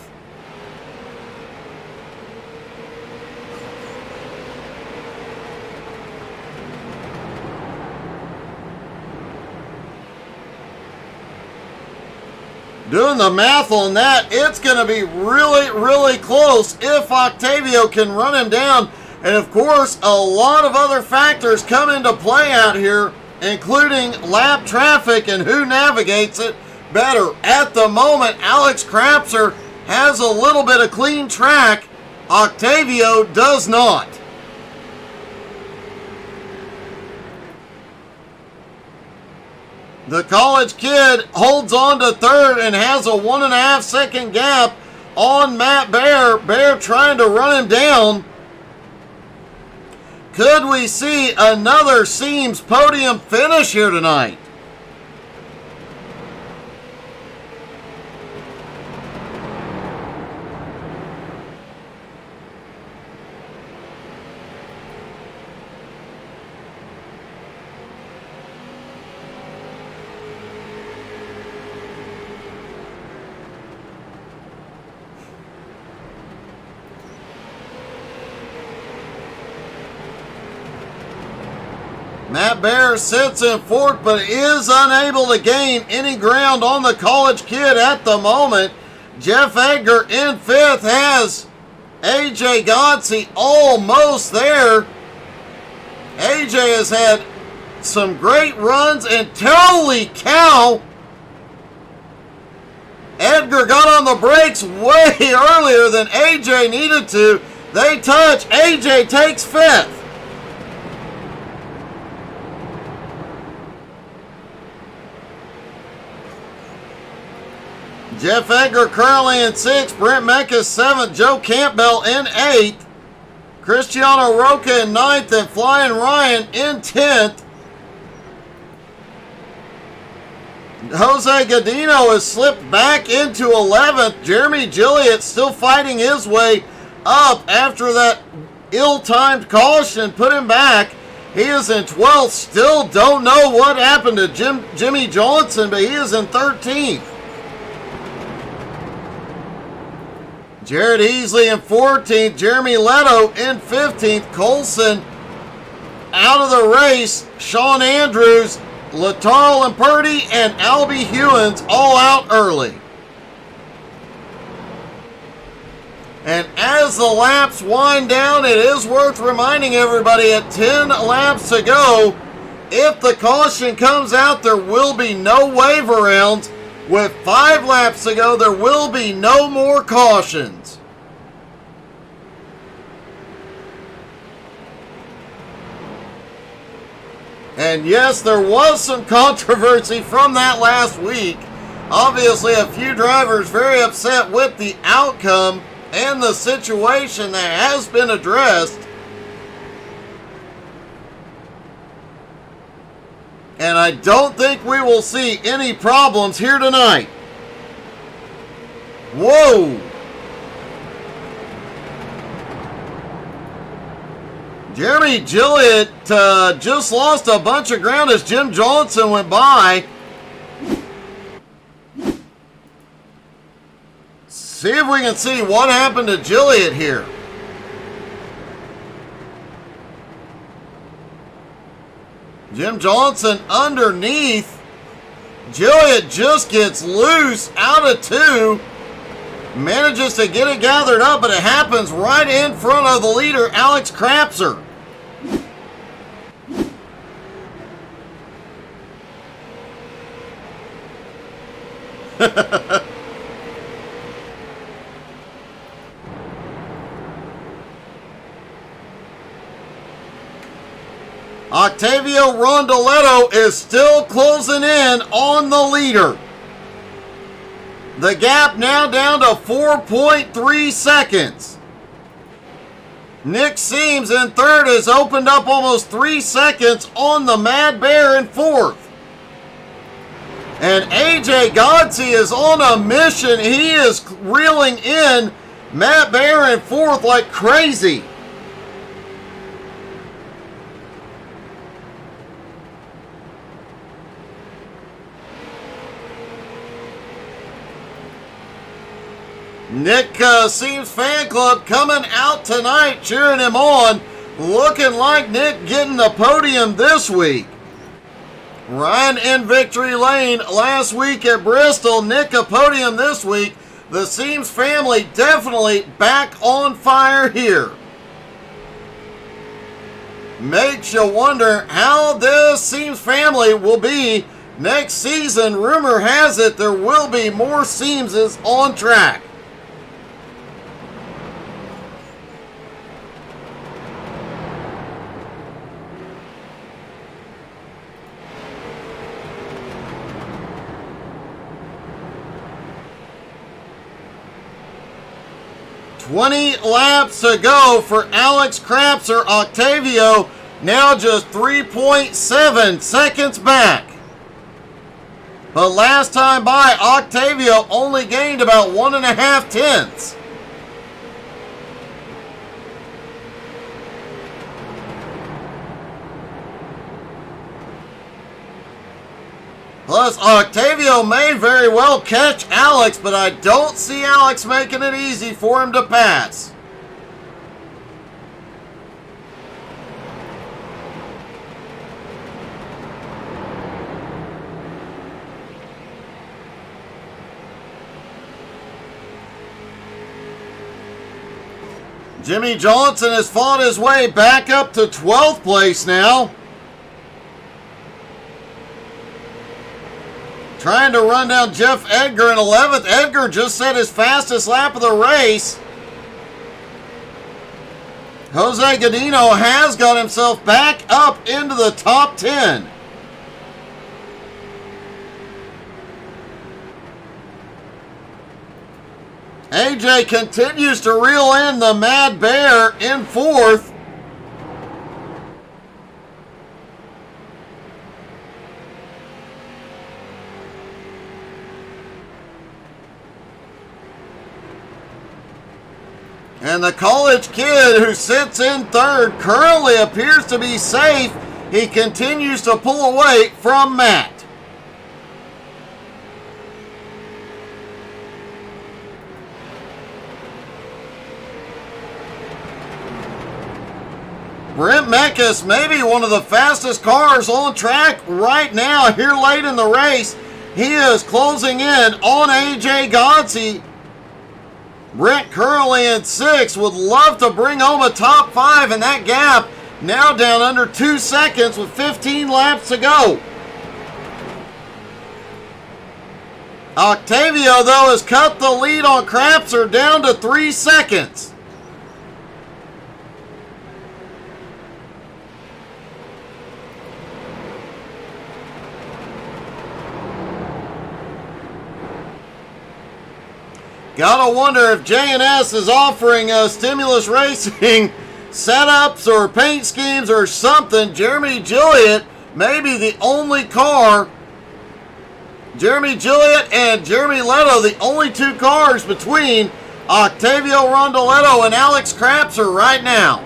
Doing the math on that, it's going to be really, really close if Octavio can run him down. And of course, a lot of other factors come into play out here, including lap traffic and who navigates it better. At the moment, Alex Crapser has a little bit of clean track Octavio does not. The college kid holds on to third and has a 1.5 second gap on Matt Bear. Bear trying to run him down. Could we see another Seams podium finish here tonight? Matt Bear sits in fourth, but is unable to gain any ground on the college kid at the moment. Jeff Edgar in fifth has AJ Godsey almost there. AJ has had some great runs, and holy cow, Edgar got on the brakes way earlier than AJ needed to. They touch. AJ takes fifth. Jeff Edgar currently in 6th, Brent Mecca 7th, Joe Campbell in 8th, Cristiano Roca in 9th, and Flying Ryan in 10th. Jose Godino has slipped back into 11th. Jeremy Gilliott still fighting his way up after that ill-timed caution put him back. He is in 12th. Still don't know what happened to Jimmy Johnson, but he is in 13th. Jared Easley in 14th, Jeremy Leto in 15th, Colson out of the race, Sean Andrews, Latarl and Purdy, and Albie Hewins all out early. And as the laps wind down, it is worth reminding everybody at 10 laps to go, if the caution comes out, there will be no wave arounds. With 5 laps to go, there will be no more cautions. And yes, there was some controversy from that last week. Obviously, a few drivers very upset with the outcome and the situation that has been addressed. And I don't think we will see any problems here tonight. Whoa! Jeremy Gilliott just lost a bunch of ground as Jim Johnson went by. See if we can see what happened to Gilliott here. Jim Johnson underneath. Gilliott just gets loose out of 2. Manages to get it gathered up, but it happens right in front of the leader, Alex Krapser. Octavio Rondoletto is still closing in on the leader. The gap now down to 4.3 seconds. Nick Seams in third has opened up almost 3 seconds on the Mad Bear in fourth. And AJ Godsey is on a mission. He is reeling in Matt Bear in fourth like crazy. Nick Seams fan club coming out tonight, cheering him on. Looking like Nick getting the podium this week. Ryan in victory lane last week at Bristol. Nick a podium this week. The Seams family definitely back on fire here. Makes you wonder how this Seams family will be next season. Rumor has it there will be more Seamses on track. 20 laps to go for Alex Crapser. Octavio now just 3.7 seconds back. But last time by, Octavio only gained about 1.5 tenths. Plus, Octavio may very well catch Alex, but I don't see Alex making it easy for him to pass. Jimmy Johnson has fought his way back up to 12th place now. Trying to run down Jeff Edgar in 11th. Edgar just set his fastest lap of the race. Jose Godino has got himself back up into the top 10. AJ continues to reel in the Mad Bear in 4th. And the college kid who sits in 3rd currently appears to be safe. He continues to pull away from Matt. Brent Mekas may be one of the fastest cars on track right now here late in the race. He is closing in on AJ Godsey. Brent currently in 6th. Would love to bring home a top 5, and that gap now down under 2 seconds with 15 laps to go. Octavio, though, has cut the lead on Crapser down to 3 seconds. Gotta wonder if J&S is offering Stimulus Racing setups or paint schemes or something. Jeremy Gilliott may be the only car. Jeremy Gilliott and Jeremy Leto, the only 2 cars between Octavio Rondoletto and Alex Crapser right now.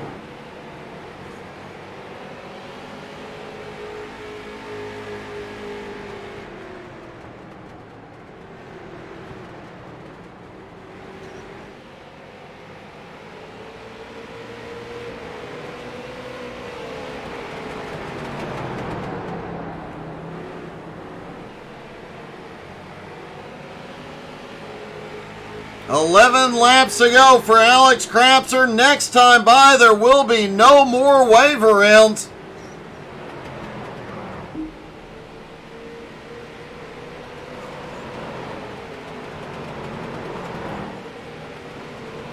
$11 laps to go for Alex Crapser. Next time by, there will be no more waiver rounds.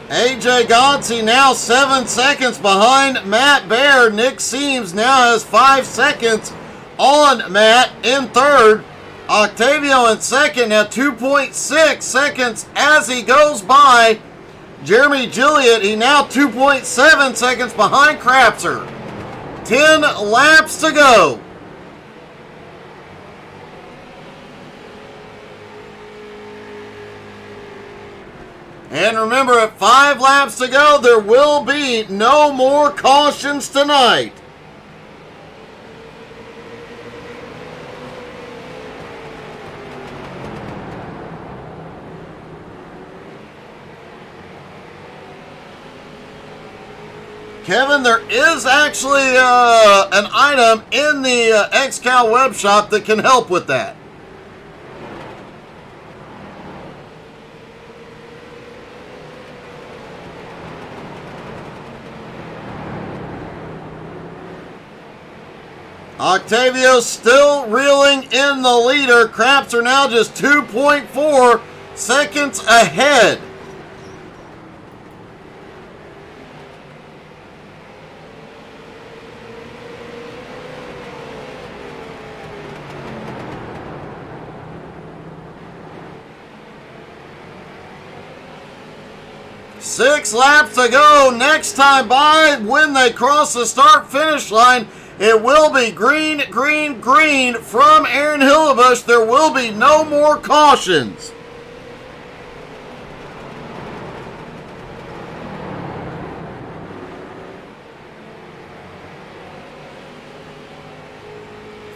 AJ Godsey now 7 seconds behind Matt Baird. Nick Seams now has 5 seconds on Matt in 3rd. Octavio in 2nd, now 2.6 seconds as he goes by Jeremy Gilliott. He now 2.7 seconds behind Crapser. 10 laps to go. And remember, at 5 laps to go, there will be no more cautions tonight. Kevin, there is actually an item in the XCAL web shop that can help with that. Octavio still reeling in the leader. Crapser now just 2.4 seconds ahead. 6 laps to go. Next time by, when they cross the start-finish line, it will be green, green, green from Aaron Hillebush. There will be no more cautions.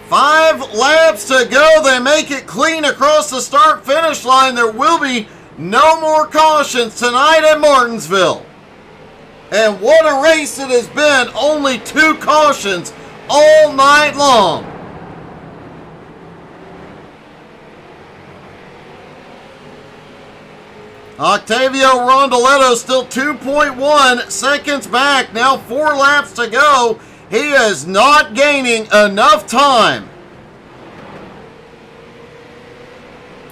Five laps to go. They make it clean across the start-finish line. There will be no more cautions tonight at Martinsville. And what a race it has been. Only 2 cautions all night long. Octavio Rondoletto still 2.1 seconds back. Now 4 laps to go. He is not gaining enough time.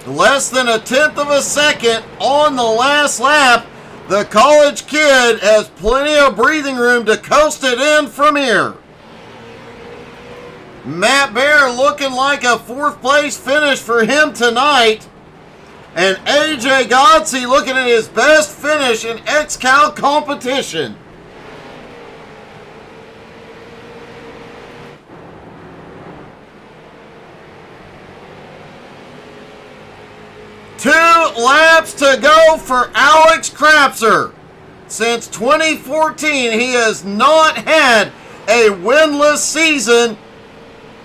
Less than 1/10 of a second on the last lap. The college kid has plenty of breathing room to coast it in from here. Matt Bear looking like a 4th place finish for him tonight. And AJ Godsey looking at his best finish in XCAL competition. Two laps to go for Alex Krapser. Since 2014, he has not had a winless season.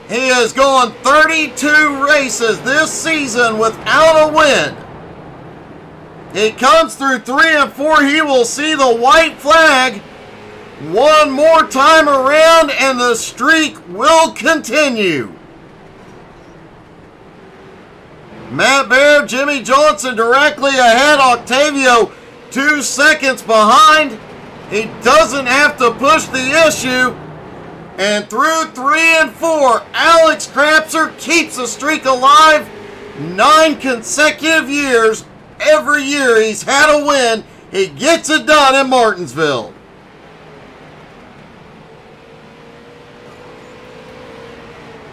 He has gone 32 races this season without a win. He comes through 3 and 4. He will see the white flag one more time around, and the streak will continue. Matt Baird, Jimmy Johnson directly ahead. Octavio 2 seconds behind. He doesn't have to push the issue. And through 3 and 4, Alex Krapser keeps the streak alive. 9 consecutive years. Every year he's had a win. He gets it done in Martinsville.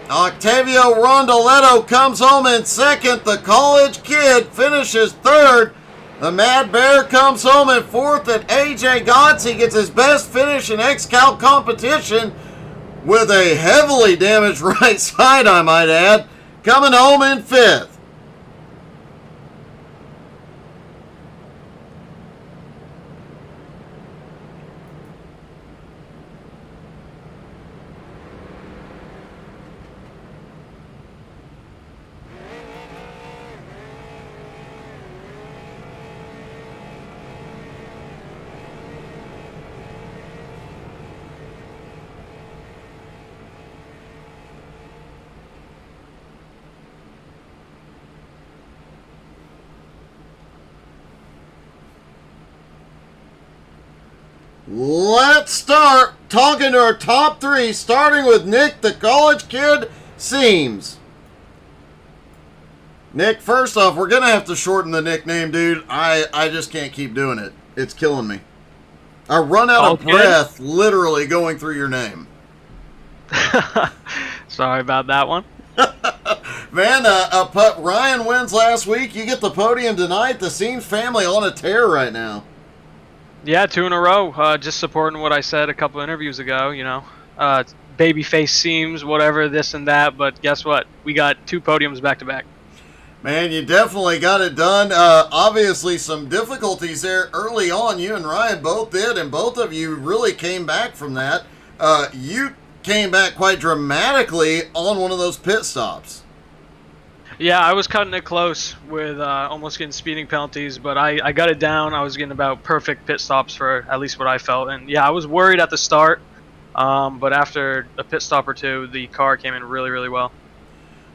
Octavio Rondoletto comes home in 2nd. The college kid finishes 3rd. The Mad Bear comes home in 4th. And AJ Godsey gets his best finish in XCAL competition with a heavily damaged right side, I might add, coming home in 5th. Let's start talking to our top 3, starting with Nick, the college kid, Seams. Nick, first off, we're going to have to shorten the nickname, dude. I just can't keep doing it. It's killing me. I run out of breath literally going through your name. Sorry about that one. Man, Ryan wins last week. You get the podium tonight. The Seams family on a tear right now. Yeah, 2 in a row. Just supporting what I said a couple interviews ago, you know. Babyface Seams, whatever, this and that. But guess what? We got 2 podiums back-to-back. Man, you definitely got it done. Obviously, some difficulties there early on. You and Ryan both did, and both of you really came back from that. You came back quite dramatically on one of those pit stops. Yeah, I was cutting it close with almost getting speeding penalties, but I got it down. I was getting about perfect pit stops for at least what I felt. And yeah, I was worried at the start, but after a pit stop or 2, the car came in really, really well.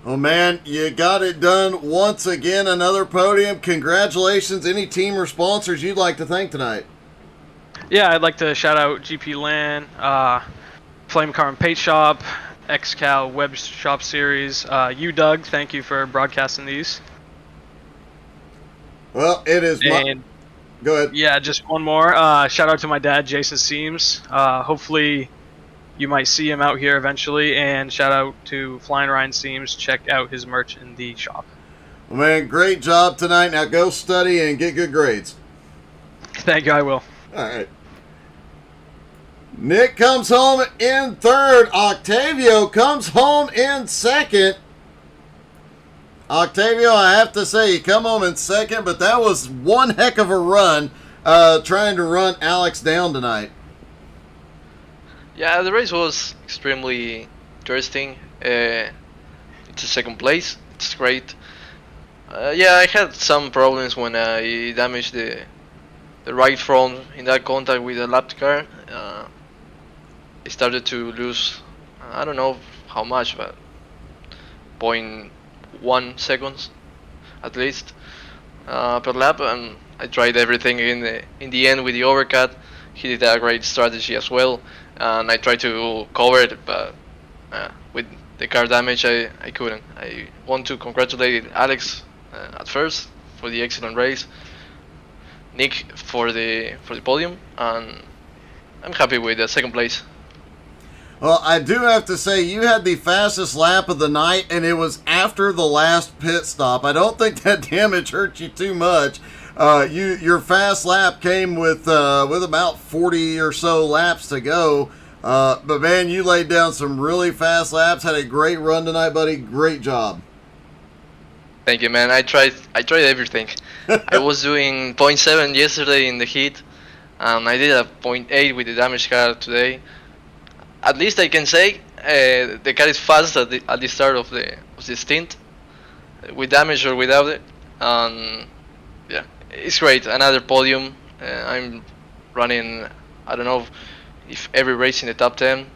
Oh, man, you got it done once again. Another podium. Congratulations. Any team or sponsors you'd like to thank tonight? Yeah, I'd like to shout out GP LAN, Flame Car and Paint Shop, XCAL Web Shop Series. You, Doug, thank you for broadcasting these. Well, it is and, Go ahead. Yeah, just one more. Shout out to my dad, Jason Seams. Hopefully you might see him out here eventually. And shout out to Flying Ryan Seams. Check out his merch in the shop. Well, man, great job tonight. Now go study and get good grades. Thank you, I will. All right. Nick comes home in third. Octavio comes home in second. Octavio, I have to say, you come home in second, but that was one heck of a run trying to run Alex down tonight. Yeah, the race was extremely interesting. It's a second place. It's great. Yeah, I had some problems when I damaged the right front in that contact with the lap car. I started to lose, I don't know how much, but 0.1 seconds at least per lap, and I tried everything in the end with the overcut. He did a great strategy as well, and I tried to cover it, but with the car damage I couldn't. I want to congratulate Alex at first for the excellent race, Nick for the podium, and I'm happy with the second place. Well, I do have to say, you had the fastest lap of the night, and it was after the last pit stop. I don't think that damage hurt you too much. Your fast lap came with about 40 or so laps to go. But man, you laid down some really fast laps. Had a great run tonight, buddy. Great job. Thank you, man. I tried everything. I was doing 0.7 yesterday in the heat, and I did a 0.8 with the damaged car today. At least I can say the car is fast at the start of the stint, with damage or without it. And yeah, it's great. Another podium. I'm running, I don't know if every race in the top 10,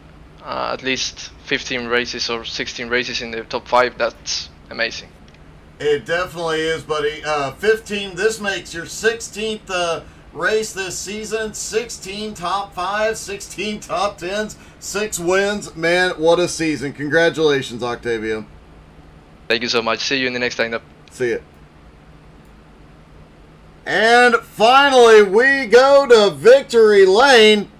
at least 15 races or 16 races in the top 5. That's amazing. It definitely is, buddy. 15. This makes your 16th race this season. 16 top 5s, 16 top 10s, 6 wins. Man, what a season. Congratulations, Octavio. Thank you so much. See you in the next lineup. See it. And finally, we go to victory lane.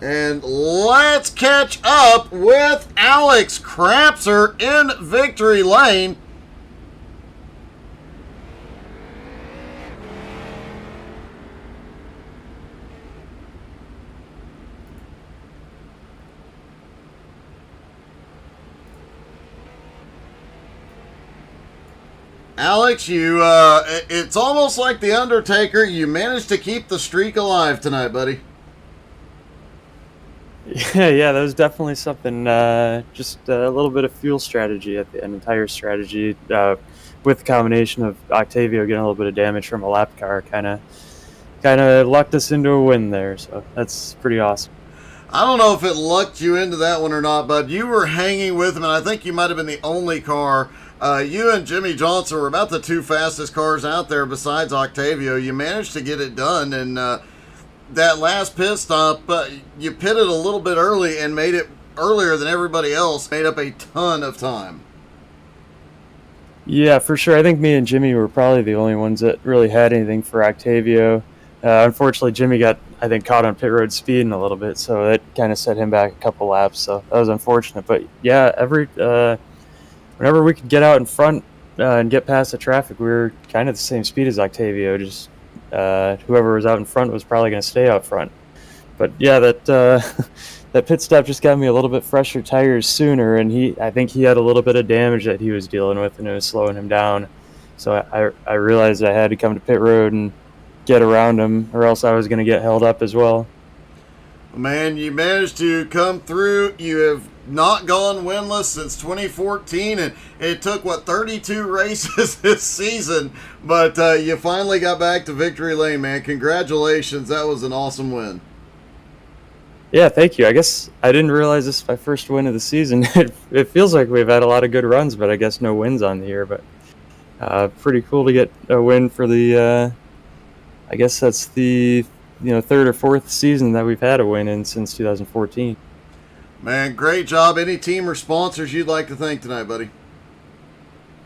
And let's catch up with Alex Crapser in victory lane. Alex, it's almost like The Undertaker. You managed to keep the streak alive tonight, buddy. Yeah, that was definitely something. Just a little bit of fuel strategy at the end, entire strategy, with the combination of Octavio getting a little bit of damage from a lap car, kind of lucked us into a win there. So that's pretty awesome. I don't know if it lucked you into that one or not, but you were hanging with him, and I think you might have been the only car. You and Jimmy Johnson were about the 2 fastest cars out there besides Octavio. You managed to get it done, and that last pit stop, you pitted a little bit early and made it earlier than everybody else, made up a ton of time. Yeah, for sure. I think me and Jimmy were probably the only ones that really had anything for Octavio. Unfortunately, Jimmy got, I think, caught on pit road speeding a little bit, so that kind of set him back a couple laps. So that was unfortunate. But yeah, whenever we could get out in front and get past the traffic, we were kind of the same speed as Octavio. Just whoever was out in front was probably going to stay out front. But yeah, that pit stop just got me a little bit fresher tires sooner, and I think he had a little bit of damage that he was dealing with, and it was slowing him down. So I realized I had to come to pit road and get around him, or else I was going to get held up as well. Man, you managed to come through. You have not gone winless since 2014, and it took, 32 races this season, but you finally got back to victory lane, man. Congratulations. That was an awesome win. Yeah, thank you. I guess I didn't realize this is my first win of the season. It feels like we've had a lot of good runs, but I guess no wins on the year. But pretty cool to get a win for the, I guess that's the 3rd or 4th season that we've had a win in since 2014. Man, great job. Any team or sponsors you'd like to thank tonight, buddy?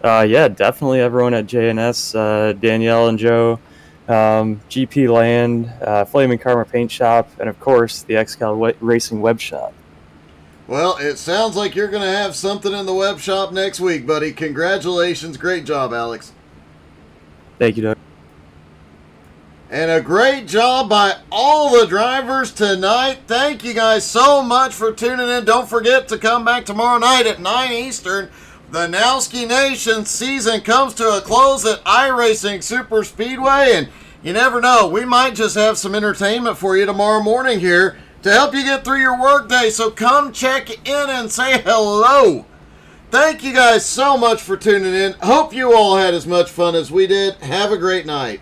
Yeah, definitely everyone at JNS, Danielle and Joe, GP Land, Flaming Karma Paint Shop, and of course the XCAL Racing Web Shop. Well, it sounds like you're going to have something in the web shop next week, buddy. Congratulations. Great job, Alex. Thank you, Doug. And a great job by all the drivers tonight. Thank you guys so much for tuning in. Don't forget to come back tomorrow night at 9 Eastern. The Nowski Nation season comes to a close at iRacing Super Speedway. And you never know, we might just have some entertainment for you tomorrow morning here to help you get through your workday. So come check in and say hello. Thank you guys so much for tuning in. Hope you all had as much fun as we did. Have a great night.